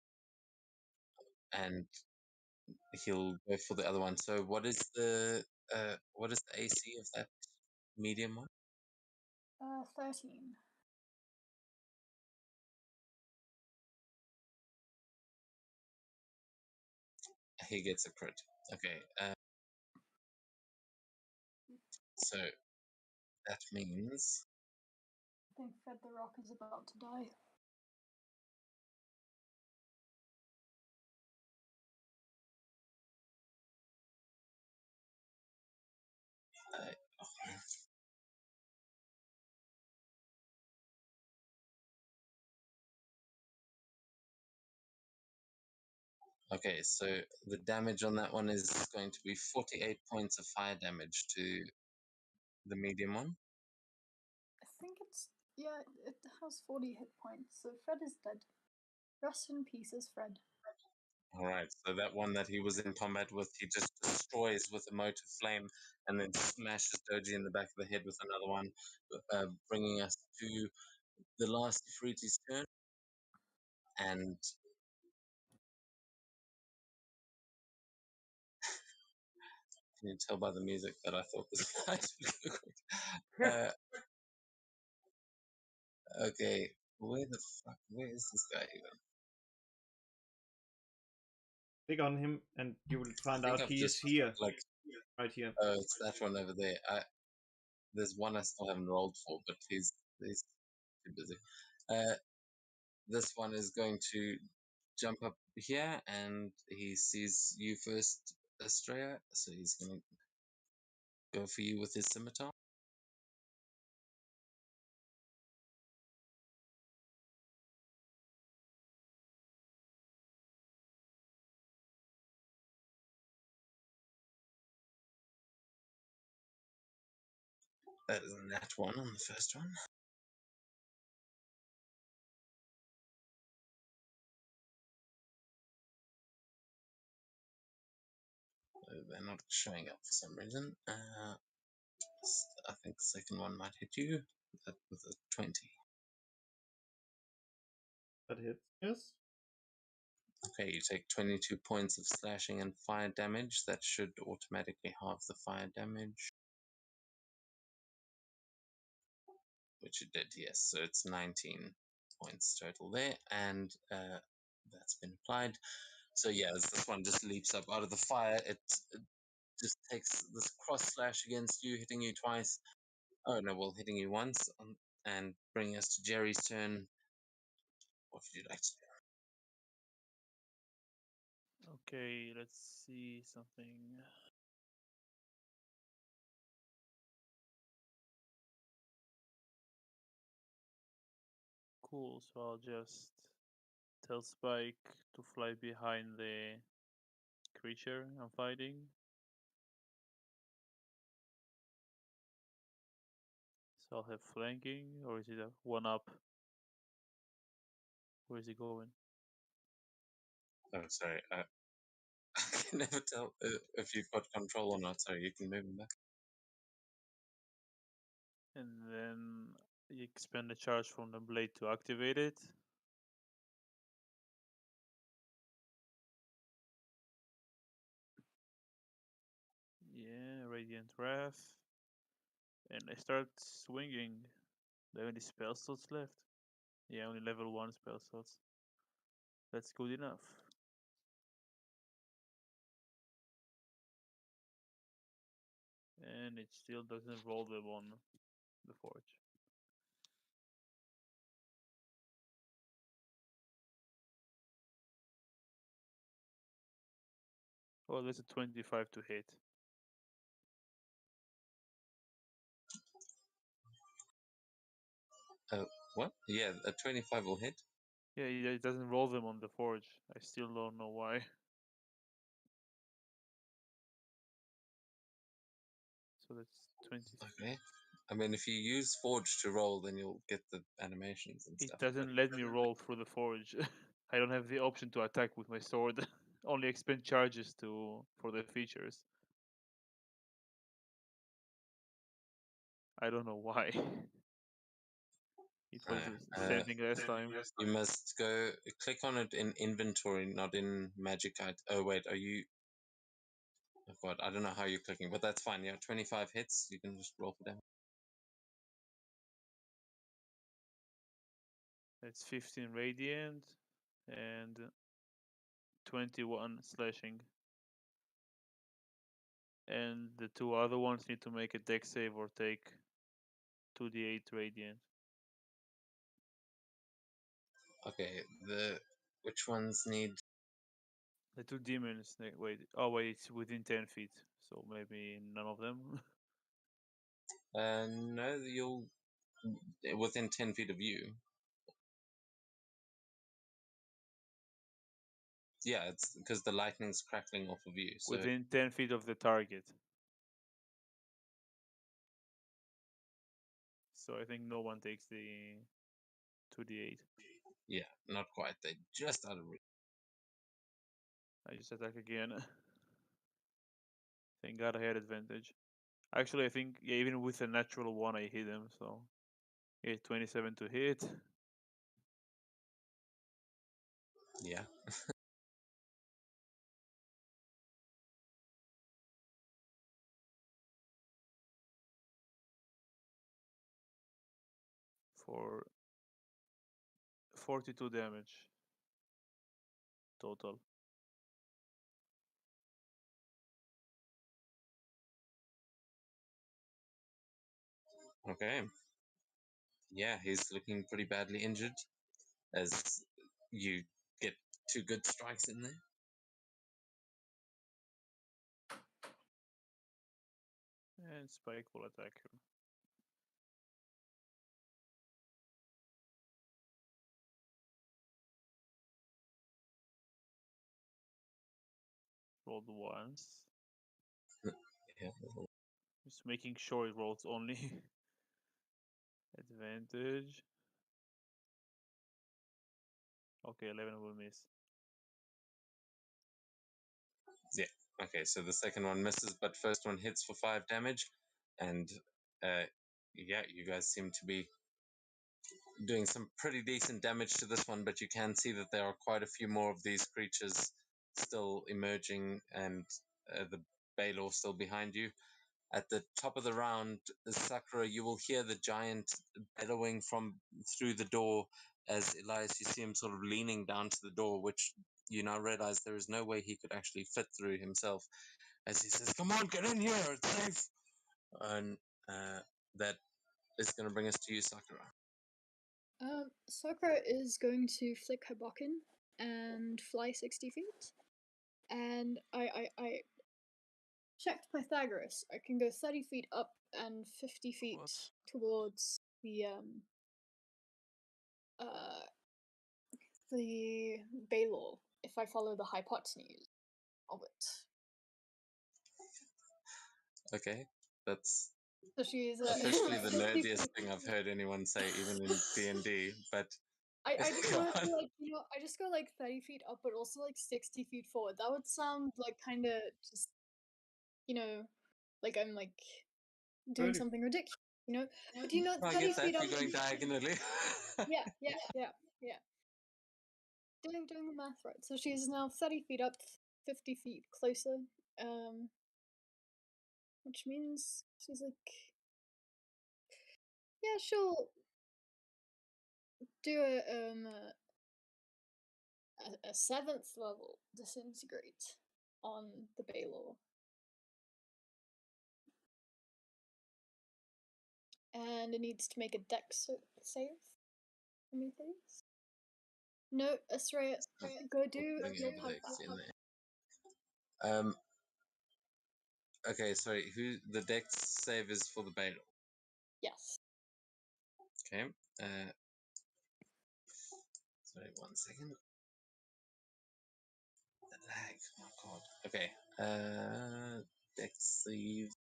and he'll go for the other one. So what is the AC of that medium one? 13. He gets a crit. Okay. So that means I think Fred the Rock is about to die. okay. So the damage on that one is going to be 48 points of fire damage to the medium one. I think it's yeah, it has 40 hit points, so Fred is dead. Rest in pieces, Fred. All right. So that one that he was in combat with, he just destroys with a mote of flame, and then smashes Doji in the back of the head with another one, bringing us to the last Ifriti's turn. And can you tell by the music that I thought this might be good? Okay, where is this guy even? Click on him, and you will I find think out I've he is just here, like, right here. oh, it's that one over there. There's one I still haven't rolled for, but he's too busy. This one is going to jump up here, and he sees you first, Estrella, so he's going to go for you with his scimitar. That is a nat one on the first one. They're not showing up for some reason. I think the second one might hit you with a 20. That hits, yes. Okay, you take 22 points of slashing and fire damage. That should automatically halve the fire damage. Which it did, yes. So it's 19 points total there, and that's been applied. So yeah, as this one just leaps up out of the fire, it just takes this cross slash against you, hitting you twice. Oh no, well, hitting you once, and bringing us to Jerry's turn. What would you like to do? Okay, let's see something. Cool, so I'll just tell Spike to fly behind the creature I'm fighting. So I'll have flanking, or is it a one up? Where is he going? Oh, sorry. I can never tell if you've got control or not. Sorry, you can move him back. And then you expend a charge from the blade to activate it. Yeah, Radiant Wrath. And I start swinging. Do I have any spell slots left? Yeah, only level 1 spell slots. That's good enough. And it still doesn't roll them on the forge. Oh, there's a 25 to hit. What? Yeah, a 25 will hit. Yeah, it doesn't roll them on the forge. I still don't know why. So that's 20. Okay. I mean, if you use Forge to roll, then you'll get the animations and It stuff. doesn't let me roll through the forge. I don't have the option to attack with my sword. Only expend charges for the features. I don't know why. It was the same thing last time. You must go click on it in inventory, not in magic item. Oh wait, are you Oh god, I don't know how you're clicking, but that's fine. Yeah, 25 hits. You can just roll for damage. It's 15 radiant and 21 slashing. And the two other ones need to make a dex save or take 2d8 radiant. Okay, which ones need? The two demons. Wait. Oh wait, it's within 10 feet, so maybe none of them. No, you'll within 10 feet of you. Yeah, it's because the lightning's crackling off of you. So Within 10 feet of the target. So I think no one takes the 2d8. yeah, not quite. They just out of reach. I just attack again. Thank God I had advantage. Actually, I think yeah, even with a natural one, I hit him. So yeah, 27 to hit. Yeah. For 42 damage total. Okay. Yeah, he's looking pretty badly injured as you get 2 good strikes in there. And Spike will attack him. Rolled once. Yeah. Just making sure it rolls only advantage. Okay, 11 will miss. Yeah. Okay, so the second one misses, but first one hits for 5 damage, and yeah, you guys seem to be doing some pretty decent damage to this one, but you can see that there are quite a few more of these creatures still emerging, and the Baylor still behind you. At the top of the round, Sakura, you will hear the giant bellowing from through the door as Elias, you see him sort of leaning down to the door, which you now realize there is no way he could actually fit through himself. As he says, "Come on, get in here, it's safe." And that is going to bring us to you, Sakura. Sakura is going to flick her bokken and fly 60 feet. And I checked Pythagoras. I can go 30 feet up and 50 feet What? towards the Baylor if I follow the hypotenuse of it. Okay, that's So she's officially the 50 nerdiest feet. thing I've heard anyone say, even in D&D. But I just go want to on. like I just go like 30 feet up, but also like 60 feet forward. That would sound like kind of just like I'm like doing 30 something ridiculous, But I 30 get that feet up. you're going diagonally. Yeah. Doing the math right. So she's now 30 feet up, 50 feet closer. Which means she's like, yeah, she'll do a 7th level disintegrate on the Baylor. And it needs to make a dex save for me, please. No, Asraya, go do Bring your in the pipe. dex in there. Okay, sorry. Who the dex save is for the Baylor? Yes. Okay. Sorry, 1 second. The lag. Oh god. Okay. Dex save.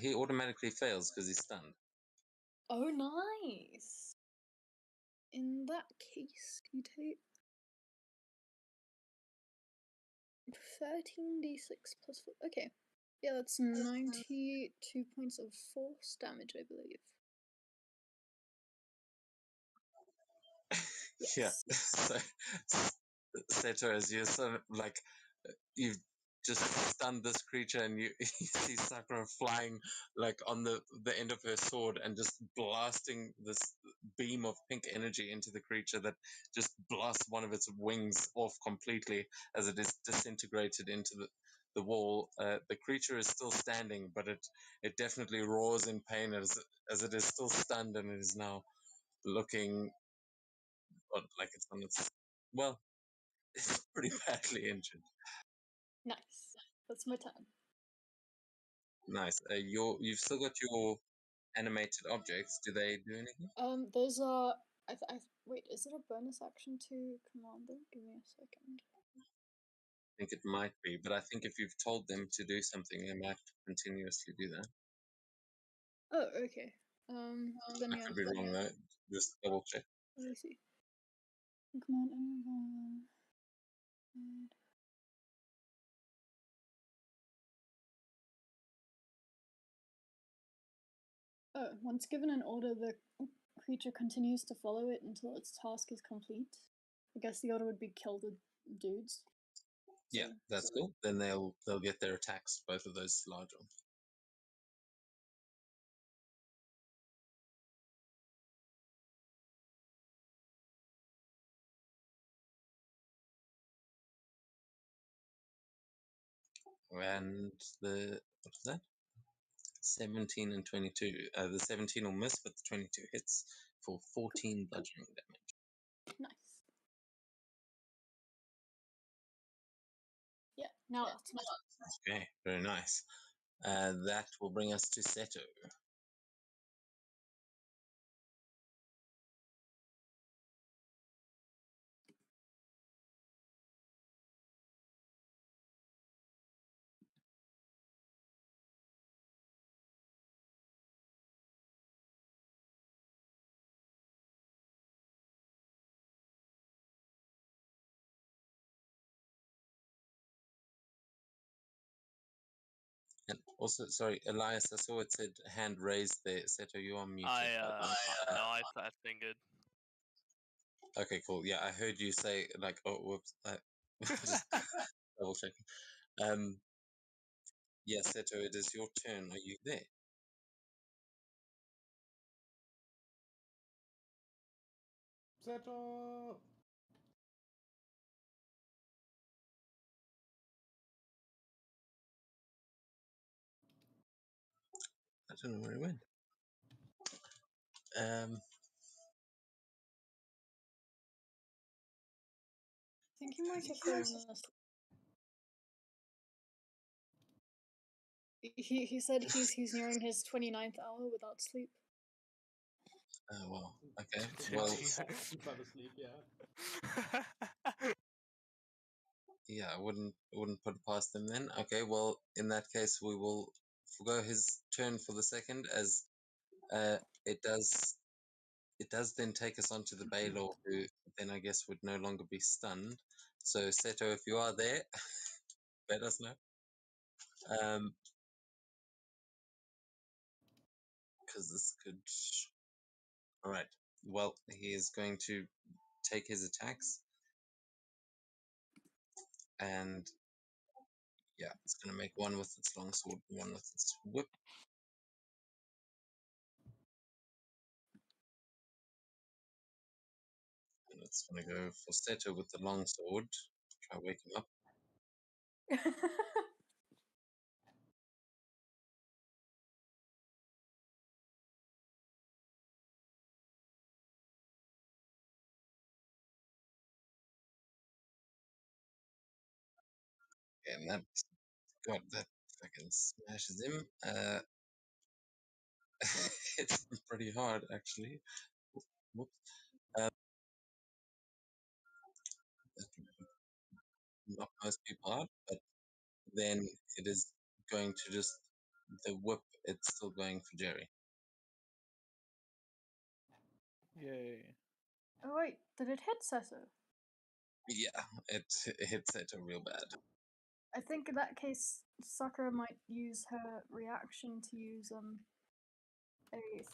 He automatically fails because he's stunned. Oh, nice. In that case, you take 13d6 plus 4. Okay. Yeah, that's 92 points of force damage, I believe. Yeah. Yes. So, Seto, as you're sort of like, you've just stunned this creature, and you, you see Sakura flying like on the end of her sword and just blasting this beam of pink energy into the creature that just blasts one of its wings off completely as it is disintegrated into the wall. The creature is still standing, but it definitely roars in pain as it is still stunned, and it is now looking like it's on its, well, it's pretty badly injured. Nice. That's my turn. Nice. You've still got your animated objects. Do they do anything? Those are. Wait, is it a bonus action to command them? Give me a second. I think it might be, but I think if you've told them to do something, they might continuously do that. Oh, okay. Then I yeah. could be wrong though. Just double check. Let me see. Command animal. Oh, once given an order, the creature continues to follow it until its task is complete. I guess the order would be kill the dudes. Yeah, So- that's cool. Then they'll get their attacks, both of those large ones. And what is that? 17 and 22. The 17 will miss, but the 22 hits for 14 bludgeoning damage. Nice. Yeah, now that's my Okay, very nice. That will bring us to Seto. And also, sorry, Elias, I saw it said hand raised there. Seto, you are muted. No, I fingered. Okay, cool. Yeah, I heard you say like, oh, whoops. Just double checking. Yeah, Seto, it is your turn. Are you there? Seto. I don't know where he went. I think he might have fallen asleep. He said he's nearing his 29th hour without sleep. Oh well. Okay. Well, He fell asleep, yeah. yeah, I wouldn't put it past him then. Okay. Well, in that case, we will forgo his turn for the second, as it does then take us on to the Baylor, who then I guess would no longer be stunned. So Seto, if you are there, let us know. Because this could. All right. Well, he is going to take his attacks, and yeah, it's going to make one with its longsword, one with its whip. And it's going to go for Seto with the longsword. Try to wake him up. And that, God, that fucking smashes him. It's pretty hard, actually. Whoops. That would knock most people out, but then it is going to just, the whip, it's still going for Jerry. Yay. Oh wait, did it hit Seto? Yeah, it hits it real bad. I think in that case, Sakura might use her reaction to use a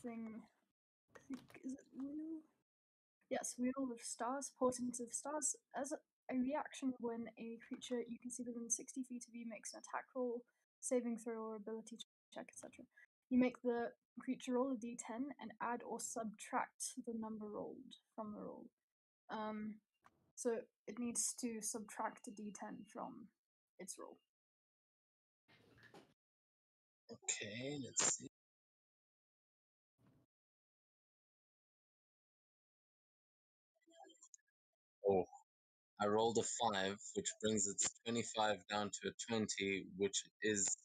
thing. I think, is it Will? Yes, Wheel of Stars, Portent of Stars. As a reaction when a creature you can see within 60 feet of you makes an attack roll, saving throw, or ability check, etc. You make the creature roll a d10 and add or subtract the number rolled from the roll. So it needs to subtract a d10 from its roll. Okay, let's see. Oh, I rolled a 5, which brings its 25 down to a 20, which is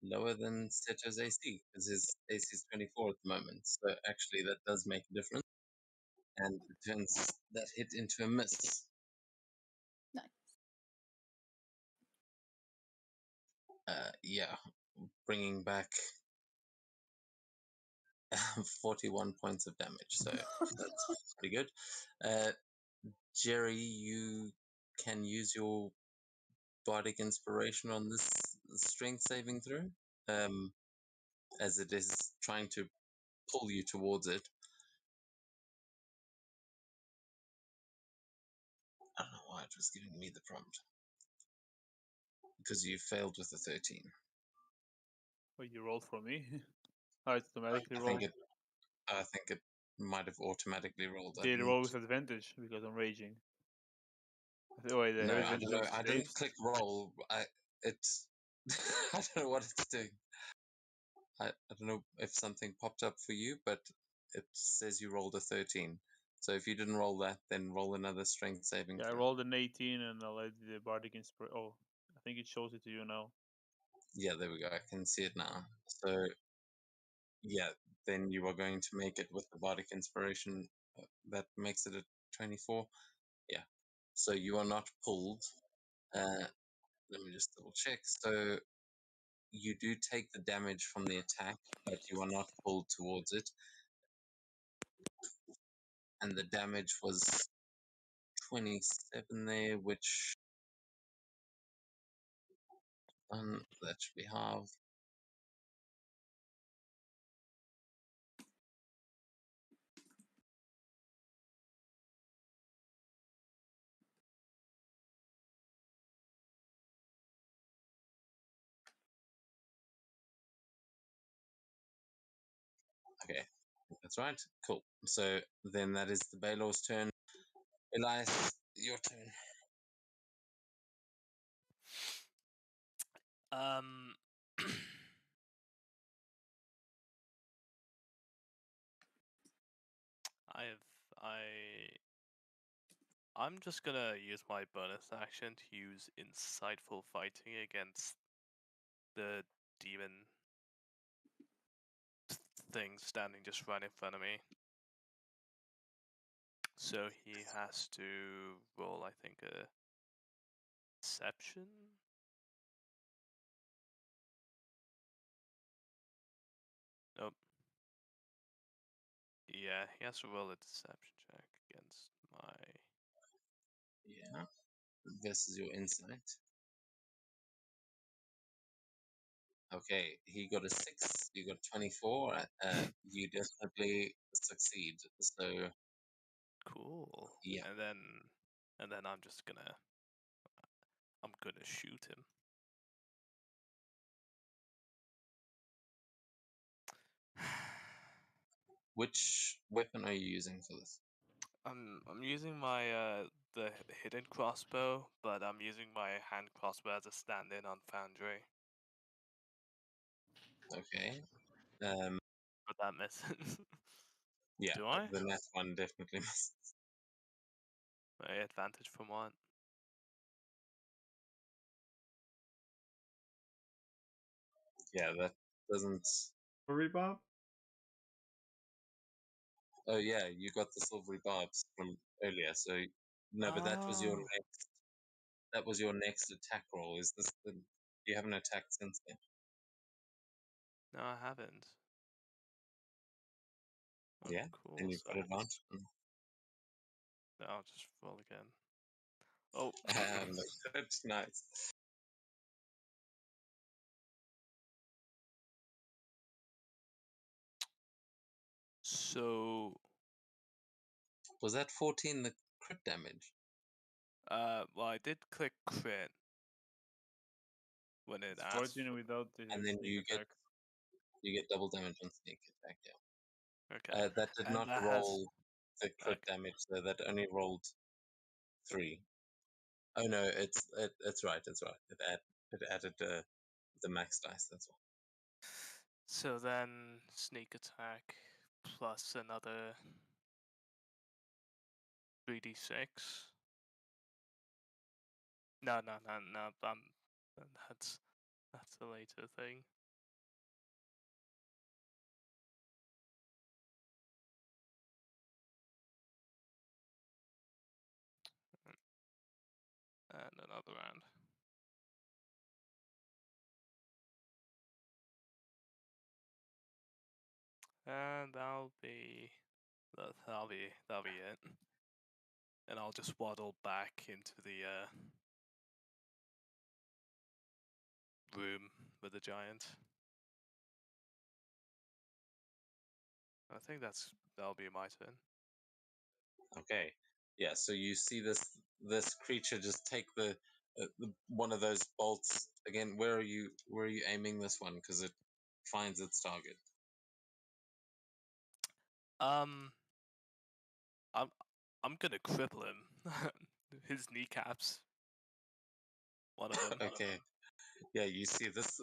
lower than Seto's AC, because his AC is 24 at the moment. So actually, that does make a difference. And it turns that hit into a miss. Nice. Yeah, bringing back 41 points of damage. So that's pretty good. Jerry, you can use your bardic inspiration on this strength saving throw, as it is trying to pull you towards it. I don't know why it was giving me the prompt. Because you failed with the 13. Wait, you rolled for me? Oh, it automatically I rolled. think it might have automatically rolled. Did it roll with advantage because I'm raging? Wait, they have No, I advantage don't on know. I didn't saves? click roll. I don't know what it's doing. I don't know if something popped up for you, but it says you rolled a 13. So if you didn't roll that, then roll another strength saving Yeah, I throw. rolled an 18 and I let the bardic inspiration. Oh, I think it shows it to you now. Yeah, there we go. I can see it now. So yeah, then you are going to make it with the bardic inspiration. That makes it a 24. Yeah. So you are not pulled. Let me just double check. So you do take the damage from the attack, but you are not pulled towards it. And the damage was 27 there, which that should be half. Okay, that's right. Cool. So then that is the Baylor's turn. Elias, your turn. Um, I'm just gonna use my bonus action to use insightful fighting against the demon thing standing just right in front of me. So he has to roll, I think, a deception. Nope. Yeah, he has to roll a deception check against my. Yeah. Versus your insight. Okay, he got a 6. You got 24. You definitely succeed. So Cool. yeah. And then I'm gonna shoot him. Which weapon are you using for this? I'm using my the hidden crossbow, but I'm using my hand crossbow as a stand-in on Foundry. Okay. But that misses. Yeah. Do I? The next one definitely misses. My advantage from what? Yeah, that doesn't. Sorry, Bob. Oh yeah, you got the silvery barbs from earlier. So no, but that was your Oh. next. That was your next attack roll. Is this the? You haven't attacked since then. No, I haven't. Oh, Yeah. cool. Then you've So got advantage. I'll just roll again. Oh. That's nice. So Was that 14 the crit damage? Well, I did click crit when it It's asked. 14 without the And then sneak you attack. get double damage on sneak attack. Yeah. Okay. That did And not that roll the crit Okay. damage, so that only rolled 3. Oh no, it's right. It added the max dice. That's all. So then sneak attack plus another 3d6. No. That's a later thing. And another round. And that'll be it. And I'll just waddle back into the room with the giant. I think that'll be my turn. Okay. Yeah. So you see this creature just take the one of those bolts again. Where are you aiming this one? Because it finds its target. I'm gonna cripple him. His kneecaps. One of them. Okay. Yeah. You see this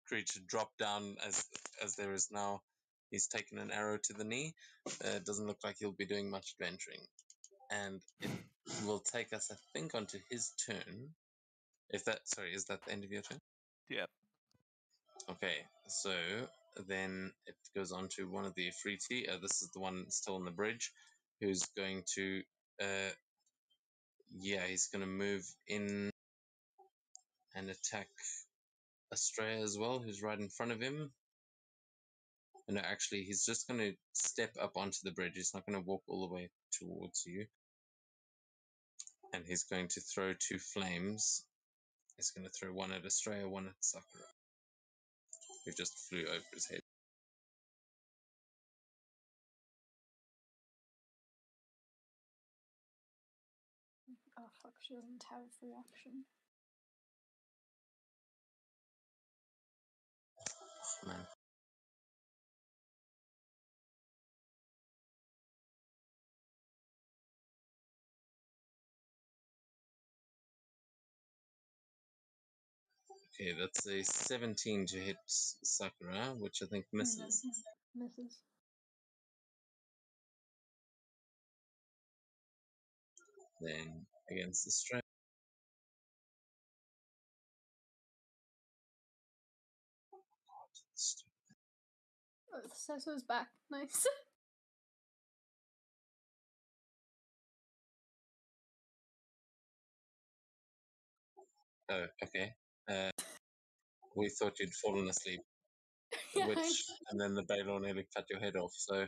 creature drop down as there is now. He's taken an arrow to the knee. It doesn't look like he'll be doing much adventuring, and it will take us, I think, onto his turn. Is that the end of your turn? Yep. Okay, so then it goes on to one of the Ifriti. This is the one still on the bridge, who's going to, he's going to move in and attack Astrea as well, who's right in front of him. No, actually, he's just going to step up onto the bridge. He's not going to walk all the way towards you. And he's going to throw 2 flames. He's going to throw one at Astrea, one at Sakura, who just flew over his head. Oh fuck, she doesn't have a free action. Oh, man. Okay, that's a 17 to hit Sakura, which I think misses. Misses. Then against the strength. Oh, Seso's back. Nice. Oh, okay. We thought you'd fallen asleep, Yeah, and then the Baylor nearly cut your head off, so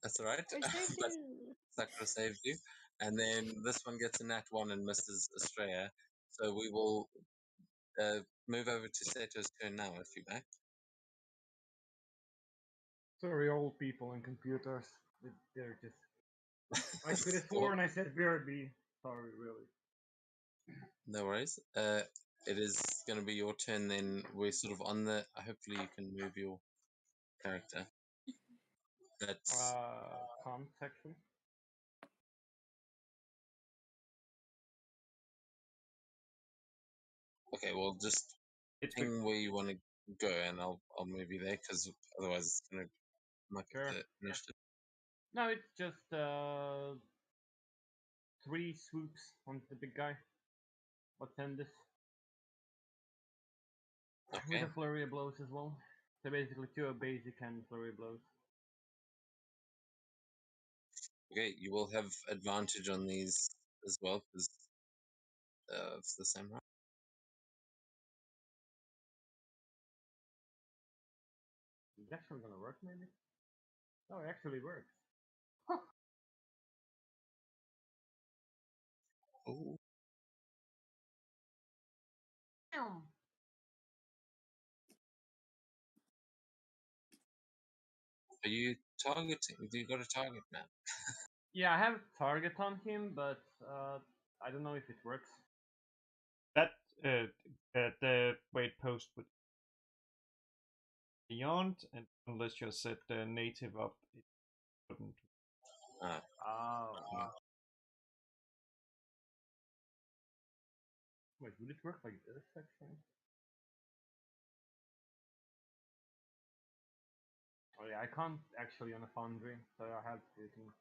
that's alright. I saved But you. Sakura saved you. And then this one gets a nat 1 and misses Astrea. So we will move over to Seto's turn now, if you like. Sorry, old people and computers. They're just. I could have sworn I said BRB. Sorry, really. No worries. It is going to be your turn then. We're sort of on the. Hopefully, you can move your character. That's Comp section. okay. Well, just It's ping where you want to go, and I'll move you there because otherwise it's going to muck Sure. up the initiative. No, it's just 3 swoops on the big guy. What's in this? Okay. With a flurry of blows as well. So basically 2 basic and flurry blows. Okay, you will have advantage on these as well because it's the same, right? Is that actually gonna work maybe? Oh, it actually works. Ooh. Are you targeting? Do you got a target, man? Yeah, I have target on him, but I don't know if it works. That the weight post would beyond, and unless you set the native up, it wouldn't. Oh. Yeah. Wait, would it work like this actually? Oh yeah, I can't actually on a foundry, so I have to do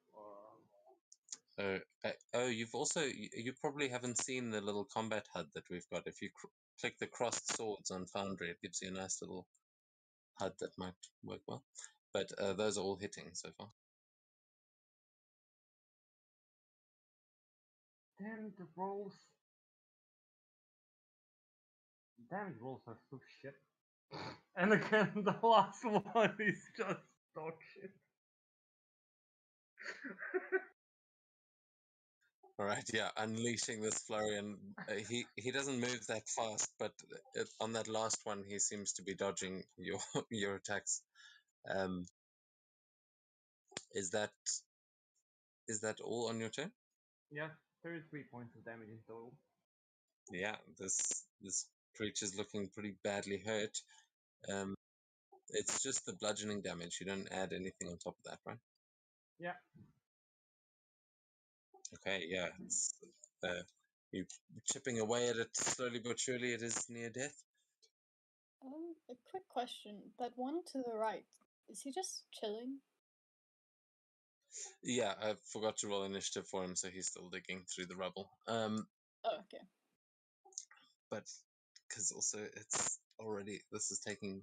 Oh, you've also you probably haven't seen the little combat HUD that we've got. If you click the crossed swords on Foundry, it gives you a nice little HUD that might work well. But those are all hitting so far. Damn, the rolls. Damage rolls are so shit. And again, the last one is just dog shit. All right, yeah, unleashing this flurry, and he doesn't move that fast, but on that last one, he seems to be dodging your your attacks. Is that all on your turn? Yeah, 33 points of damage in total. Yeah, this creature's looking pretty badly hurt. It's just the bludgeoning damage. You don't add anything on top of that, right? Yeah. Okay, yeah. It's, you chipping away at it slowly but surely. It is near death. A quick question. That one to the right, is he just chilling? Yeah, I forgot to roll initiative for him, so he's still digging through the rubble. Oh, okay. But because also it's already this is taking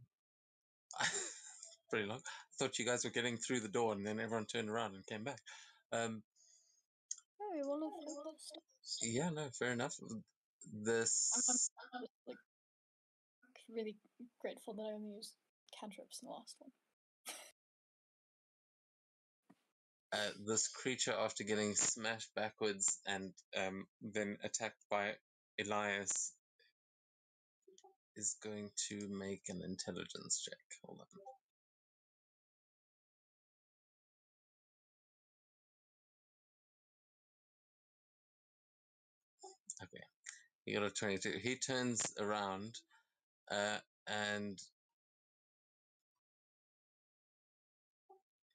pretty long. I thought you guys were getting through the door, and then everyone turned around and came back. Maybe we'll have this stuff. Yeah, no, fair enough. I'm This just, like really grateful that I only used cantrips in the last one. this creature, after getting smashed backwards and then attacked by Elias, is going to make an intelligence check. Hold on. Okay, he got a 22. He turns around and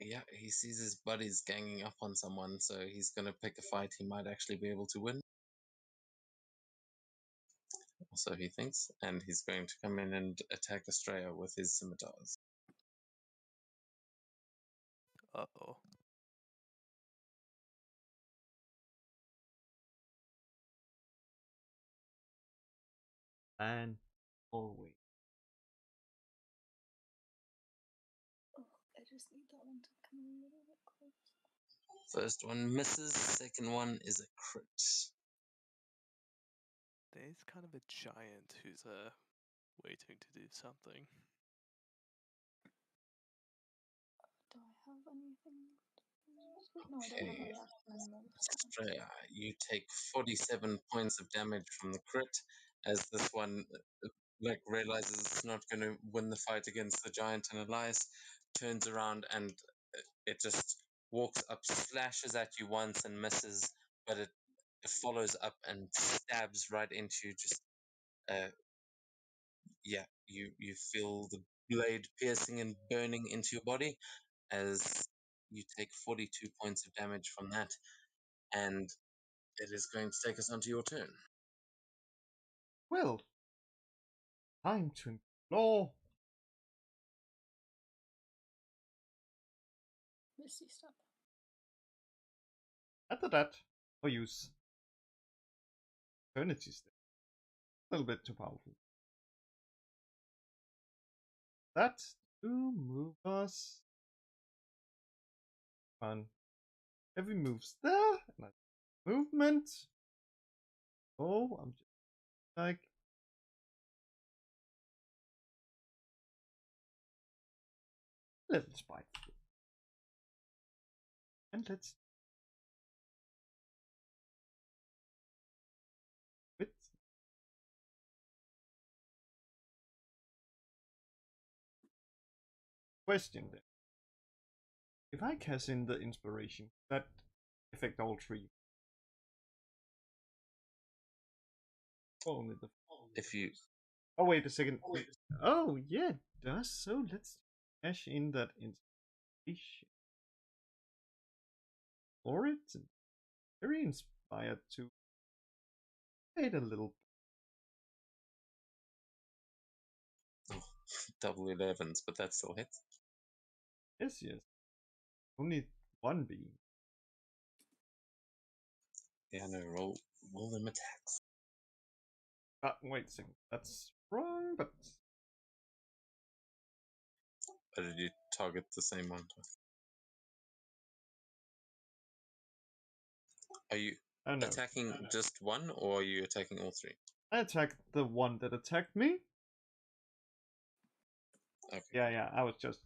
yeah, he sees his buddies ganging up on someone, so he's going to pick a fight he might actually be able to win. So he thinks, and he's going to come in and attack Estrella with his scimitars. Uh-oh. And always. Oh, I just need that one to come a little bit close. First one misses, second one is a crit. There's kind of a giant who's waiting to do something. Do I have anything? No, I don't have a reaction anymore. Estrella, you take 47 points of damage from the crit, as this one realizes it's not going to win the fight against the giant, and Elias turns around and it just walks up, slashes at you once and misses, but it follows up and stabs right into you. Just yeah, you feel the blade piercing and burning into your body as you take 42 points of damage from that, and it is going to take us onto your turn. Well, time to explore. Misty step. After that, I'll use Eternity Step. A little bit too powerful. That to move us. Fun. Every move's there. And movement. Oh, I'm just like. Little spiteful. And let's. Quit. Question then. If I cast in the inspiration, that affect all three. Only the. If you Oh wait a second. Oh yeah, it does. So let's cash in that inspiration. For it, very inspired to wait a little. double 11s, but that still hits. Yes, yes. Only one beam. Yeah, no, roll them attacks. Wait a second. That's wrong, but Or did you target the same one? Are you oh no. attacking just one, or are you attacking all three? I attacked the one that attacked me. Okay. Yeah. I was just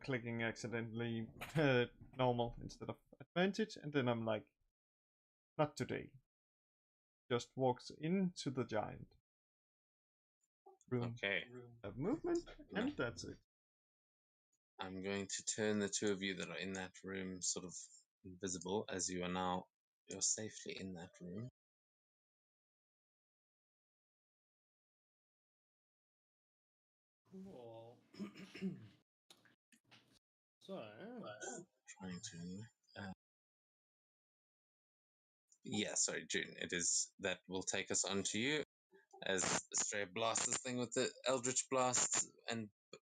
clicking accidentally normal instead of advantage, and then I'm like, not today. Just walks into the giant room Okay. of movement, and that's it. I'm going to turn the two of you that are in that room sort of invisible, as you are now. You're safely in that room. Cool. So, Trying to. Yeah, sorry, June. It is that will take us on to you as Astrea blasts this thing with the Eldritch Blast,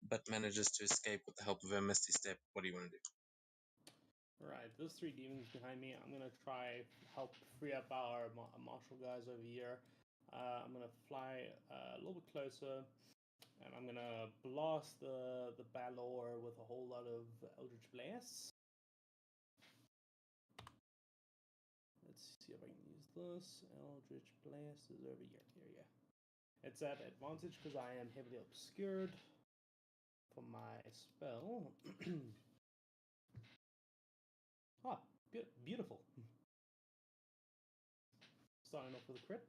but manages to escape with the help of her Misty Step. What do you want to do? right, those three demons behind me. I'm gonna try help free up our martial guys over here. I'm gonna fly a little bit closer, and I'm gonna blast the Balor with a whole lot of Eldritch Blasts. Let's see if I can use this. Eldritch Blast is over here. Here, yeah. It's at advantage because I am heavily obscured for my spell. Ah, beautiful. Starting off with a crit.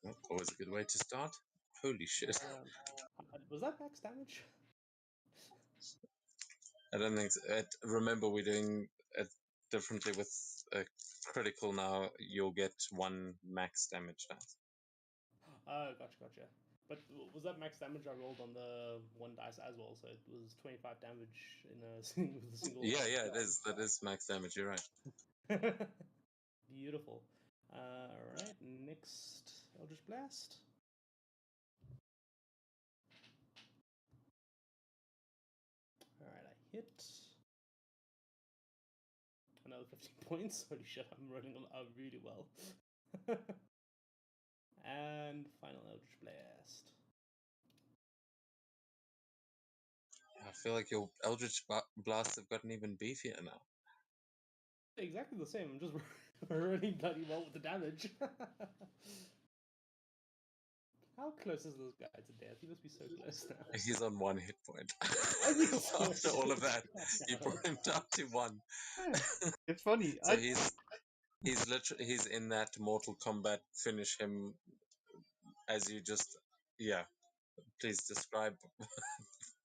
Well, always a good way to start. Holy shit. Was that max damage? I don't think so. Remember, we're doing it differently with a critical now. You'll get one max damage dice. Gotcha. But was that max damage I rolled on the one dice as well? So it was 25 damage in a single. Yeah, it is. That is max damage. You're right. Beautiful. Alright, next Eldritch Blast. Alright, I hit. Another 15 points. Holy shit, I'm running really well. And final Eldritch Blast. I feel like your Eldritch Blasts have gotten even beefier now. Exactly the same. I'm just running bloody well with the damage. How close is this guy to death? He must be so close now. He's on 1 hit point. Oh, After all of that, you brought him down to 1. It's funny. So he's literally in that Mortal Kombat. Finish him as you just Please describe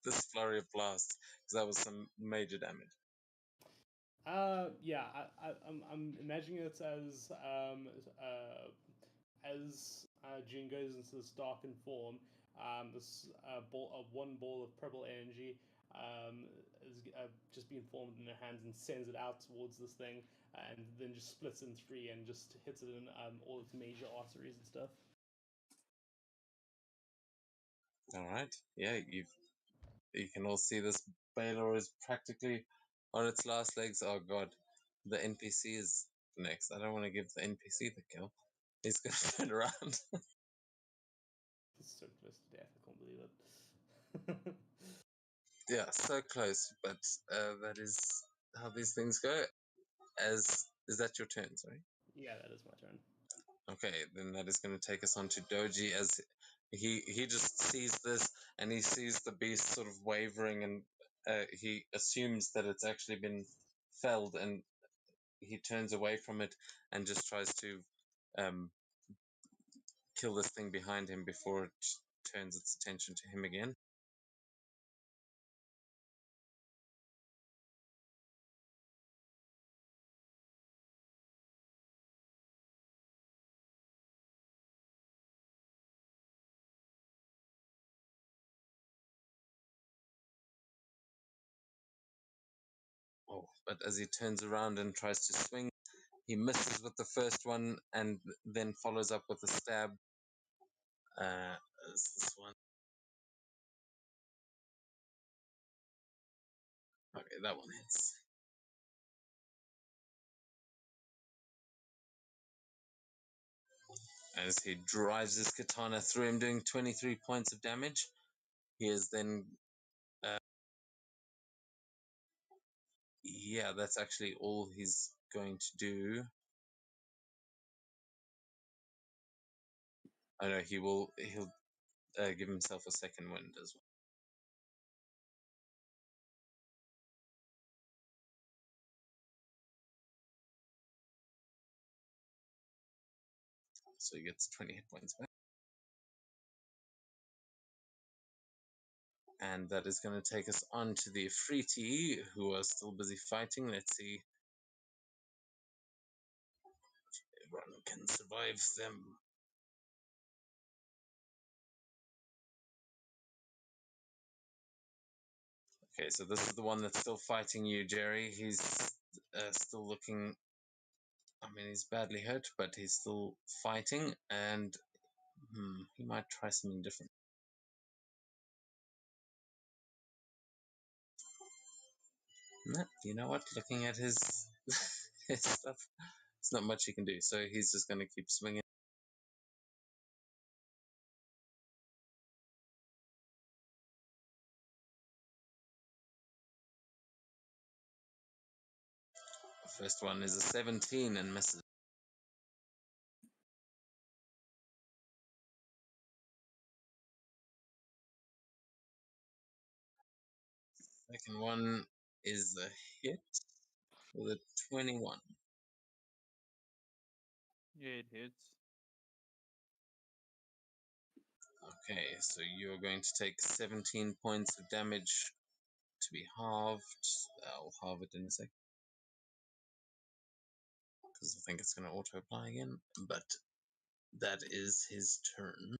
this flurry of blasts, because that was some major damage. Yeah, I'm imagining it as Jin goes into this darkened form, this one ball of purple energy is just being formed in her hands and sends it out towards this thing, and then just splits in 3 and just hits it in all its major arteries and stuff. All right, yeah, you can all see this Baylor is practically on its last legs. Oh god, the NPC is next. I don't want to give the NPC the kill. He's gonna turn around. It's so close to death, I can't believe it. Yeah, so close, but that is how these things go. Is that your turn? Sorry. Yeah, that is my turn. Okay, then that is going to take us on to Doji as he just sees this and he sees the beast sort of wavering, and he assumes that it's actually been felled, and he turns away from it and just tries to kill this thing behind him before it turns its attention to him again. Wow. But as he turns around and tries to swing, he misses with the first one and then follows up with a stab. Is this one? Okay, that one hits. As he drives his katana through him, doing 23 points of damage. He is then... yeah, that's actually all he's going to do. I know he'll give himself a second wind as well. So he gets 20 hit points back. And that is going to take us on to the Ifriti, who are still busy fighting. Let's see if everyone can survive them. Okay, so this is the one that's still fighting you, Jerry. He's still looking... I mean, he's badly hurt, but he's still fighting, and he might try something different. No, you know what? Looking at his, his stuff, there's not much he can do, so he's just going to keep swinging. The first one is a 17 and misses. Second one is a hit with a 21. Yeah, it hits. Okay, so you're going to take 17 points of damage to be halved. I'll halve it in a sec, because I think it's going to auto-apply again, but that is his turn.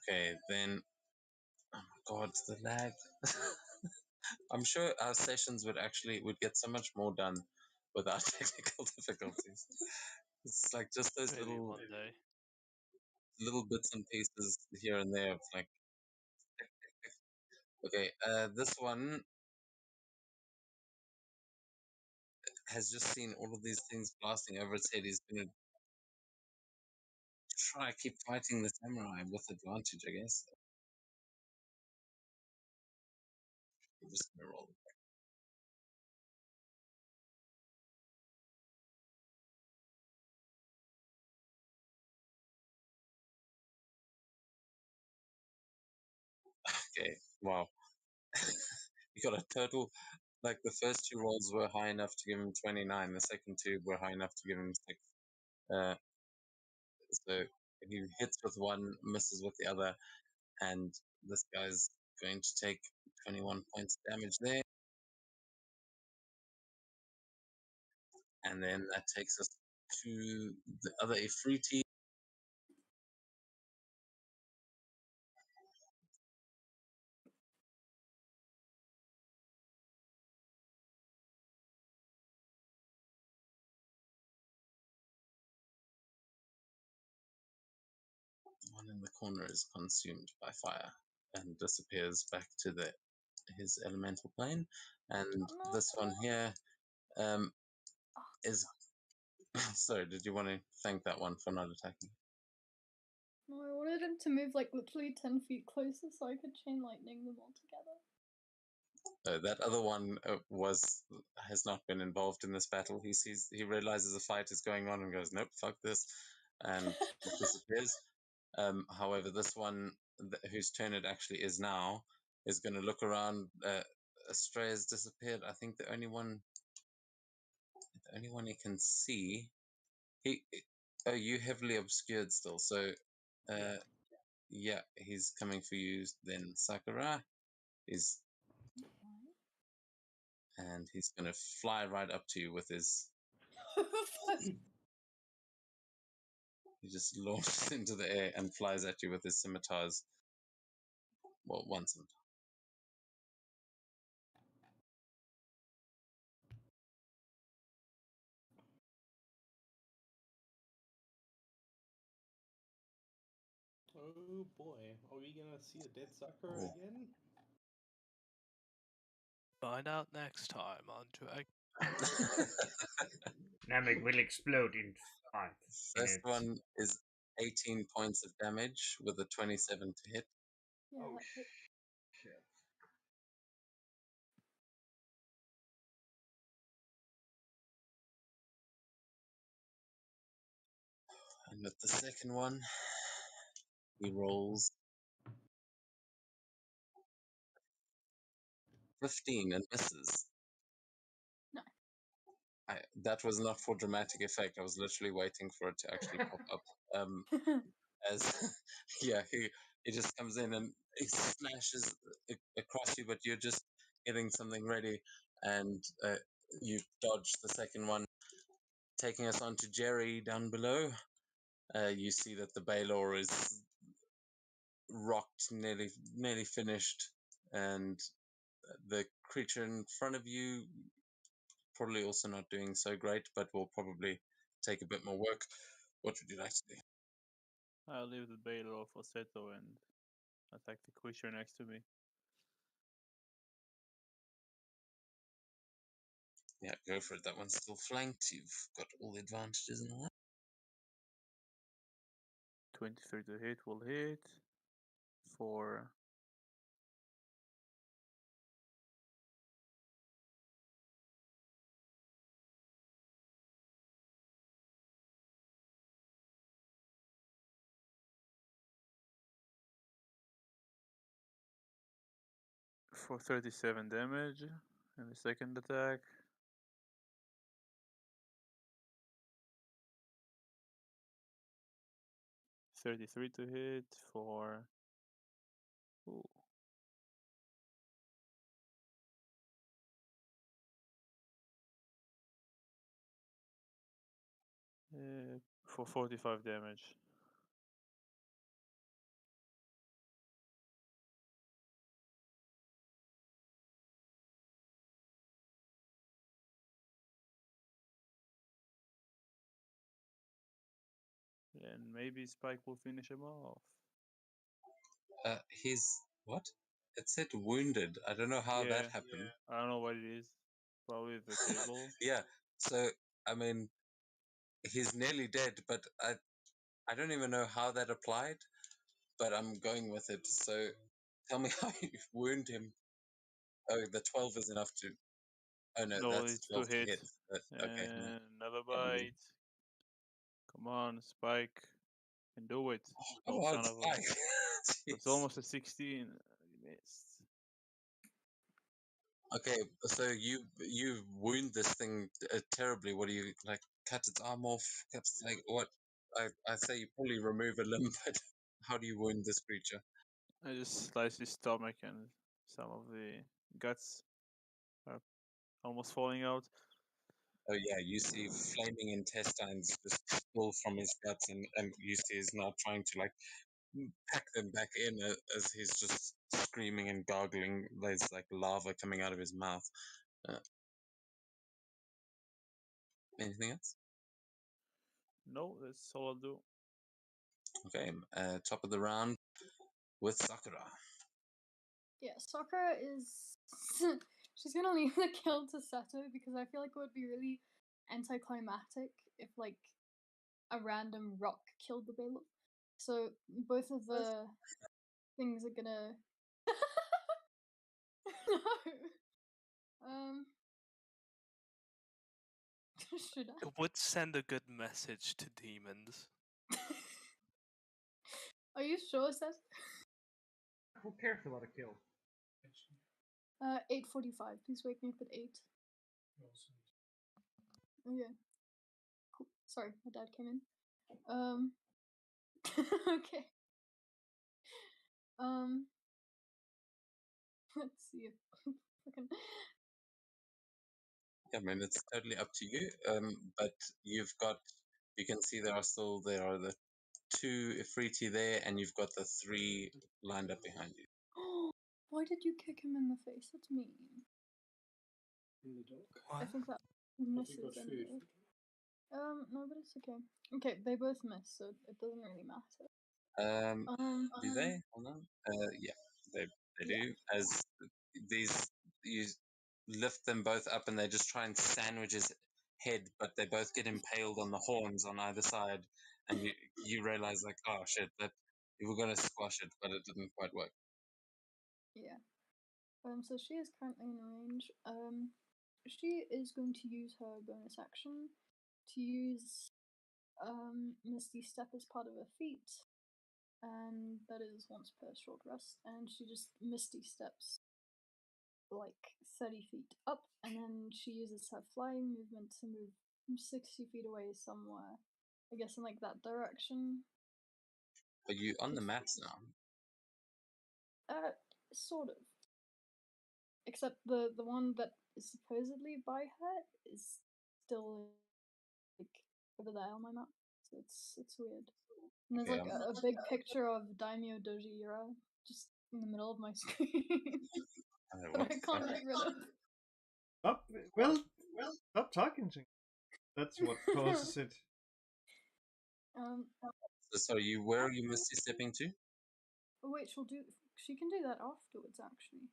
Okay, then, oh my god, the lag. I'm sure our sessions would get so much more done without technical difficulties. It's like just those Maybe little one day. bits and pieces here and there of like, okay, this one has just seen all of these things blasting over its head. He's gonna try keep fighting the samurai with advantage, I guess. I'm just gonna roll. Okay, wow. You got a total, like the first two rolls were high enough to give him 29, the second two were high enough to give him 6. So he hits with one, misses with the other, and this guy's going to take 21 points damage there. And then that takes us to the other Ifriti. The one in the corner is consumed by fire and disappears back to his elemental plane. And this one here is... sorry, did you want to thank that one for not attacking? No, I wanted him to move like literally 10 feet closer so I could chain lightning them all together. That other one has not been involved in this battle. He realizes a fight is going on and goes, nope, fuck this, and disappears. However, this one, whose turn it actually is now, is going to look around. Astray has disappeared. I think the only one he can see, Oh, you heavily obscured still. So, yeah, he's coming for you. Then Sakura is, and he's gonna fly right up to you with his. He just launches into the air and flies at you with his scimitars. Well, one scimitar. Oh boy, are we gonna see a dead sucker Oh. again? Find out next time on Drag. Namek will explode in 5 First minutes. one is 18 points of damage with a 27 to hit. Yeah, Oh, that hit. shit. And with the second one, he rolls 15 and misses. No. That was not for dramatic effect. I was literally waiting for it to actually pop up. As yeah, he just comes in and he slashes across you, but you're just getting something ready, and you dodge the second one. Taking us on to Jerry down below. You see that the Baylor is rocked, nearly finished, and the creature in front of you probably also not doing so great, but will probably take a bit more work. What would you like to do? I'll leave the Baylor for Seto and attack the creature next to me. Yeah, go for it. That one's still flanked. You've got all the advantages and all that. 23 to hit will hit. For 37 damage in the second attack. $33 to hit for 45 damage. And maybe Spike will finish him off. He's what? It said wounded. I don't know how that happened. I don't know what it is. Probably the cable. Yeah. So I mean, he's nearly dead, but I don't even know how that applied. But I'm going with it. So tell me how you wound him. Oh, the 12 is enough to. Oh no, No, that's it's 12 to to hit. hit. Okay. No. And another Yeah, really. bite. Come on, Spike. Can do it. Come Oh, on, son of a. Spike. It's Jeez. almost a 16. You missed. Okay, so you wound this thing terribly. What do you like? Cut its arm off? Cut its leg? What? I say you probably remove a limb, but how do you wound this creature? I just sliced his stomach and some of the guts are almost falling out. Oh yeah, you see flaming intestines just spill from his guts, and you see he's now trying to like pack them back in as he's just screaming and gargling. There's like lava coming out of his mouth. Anything else? No, that's all I'll do. Okay, top of the round with Sakura. Yeah, Sakura is. She's gonna leave the kill to Seto because I feel like it would be really anticlimactic if, like, a random rock killed the Baylor. So both of the things are gonna. No! Should I? It would send a good message to demons. Are you sure, Seth? Who cares about a kill? 8:45. Please wake me up at 8. Okay. Cool. Sorry, my dad came in. Okay. Let's see if fucking. I mean, it's totally up to you. But you can see there are the 2 Ifriti there, and you've got the 3 lined up behind you. Why did you kick him in the face? That's mean. In the dog. I What? think that Have you misses got food? anyway. No, but it's okay. Okay, they both miss, so it doesn't really matter. Do they? Hold on. Yeah, they Yeah. do. As you lift them both up, and they just try and sandwich his head, but they both get impaled on the horns on either side, and you realize like, oh shit, that you were gonna squash it, but it didn't quite work. Yeah. So she is currently in range. She is going to use her bonus action to use Misty Step as part of her feat, and that is once per short rest. And she just Misty Steps like 30 feet up, and then she uses her flying movement to move 60 feet away somewhere. I guess in like that direction. Are you on the mats now? Sort of. Except the one that is supposedly by her is still like over there on my map, so it's weird. And there's Okay, like a big picture of Daimyo Dojira just in the middle of my screen that what I the can't fuck? get rid of. Stop. Well, stop talking to me. That's what causes it. So sorry, where are you Misty stepping to? Wait, she can do that afterwards actually,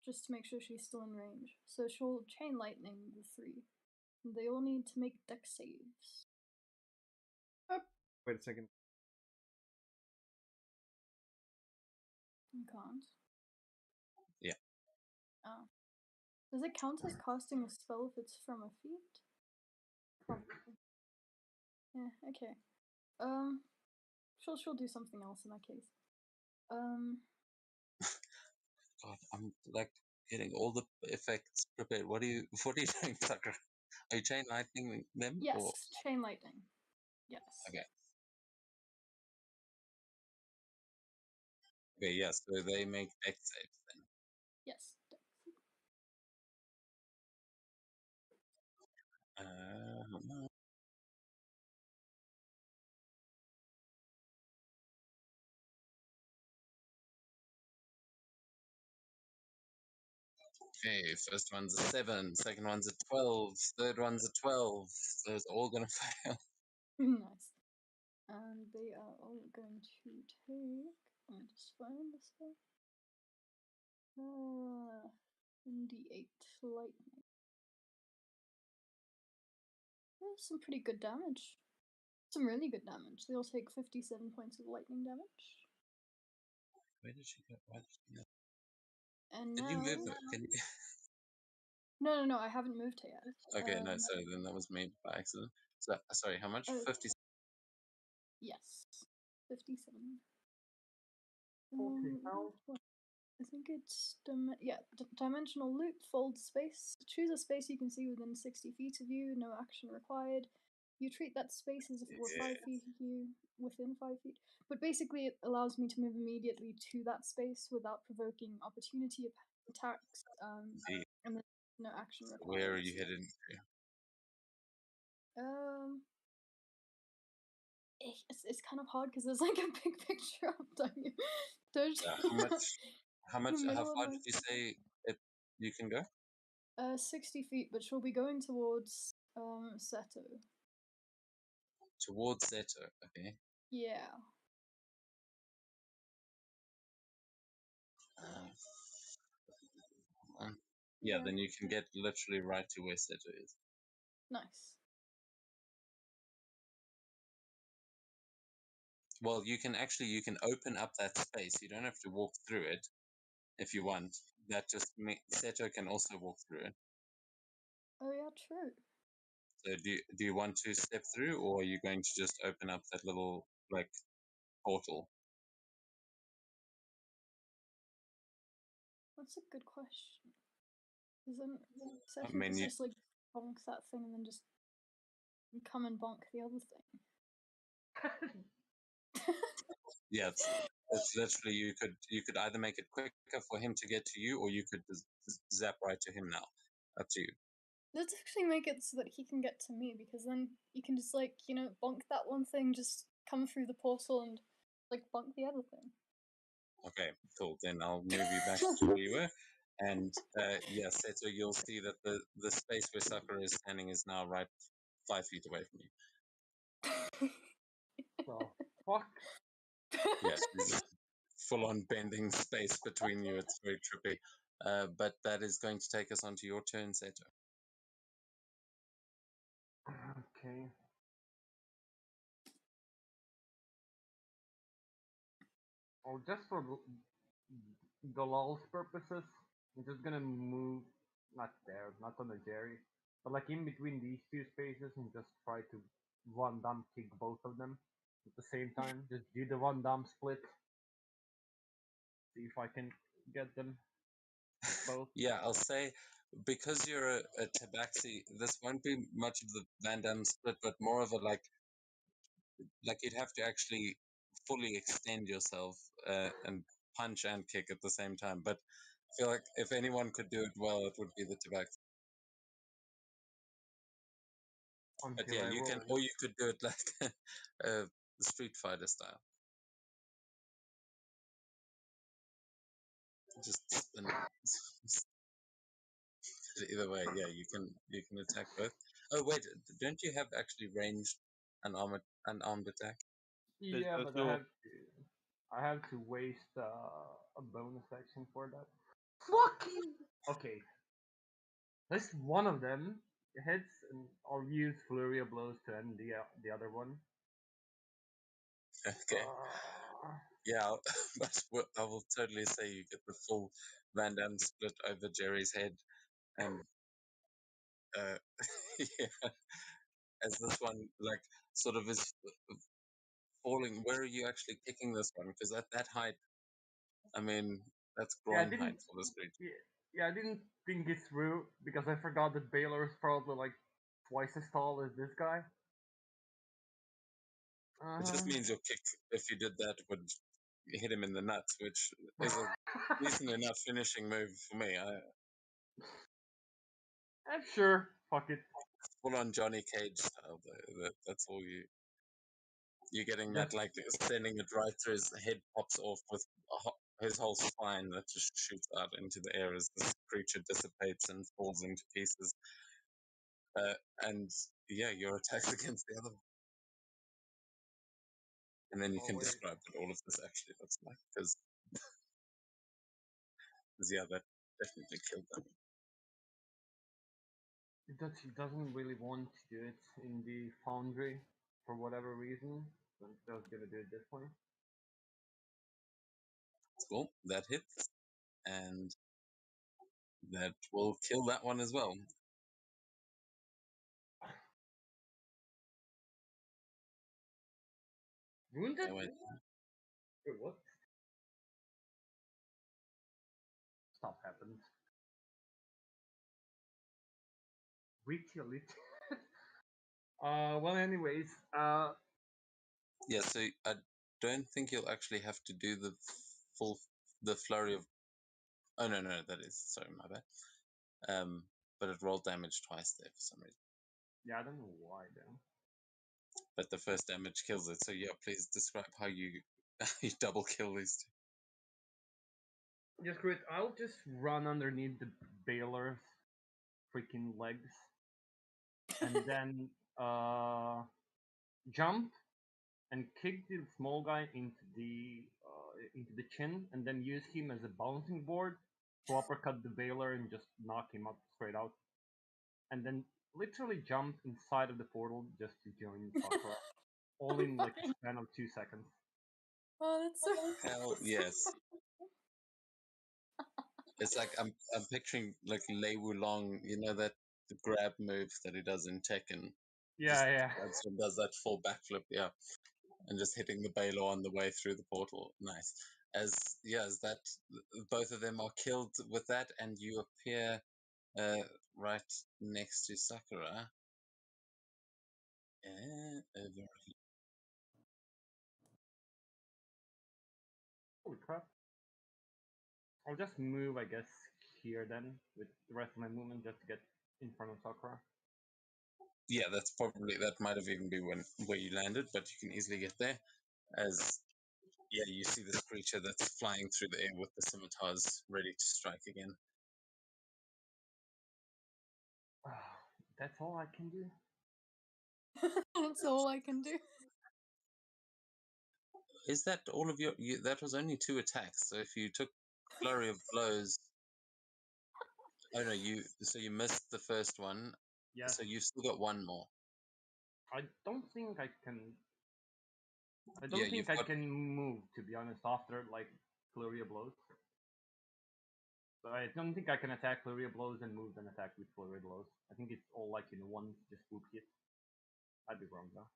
just to make sure she's still in range. So she'll chain lightning the 3. They all need to make dex saves. Wait a second. You can't. Yeah. Oh. Does it count as casting a spell if it's from a feat? Probably. Yeah, okay. She'll do something else in that case. God, I'm like getting all the effects prepared. What are you doing, Tucker? Are you chain lightning them? Yes, Or chain lightning. Yes. okay. Okay, yeah, so they make dex saves then. Yes. Okay, first one's a 7, second one's a 12, third one's a 12. So it's all gonna fail. Nice. And they are all going to take. Let me just find this one. D8 lightning. That's some pretty good damage. Some really good damage. They all take 57 points of lightning damage. Where did she go? Why did she go? And Did now. you move it? Can you... No, I haven't moved her yet. Okay, no, so then that was made by accident. So, sorry, how much? 50. Yes. 57. Okay, now. I think it's dimensional loop, fold space. Choose a space you can see within 60 feet of you, no action required. You treat that space as if it were 5 feet of you, within 5 feet. But basically, it allows me to move immediately to that space without provoking opportunity attacks. And then no action required. Where are you headed to? It's kind of hard because there's like a big picture of Doge. How far did you say you can go? 60 feet, but she'll be going towards Seto. Towards Seto, okay. Yeah. Yeah, then you can get literally right to where Seto is. Nice. Well, you can open up that space. You don't have to walk through it if you want. That just Seto can also walk through it. Oh yeah, true. So do you want to step through, or are you going to just open up that little like portal? That's a good question. Isn't Seto just like bonk that thing and then just come and bonk the other thing? Yeah, it's literally you could either make it quicker for him to get to you, or you could just zap right to him now. Up to you. Let's actually make it so that he can get to me, because then you can just like, bonk that one thing, just come through the portal and like bonk the other thing. Okay, cool. Then I'll move you back to where you were. And yeah, Seto, you'll see that the space where Sakura is standing is now right 5 feet away from you. So, fuck. Yes, full on bending space between you. It's very trippy. But that is going to take us onto your turn, Seto. Okay. Oh, just for the lul's purposes, I'm just gonna move, not there, not on the Jerry, but like in between these two spaces and just try to one dump kick both of them at the same time. Just do the one dump split. See if I can get them both. Yeah, I'll say because you're a tabaxi, this won't be much of the Van Damme split, but more of a like you'd have to actually fully extend yourself and punch and kick at the same time. But I feel like if anyone could do it well, it would be the tabaxi. But Until yeah, I you can, roll. or you could do it like Street Fighter style. Just spin. Either way, yeah, you can attack both. Oh wait, don't you have actually ranged unarmed attack? There's Yeah, no but two. I have to waste a bonus action for that. Fucking okay. Let's one of them hits, and I'll use flurry of blows to end the other one. Okay. Yeah, I will totally say you get the full Van Damme split over Jerry's head, and yeah, as this one like sort of is falling. Where are you actually kicking this one? Because at that height, I mean, that's Yeah, I groin height didn't. for this creature. Yeah, I didn't think it through because I forgot that Baylor is probably like twice as tall as this guy. It just means your kick, if you did that, would hit him in the nuts, which is a decent enough finishing move for me. Sure, fuck it. Full on Johnny Cage style. That's all you're getting that Just like sending it right through his head, pops off with his whole spine that just shoots out into the air as this creature dissipates and falls into pieces. And yeah, your attacks against the other one. And then you can wait. describe what all of this actually looks like, because yeah, that definitely killed them. He doesn't really want to do it in the foundry for whatever reason. So I'm just gonna do it this way. Cool, that hits, and that will kill that one as well. Wounded? Oh, wait. Wait, what? Stuff happened. Ritually. Well, anyways, Yeah, so I don't think you'll actually have to do the flurry of. Oh no, that is sorry, my bad. But it rolled damage twice there for some reason. yeah, I don't know why then. But the first damage kills it. So yeah, please describe how you you double kill these two. Just great. I'll just run underneath the Baylor's freaking legs, and then jump and kick the small guy into the chin, and then use him as a bouncing board to uppercut the Baylor and just knock him up straight out, and then literally jump inside of the portal just to join Sakura, all in like a span of 2 seconds. Oh, that's so Hell yes. It's like I'm picturing like Lei Wulong, you know that the grab move that he does in Tekken. Yeah. Grabs and does that full backflip, yeah, and just hitting the Baylor on the way through the portal. Nice. As that both of them are killed with that, and you appear right next to Sakura. Over Holy crap. I'll just move, I guess, here then, with the rest of my movement, just to get in front of Sakura. Yeah, that might have even been where you landed, but you can easily get there. As yeah, you see this creature that's flying through the air with the scimitars ready to strike again. That's all I can do. That's all I can do. Is that all of your? That was only 2 attacks. So if you took flurry of blows, oh no, you missed the first one. Yeah, So you've still got 1 more. I don't think I can. I Yeah, don't think you've I got- can move, to be honest, after like flurry of blows. So I don't think I can attack flurry of blows and move and attack with flurry of blows. I think it's all like in one just swoop hit. I'd be wrong though.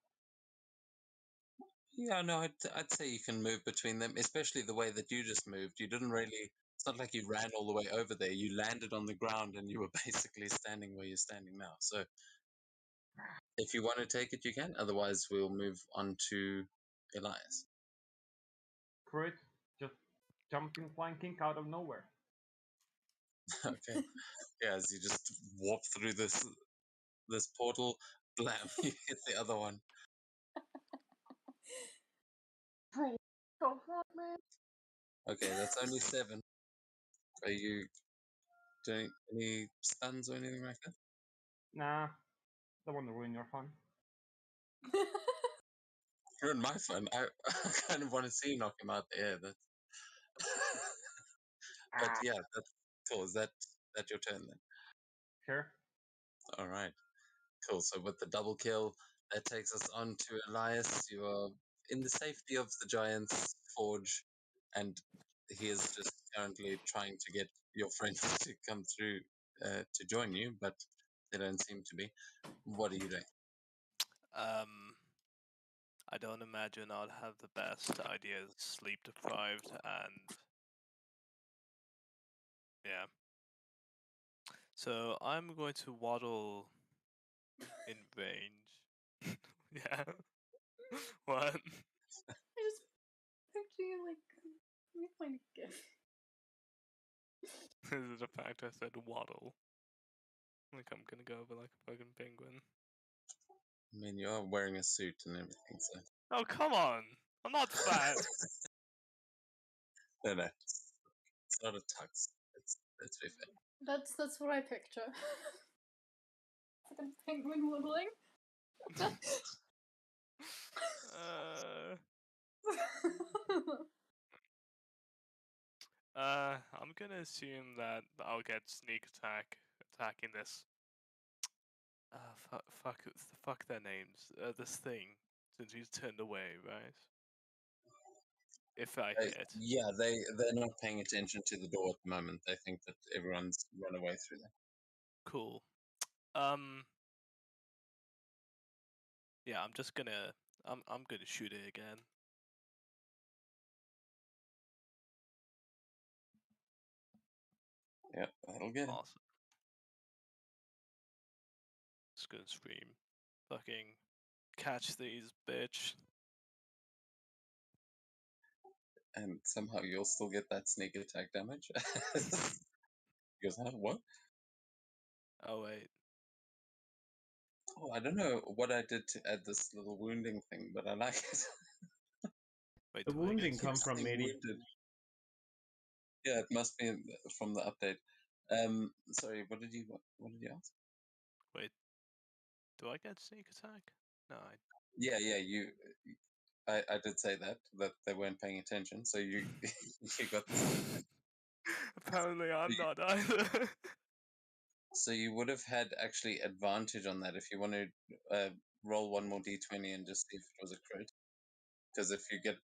Yeah, no, I'd say you can move between them, especially the way that you just moved. You didn't really. It's not like you ran all the way over there. You landed on the ground and you were basically standing where you're standing now. So if you want to take it, you can. Otherwise, we'll move on to Elias. Crit, just jumping flanking out of nowhere. Okay. Yeah, as you just warp through this portal, blam, you hit the other one. Bro, what the fuck, man? Okay, that's only 7. Are you doing any stuns or anything like that? Nah, don't want to ruin your fun. Ruin my fun. I kind of want to see you knock him out the air. But yeah, that's cool. Is that your turn then? Sure. All right, cool. So with the double kill, that takes us on to Elias. You are in the safety of the Giant's forge, and he is just currently trying to get your friends to come through to join you, but they don't seem to be. What are you doing? I don't imagine I'll have the best ideas sleep deprived and yeah. So I'm going to waddle in range. Yeah. What? I just picture you like, let me find a gif. Is it a fact I said waddle? Like I'm gonna go over like a fucking penguin. I mean, you are wearing a suit and everything, so Oh come on! I'm not fat. no, it's not a tux. Let's be fair. That's what I picture. Fucking penguin waddling. I'm gonna assume that I'll get sneak attack attacking this. Fuck their names. This thing, since he's turned away, right? If I hit. Yeah, they're not paying attention to the door at the moment. They think that everyone's run away through there. Cool. Yeah, I'm just gonna. I'm gonna shoot it again. Yeah, that'll get it. Awesome. Just gonna scream, fucking catch these, bitch. And somehow you'll still get that sneak attack damage. He goes, huh? What? Oh wait. Oh, I don't know what I did to add this little wounding thing, but I like it. Wait, The do I get wounding come sneak from Being Medi. wounded. Yeah, it must be from the update. Sorry, what did you ask? Wait, do I get sneak attack? No, I. Yeah, I did say that they weren't paying attention, so you you got the Apparently, I'm not either. so you would have had actually advantage on that if you want to roll 1 more d20 and just see if it was a crit. Because if it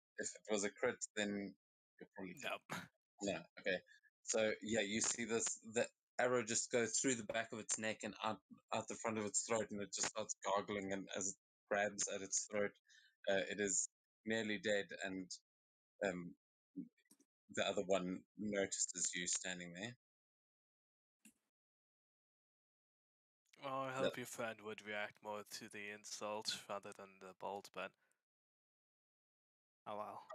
was a crit, then you're probably No. no. Okay, so yeah, you see the arrow just go through the back of its neck and out the front of its throat, and it just starts gargling, and as it grabs at its throat, it is nearly dead, and um, the other one notices you standing there. Oh, I Yeah. hope your friend would react more to the insult rather than the bolt, but oh well.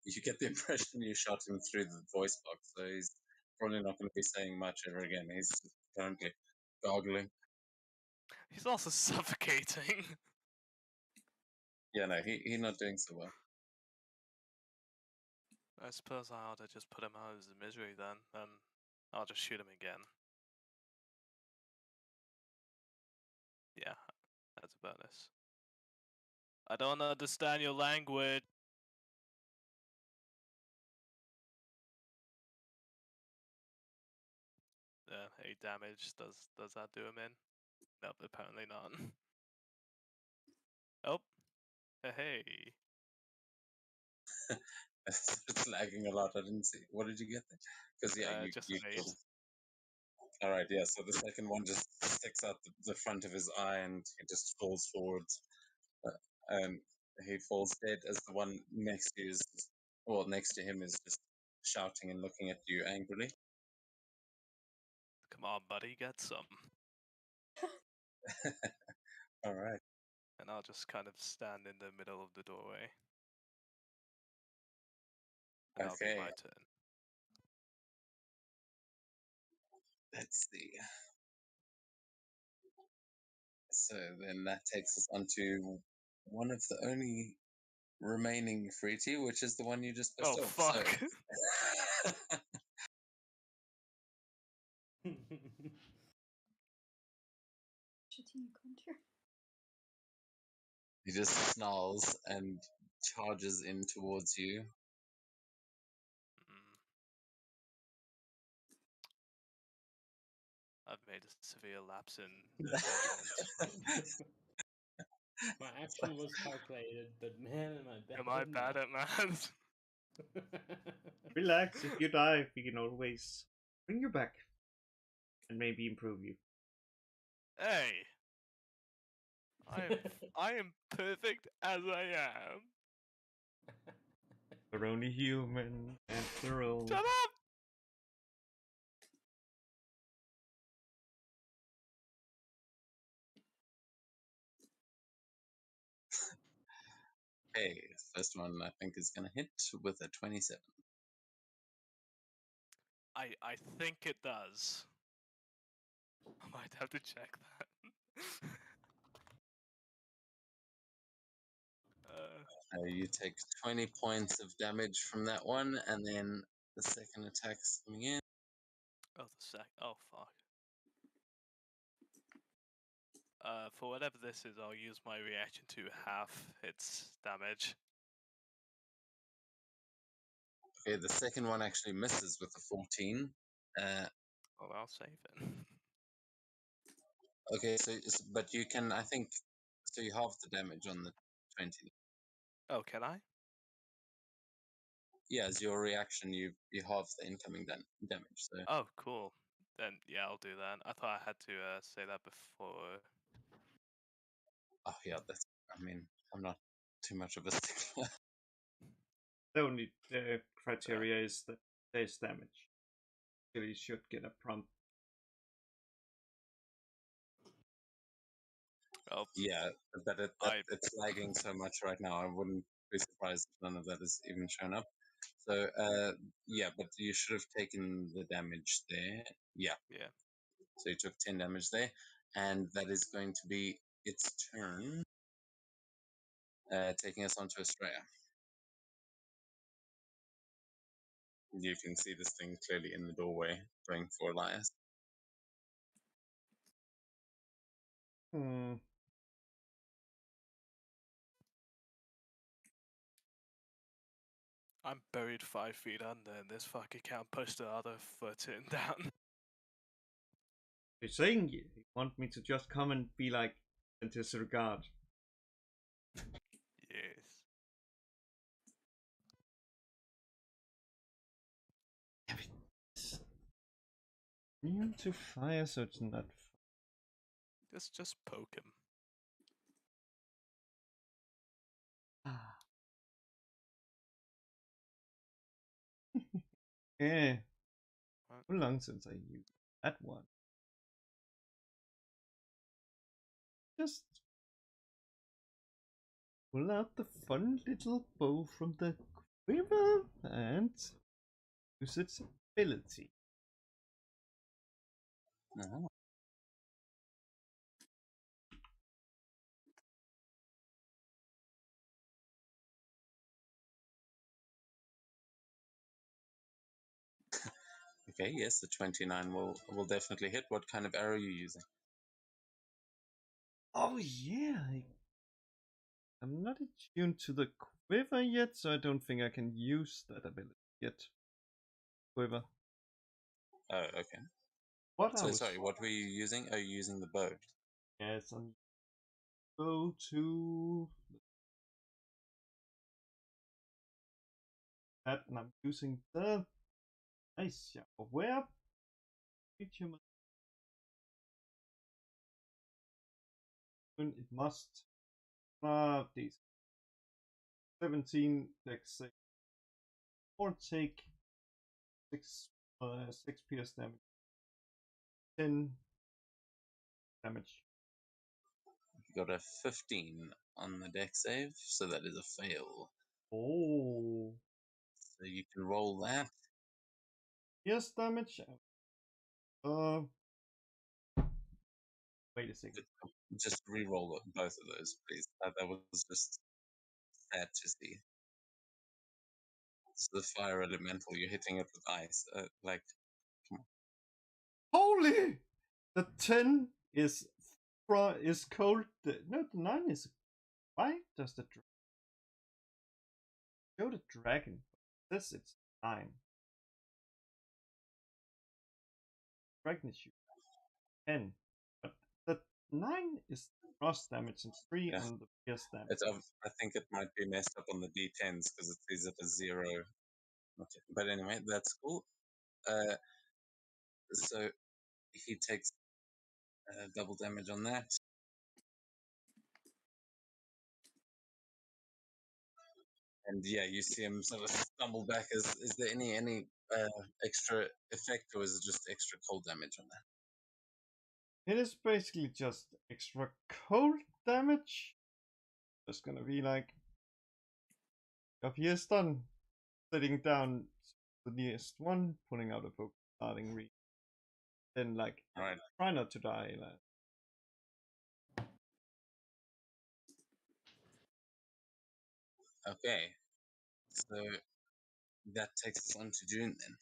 You get the impression you shot him through the voice box, so he's probably not going to be saying much ever again. He's currently gargling. He's also suffocating. Yeah, no, he's not doing so well. I suppose I ought to just put him out of his misery then, and I'll just shoot him again. Yeah, that's a bonus. I don't understand your language. Yeah, 8 damage. Does that do him in? Nope, apparently not. Oh, hey. It's lagging a lot. I didn't see. What did you get there? Because yeah, Just you an 8. killed. All right, yeah. So the second one just sticks out the front of his eye, and he just falls forwards. And he falls dead as the one next to you is, well, next to him is just shouting and looking at you angrily. Come on, buddy, get some. All right. And I'll just kind of stand in the middle of the doorway. And that'll Okay. be my turn. Let's see. So then that takes us onto one of the only remaining fruity, which is the one you just pissed Oh, off. fuck. So Shitty counter. he just snarls and charges in towards you. Mm. I've made a severe lapse in judgment. My action was calculated, but man, am I bad. Am I bad at math? Relax, if you die, we can always bring you back. And maybe improve you. Hey! I am perfect as I am. We're only human, after all. Shut up! Okay, first one I think is going to hit with a 27. I think it does. I might have to check that. You take 20 points of damage from that one, and then the second attack's coming in. Oh, oh, fuck. For whatever this is, I'll use my reaction to half its damage. Okay, the second one actually misses with a 14. Well, I'll save it. Okay, so but you can, I think, so you halve the damage on the 20. Oh, can I? Yeah, as your reaction, you halve the incoming damage. So Oh, cool. Then, yeah, I'll do that. I thought I had to say that before. oh yeah, that's. I mean, I'm not too much of a stickler. The only criteria is that there's damage. So you should get a prompt. Oh, Yeah, but it's lagging so much right now. I wouldn't be surprised if none of that is even shown up. So yeah, but you should have taken the damage there. Yeah. yeah. So you took 10 damage there, and that is going to be its turn, taking us onto Estrella. You can see this thing clearly in the doorway, going for Elias. I'm buried 5 feet under, and this fucker can't push the other foot in down. You're saying you want me to just come and be like, and disregard. Yes. Immune to fire, so it's not. Just poke him. Yeah. What? Too long since I used that one. Just pull out the fun little bow from the quiver and use its ability. Oh. Okay, yes, the 29 will definitely hit. What kind of arrow are you using? Oh yeah, I'm not attuned to the quiver yet, so I don't think I can use that ability yet. Quiver. Oh, okay. What I So was sorry, what were you using? Oh, you're using the bow. Yes, I'm go to that, and I'm using the nice where creature it must these 17 dex save or take 6 pierce damage, 10 damage. You got a 15 on the deck save, so that is a fail. Oh, So you can roll that. pierce damage. Wait a second. Just re-roll both of those, please. That was just sad to see. It's the fire elemental. You're hitting it with ice. Like, come on. Holy! The 10 is cold. No, the 9 is. Why does the show the dragon? This it's 9. Dragon is 10, but the 9 is frost damage and 3 Yeah. on the pierce damage. I think it might be messed up on the d10s because it sees it as 0. Okay. But anyway, that's cool. So he takes double damage on that. And yeah, you see him sort of stumble back. Is there any extra effect, or is it just extra cold damage on that? It is basically just extra cold damage. Just gonna be like, if he is done, sitting down to the nearest one, pulling out a book, starting reading. Then like, Right. try not to die. Like. Okay. So that takes us on to June then.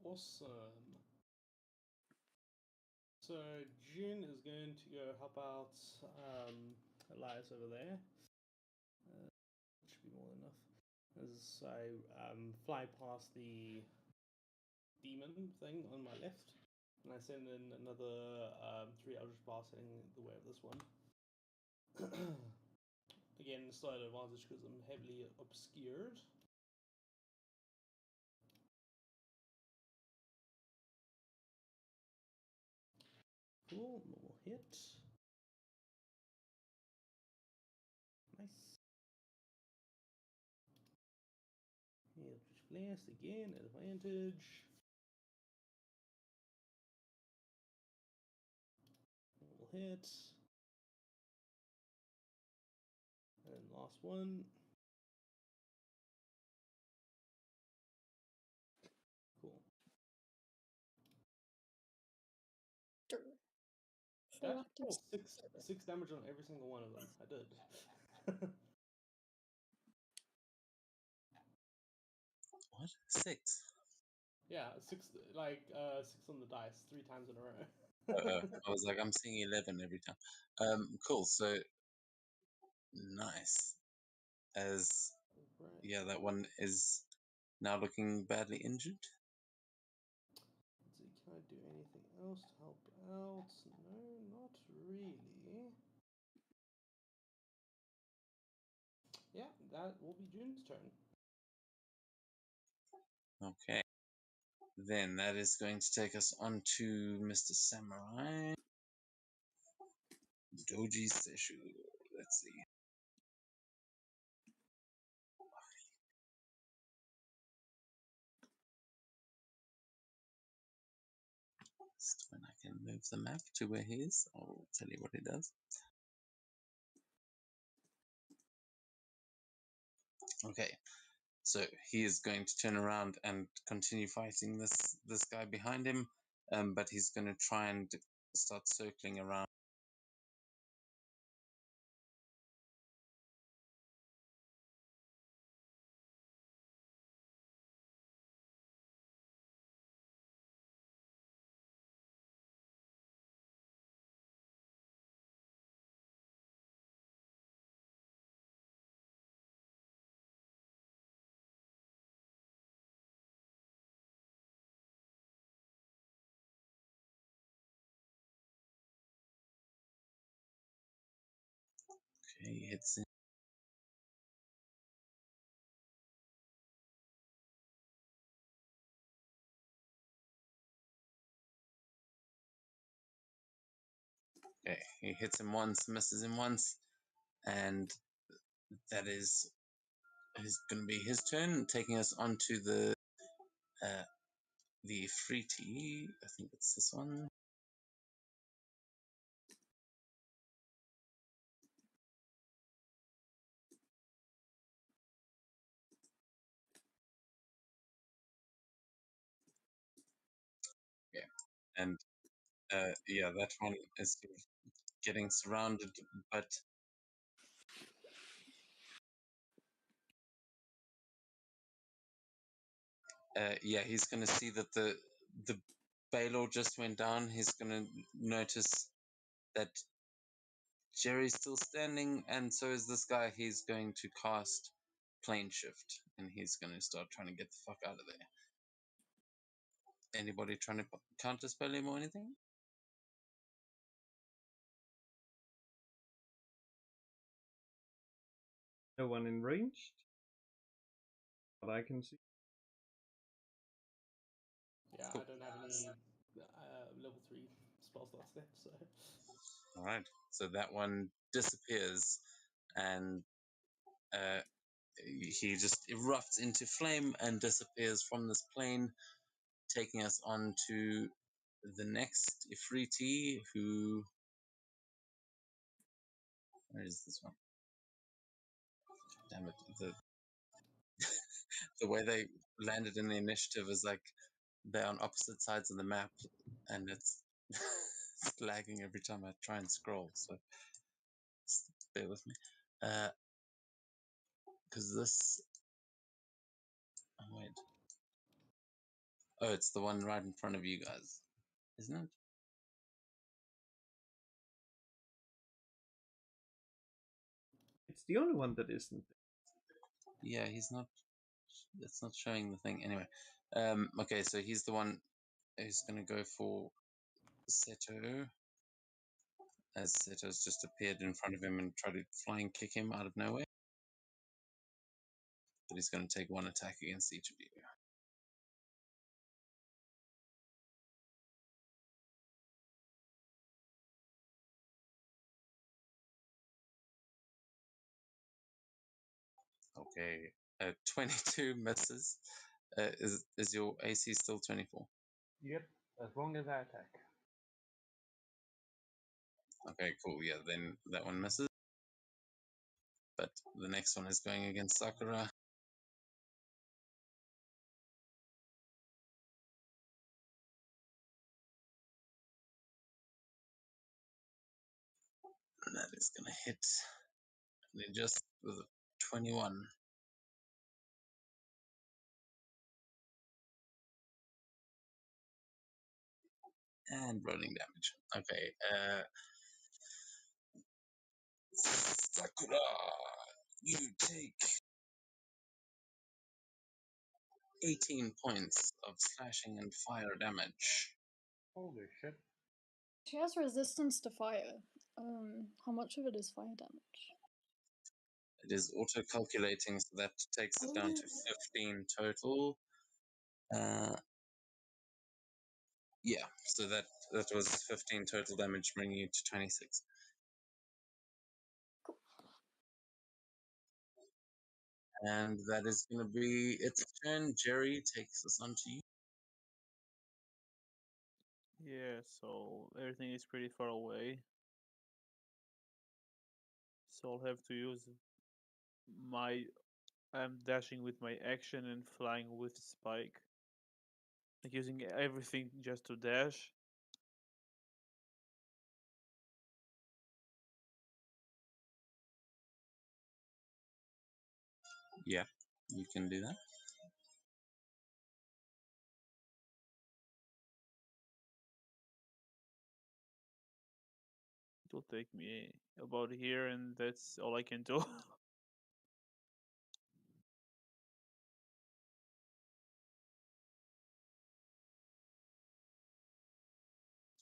Awesome. So June is going to go help out Elias over there. Should be more than enough. As I fly past the demon thing on my left, and I send in another 3 Eldritch Blast heading the way of this one. Again, slight advantage because I'm heavily obscured. Cool, normal hit. Nice. Eldritch Blast again, advantage. Normal hit. And last one. Cool. That's cool. Six damage on every single one of them. I did. What? 6? Yeah, 6 on the dice, 3 times in a row. I was like, I'm seeing 11 every time. Cool. So nice. As Right. yeah, that one is now looking badly injured. Let's see, can I do anything else to help out? No, not really. Yeah, that will be June's turn. Okay. Then that is going to take us on to Mr. Samurai. Doji Seshu. Let's see. Just when I can move the map to where he is, I'll tell you what he does. Okay. So he is going to turn around and continue fighting this guy behind him, but he's going to try and start circling around. Okay, he hits him. Okay, he hits him once, misses him once, and that is going to be his turn, taking us onto the Ifriti. I think it's this one. Yeah, and yeah, that one is sort of getting surrounded, but yeah, he's going to see that the Baylor just went down. He's going to notice that Jerry's still standing, and so is this guy. He's going to cast Plane Shift, and he's going to start trying to get the fuck out of there. Anybody trying to counterspell him or anything? No one in range. But I can see. Yeah, Cool. I don't have any level 3 spell slots left, so. All right, so that one disappears, and he just erupts into flame and disappears from this plane, taking us on to the next Ifriti, who... Where is this one? Damn it. The way they landed in the initiative is like they're on opposite sides of the map, and it's, it's lagging every time I try and scroll, so just bear with me. Because this... Oh, wait. Oh, it's the one right in front of you guys, isn't it? It's the only one that isn't. Yeah, he's not... It's not showing the thing. Anyway, okay, so he's the one who's going to go for Seto, as Seto's just appeared in front of him and tried to flying kick him out of nowhere. But he's going to take one attack against each of you. Okay, 22 misses. Is your AC still 24? Yep, as long as I attack. Okay, cool. Yeah, then that one misses. But the next one is going against Sakura. And that is going to hit. And then just with a 21. And rolling damage. Okay, Sakura, you take 18 points of slashing and fire damage. Holy shit. She has resistance to fire. How much of it is fire damage? It is auto-calculating, so that takes it down to 15 total. Yeah, so that was 15 total damage, bringing you to 26. Cool. And that is going to be its turn. Jerry takes us on to you. Yeah, so everything is pretty far away. So I'll have to use my I'm dashing with my action and flying with Spike. Like using everything just to dash. Yeah, you can do that. It will take me about here, and that's all I can do.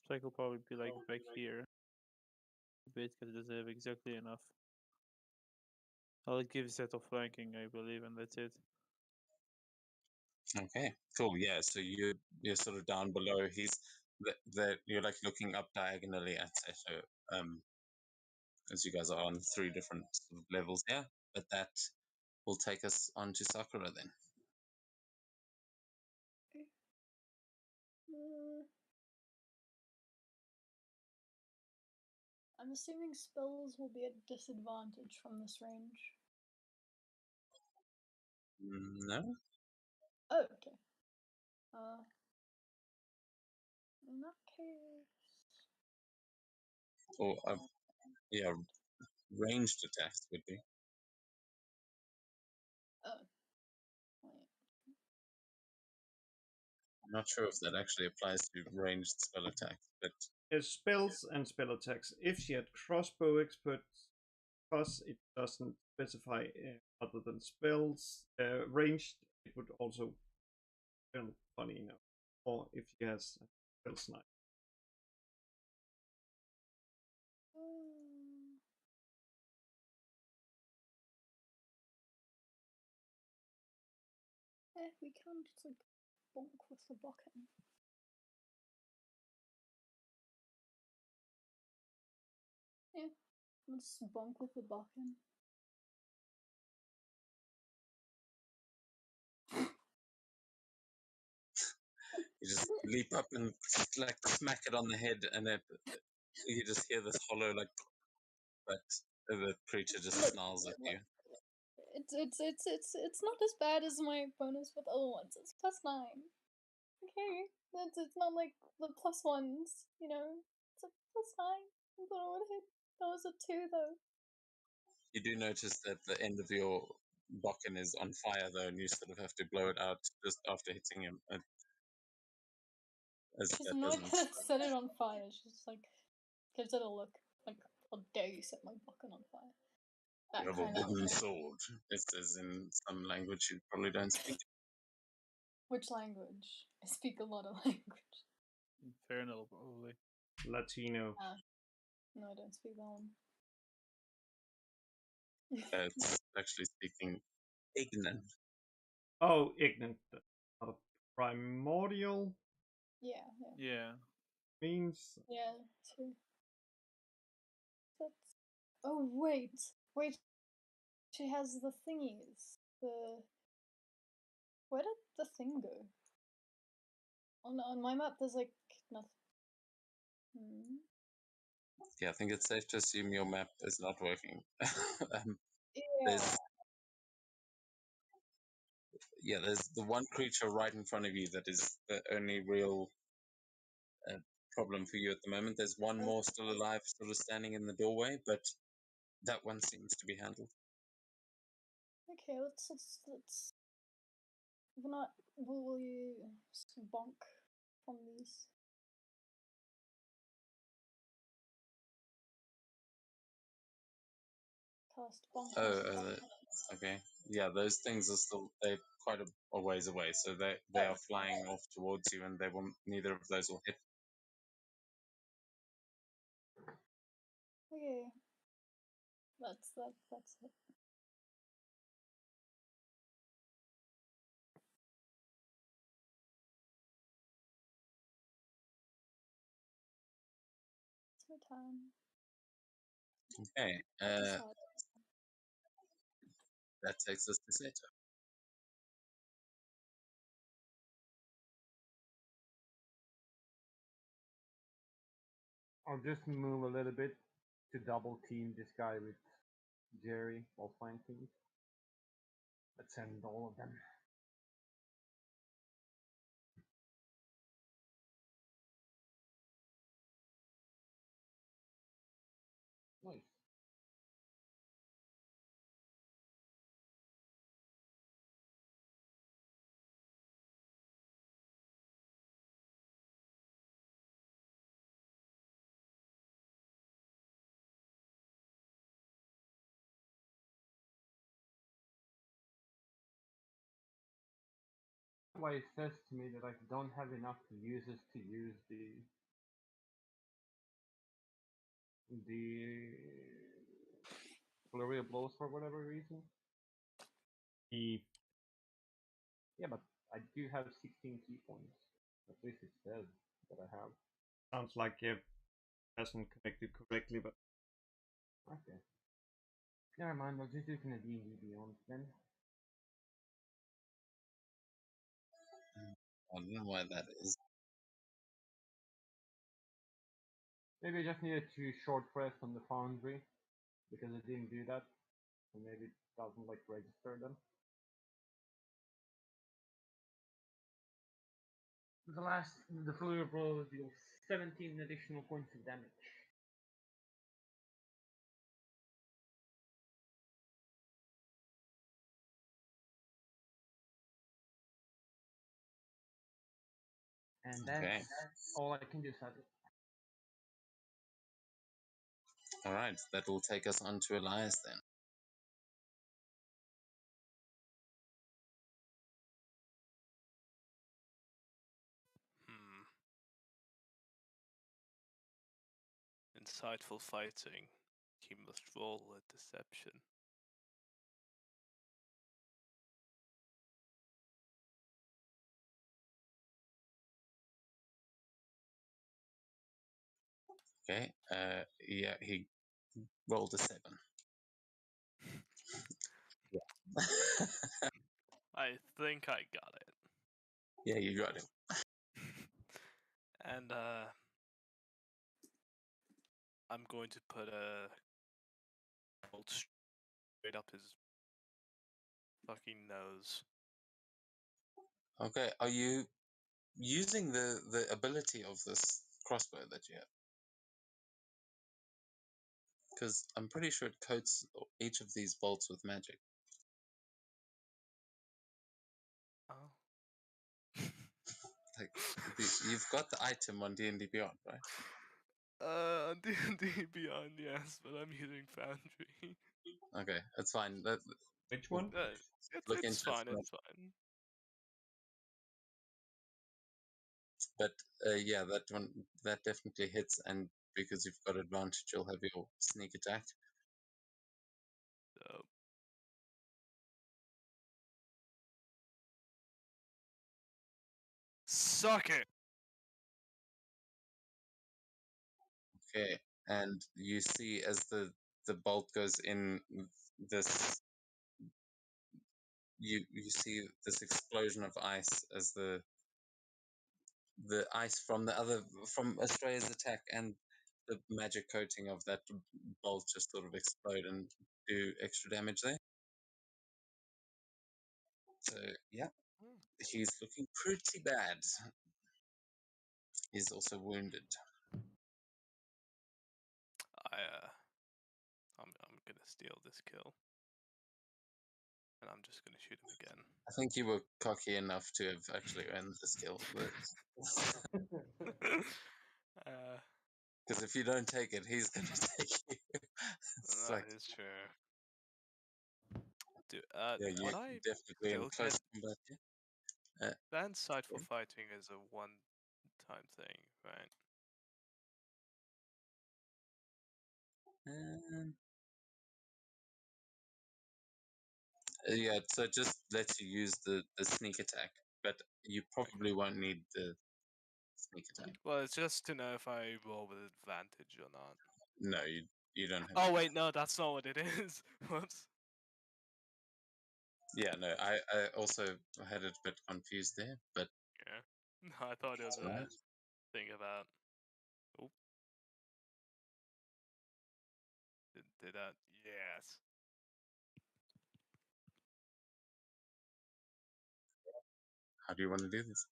Spike will probably be like back here a bit because it doesn't have exactly enough. I'll give set of flanking, I believe, and that's it. Okay, cool. Yeah, so you're sort of down below. You're like looking up diagonally at Seto, as you guys are on 3 different sort of levels here. But that will take us on to Sakura then. I'm assuming spells will be at disadvantage from this range. No? Oh, okay. In that case, Or yeah, ranged attacks would be. wait. I'm not sure if that actually applies to ranged spell attacks, but There's spells and spell attacks. If she had crossbow expert, plus it doesn't specify other than spells. Ranged, it would also feel funny enough. Or if she has spell snipe. We can just like bonk with the bucket. Yeah, we'll just bonk with the bucket. you just leap up and like smack it on the head, and you just hear this hollow like, but the creature just snarls at you. It's not as bad as my bonus with other ones. It's +9. Okay, it's not like the +1s, you know. It's a +9. I thought it would hit. That was a 2 though. You do notice that the end of your bokken is on fire though, and you sort of have to blow it out just after hitting him. As She's that annoyed doesn't. that it set it on fire. She's just like gives it a look. Like, how dare you set my bucket on fire? That You have a kind of wooden look. sword. It says in some language you probably don't speak. Which language? I speak a lot of language. Infernal, probably. Latino. No, I don't speak that one. It's actually speaking Ignan. Oh, ignorant. Primordial Yeah. Yeah. means. Yeah, true. That's... Oh, wait. She has the thingies. Where did the thing go? On my map, there's like nothing. Yeah, I think it's safe to assume your map is not working. Yeah. There's the one creature right in front of you that is the only real problem for you at the moment. There's one more still alive, sort of standing in the doorway, but that one seems to be handled. Okay, let's. If not, will you bonk from these? Cast bonk. Okay. Yeah, those things are still, they're quite a ways away, so they are flying off towards you, and neither of those will hit. Okay. That's it. It's my time. Okay. Decide. That takes us to Seto. I'll just move a little bit to double team this guy with Jerry while flanking. Let's end all of them. Nice. Why it says to me that I don't have enough uses to use the flurry of blows for whatever reason. He Yeah, but I do have 16 key points. At least it says that I have. sounds like it hasn't connected correctly, but Okay. Never mind, I'll just do it in a D&D Beyond then. I don't know why that is. Maybe I just needed to short press on the Foundry, because it didn't do that. So maybe it doesn't like register them. The Flurry Blow deals 17 additional points of damage. And that's Okay. all I can do, sadly. Alright, that will take us on to Elias then. Hmm. Insightful fighting. He must roll a deception. Okay. Yeah, he rolled a 7. Yeah. I think I got it. Yeah, you got it. And I'm going to put a bolt straight up his fucking nose. Okay, are you using the ability of this crossbow that you have? Because I'm pretty sure it coats each of these bolts with magic. Oh. Like you've got the item on D&D Beyond, right? On D&D Beyond, yes, but I'm using Foundry. Okay, that's fine. which one? Look It's into it fine, for it's fine. But yeah, that definitely hits, and because you've got advantage, you'll have your sneak attack. So, suck it! Okay, and you see as the bolt goes in, this you see this explosion of ice as the ice from Australia's attack and the magic coating of that bolt just sort of explode and do extra damage there. So yeah, he's looking pretty bad. He's also wounded. I'm gonna steal this kill. And I'm just gonna shoot him again. I think you were cocky enough to have actually earned this kill. Because if you don't take it, he's going to take you. It's That like, is true. yeah, you would I definitely in still close get combat. Yeah. that insightful fighting is a one-time thing, right? Yeah, so it just lets you use the sneak attack, but you probably won't need the sneak attack. Well, it's just to know if I roll with advantage or not. No, you don't have. Oh wait, no, that's not what it is. Whoops. Yeah, no, I also had it a bit confused there, but Yeah. No, I thought it was it's a alright. thing about. Oh. Did that? Yes. How do you want to do this?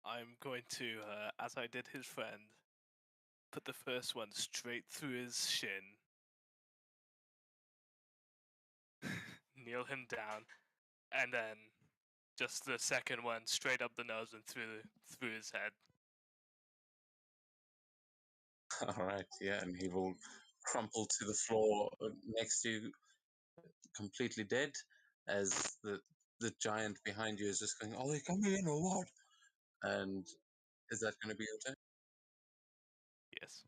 I'm going to, as I did his friend, put the first one straight through his shin, kneel him down, and then just the second one straight up the nose and through his head. All right, yeah, and he will crumple to the floor next to you, completely dead, as the giant behind you is just going, "Are they coming in or what?" And is that going to be your turn? Yes.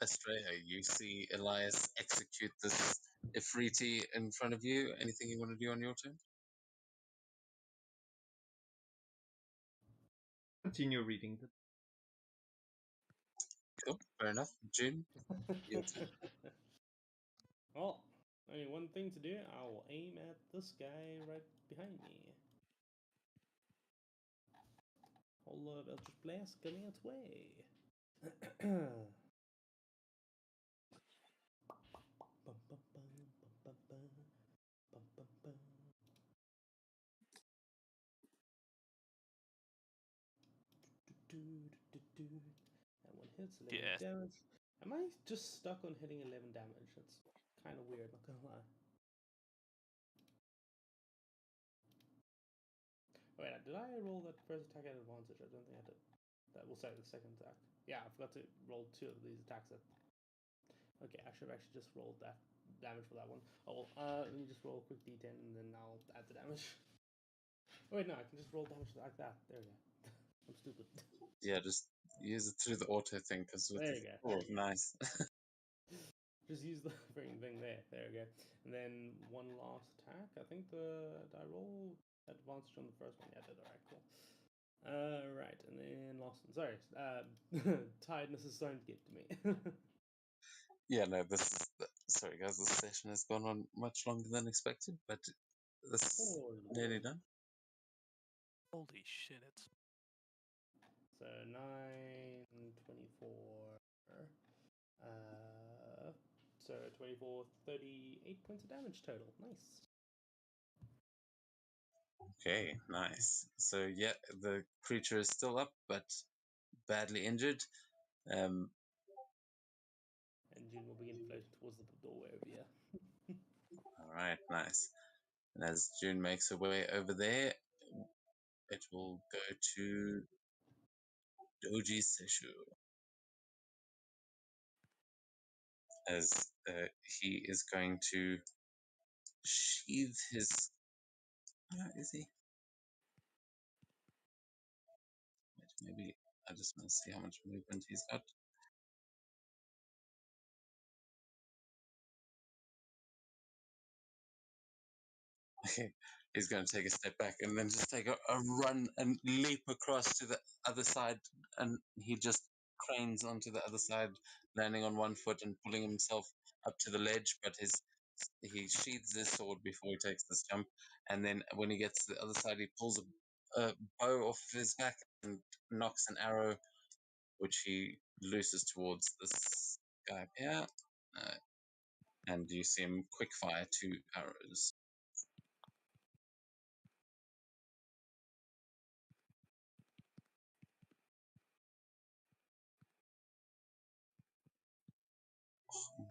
Estrella, you see Elias execute this Ifriti in front of you. Anything you want to do on your turn? Continue reading the. Cool, fair enough. June, your turn. Well, only one thing to do. I will aim at this guy right behind me. Whole lot of Eldritch Blast coming its way. Bum, bum, bum, bum, bum, bum, bum, bum. That one hits 11 Yeah. damage. Am I just stuck on hitting 11 damage? That's kind of weird, not gonna lie. Wait, did I roll that first attack at advantage? I don't think I did. That will say the second attack. Yeah, I forgot to roll 2 of these attacks. Okay, I should have actually just rolled that damage for that one. Oh, let me just roll a quick d10 and then I'll add the damage. Oh, wait, no, I can just roll damage like that. There we go. I'm stupid. Yeah, just use it through the auto thing because with There the you go. oh, nice. Just use the freaking thing there. There we go. And then one last attack. I think did I roll advantage on the first one? Yeah, I did. Alright, cool. Right, and then last one. Sorry. Tiredness is starting to get to me. Yeah, no, this is sorry guys, this session has gone on much longer than expected, but this is Oh, nearly Lord. done. Holy shit, it's So 9, 24. So 24, 38 points of damage total. Nice. Okay, nice. So yeah, the creature is still up, but badly injured. Um, And June will begin floating towards the doorway over here. all right, nice. And as June makes her way over there, it will go to Doji Seshu as he is going to sheathe his. Is he? Wait, maybe I just want to see how much movement he's got. Okay, he's going to take a step back and then just take a run and leap across to the other side, and he just cranes onto the other side, landing on one foot and pulling himself up to the ledge. But he sheathes his sword before he takes this jump, and then when he gets to the other side, he pulls a bow off his back and knocks an arrow, which he looses towards this guy up here. And you see him quick fire 2 arrows.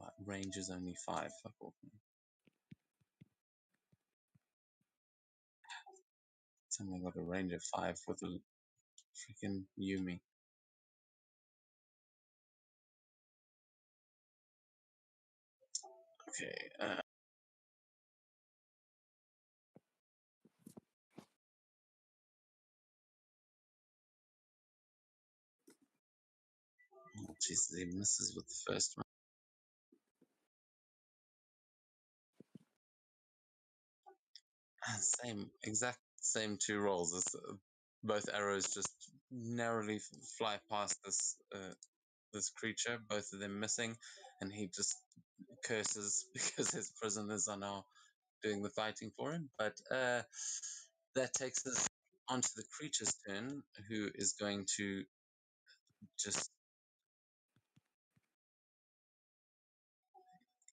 But range is only 5. Fuck off. Someone got a range of 5 with a freaking Yumi. Okay. Oh, Jesus, he misses with the first one. Exact same 2 rolls. Both arrows just narrowly fly past this creature, both of them missing, and he just curses because his prisoners are now doing the fighting for him. But that takes us onto the creature's turn, who is going to just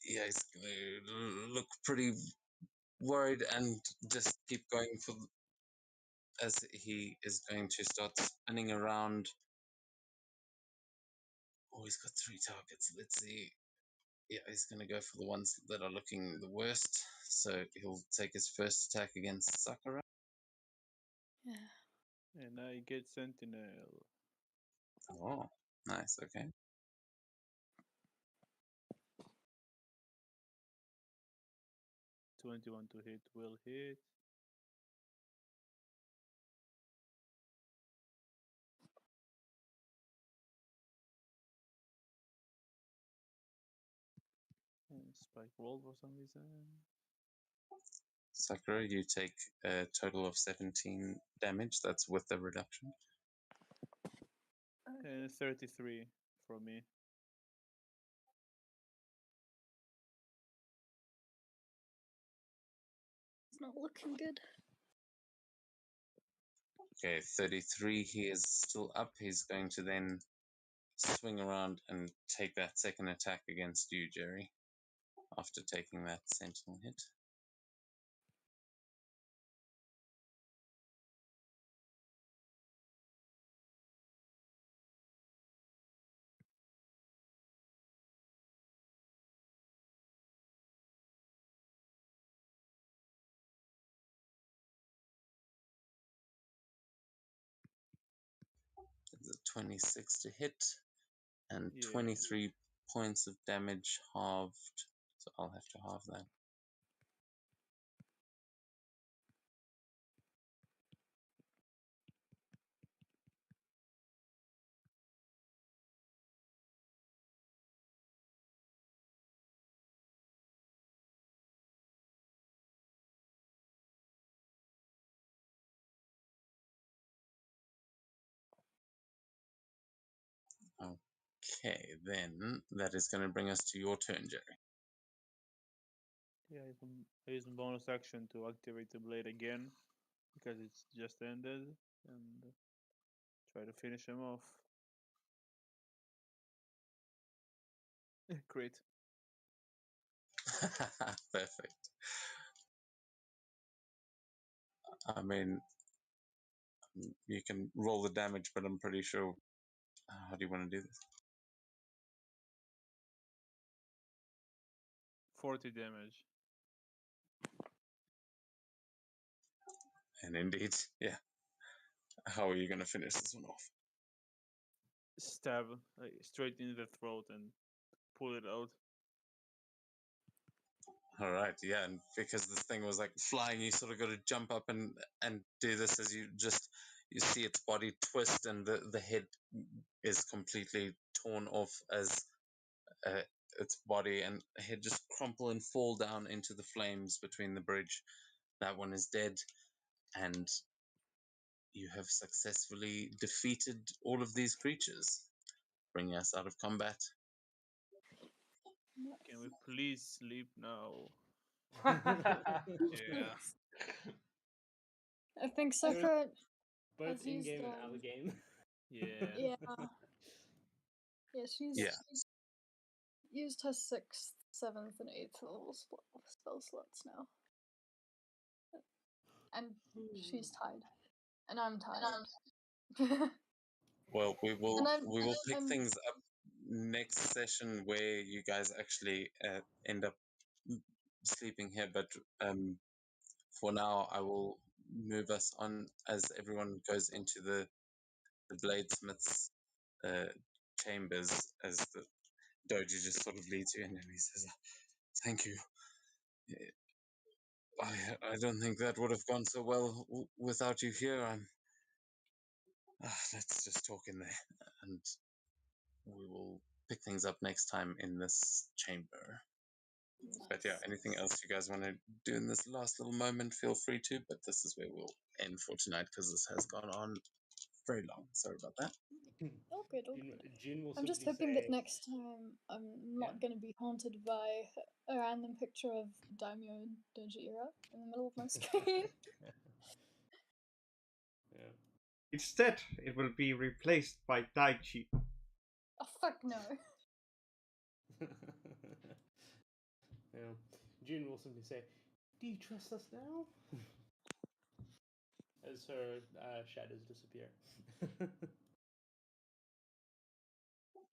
yeah, he's gonna look pretty worried and just keep going for as he is going to start spinning around. Oh, he's got 3 targets. Let's see. Yeah, he's going to go for the ones that are looking the worst. So he'll take his first attack against Sakura. Yeah. And I get Sentinel. Oh, nice. Okay. $21 to hit will hit. And spike roll for some reason. Sakura, you take a total of 17 damage. That's with the reduction. And 33 from me. It's not looking good. Okay, 33. He is still up. He's going to then swing around and take that second attack against you, Jerry, after taking that sentinel hit. It's a 26 to hit and Yeah. 23 points of damage halved. So I'll have to halve that. Okay, then that is going to bring us to your turn, Jerry. Yeah, I use a bonus action to activate the blade again because it's just ended and try to finish him off. Great. Perfect. I mean, you can roll the damage, but I'm pretty sure. How do you want to do this? 40 damage. And indeed, yeah. How are you going to finish this one off? Stab straight in the throat and pull it out. All right, yeah, and because this thing was like flying, you sort of got to jump up and do this as you see its body twist and the head is completely torn off as its body and head just crumple and fall down into the flames between the bridge. That one is dead, and you have successfully defeated all of these creatures, bringing us out of combat. Can we please sleep now? Yeah. I think Sakura Both has in used, game and out of game. Yeah. yeah. Yeah, she's Yeah. used her 6th, 7th, and 8th level spell slots now. And she's tied. And I'm tired. Well, we will And I'm- pick I'm- things up next session where you guys actually end up sleeping here. But for now, I will move us on as everyone goes into the bladesmith's chambers as the doji just sort of leads you in and he says, "Thank you. I don't think that would have gone so well without you here. Let's just talk in there, and we will pick things up next time in this chamber." But yeah, anything else you guys want to do in this last little moment, feel free to. But this is where we'll end for tonight because this has gone on very long. Sorry about that. all good, all Jin, good. Jin will I'm just simply hoping say, that next time I'm not Yeah. going to be haunted by a random picture of Daimyo Dojira in the middle of my screen. Yeah. Instead, it will be replaced by Daichi. Oh, fuck no. Yeah. Jin will simply say, Do you trust us now? As her shadows disappear.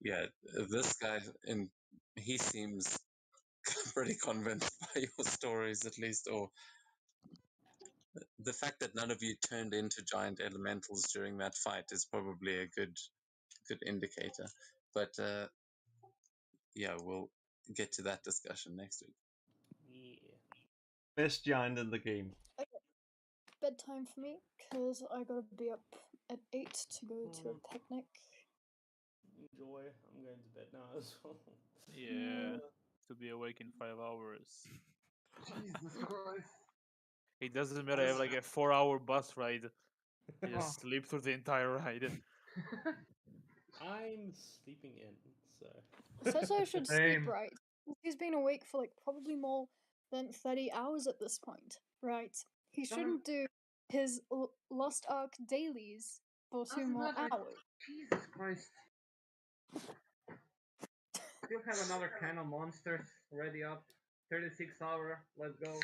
Yeah, this guy, he seems pretty convinced by your stories, at least, or the fact that none of you turned into giant elementals during that fight is probably a good indicator. But yeah, we'll get to that discussion next week. Yeah. Best giant in the game. Bedtime for me, because I gotta be up at 8 to go to a picnic. Enjoy. I'm going to bed now as well. Yeah, to be awake in 5 hours. Jesus Christ. It doesn't matter. I have like a 4-hour bus ride. I just sleep through the entire ride. I'm sleeping in, so. Seto should Same. sleep right. He's been awake for like probably more than 30 hours at this point, right? He shouldn't do his Lost Ark dailies for 2 more hours. Jesus Christ. Still have another can of monsters ready up. 36 hour. Let's go.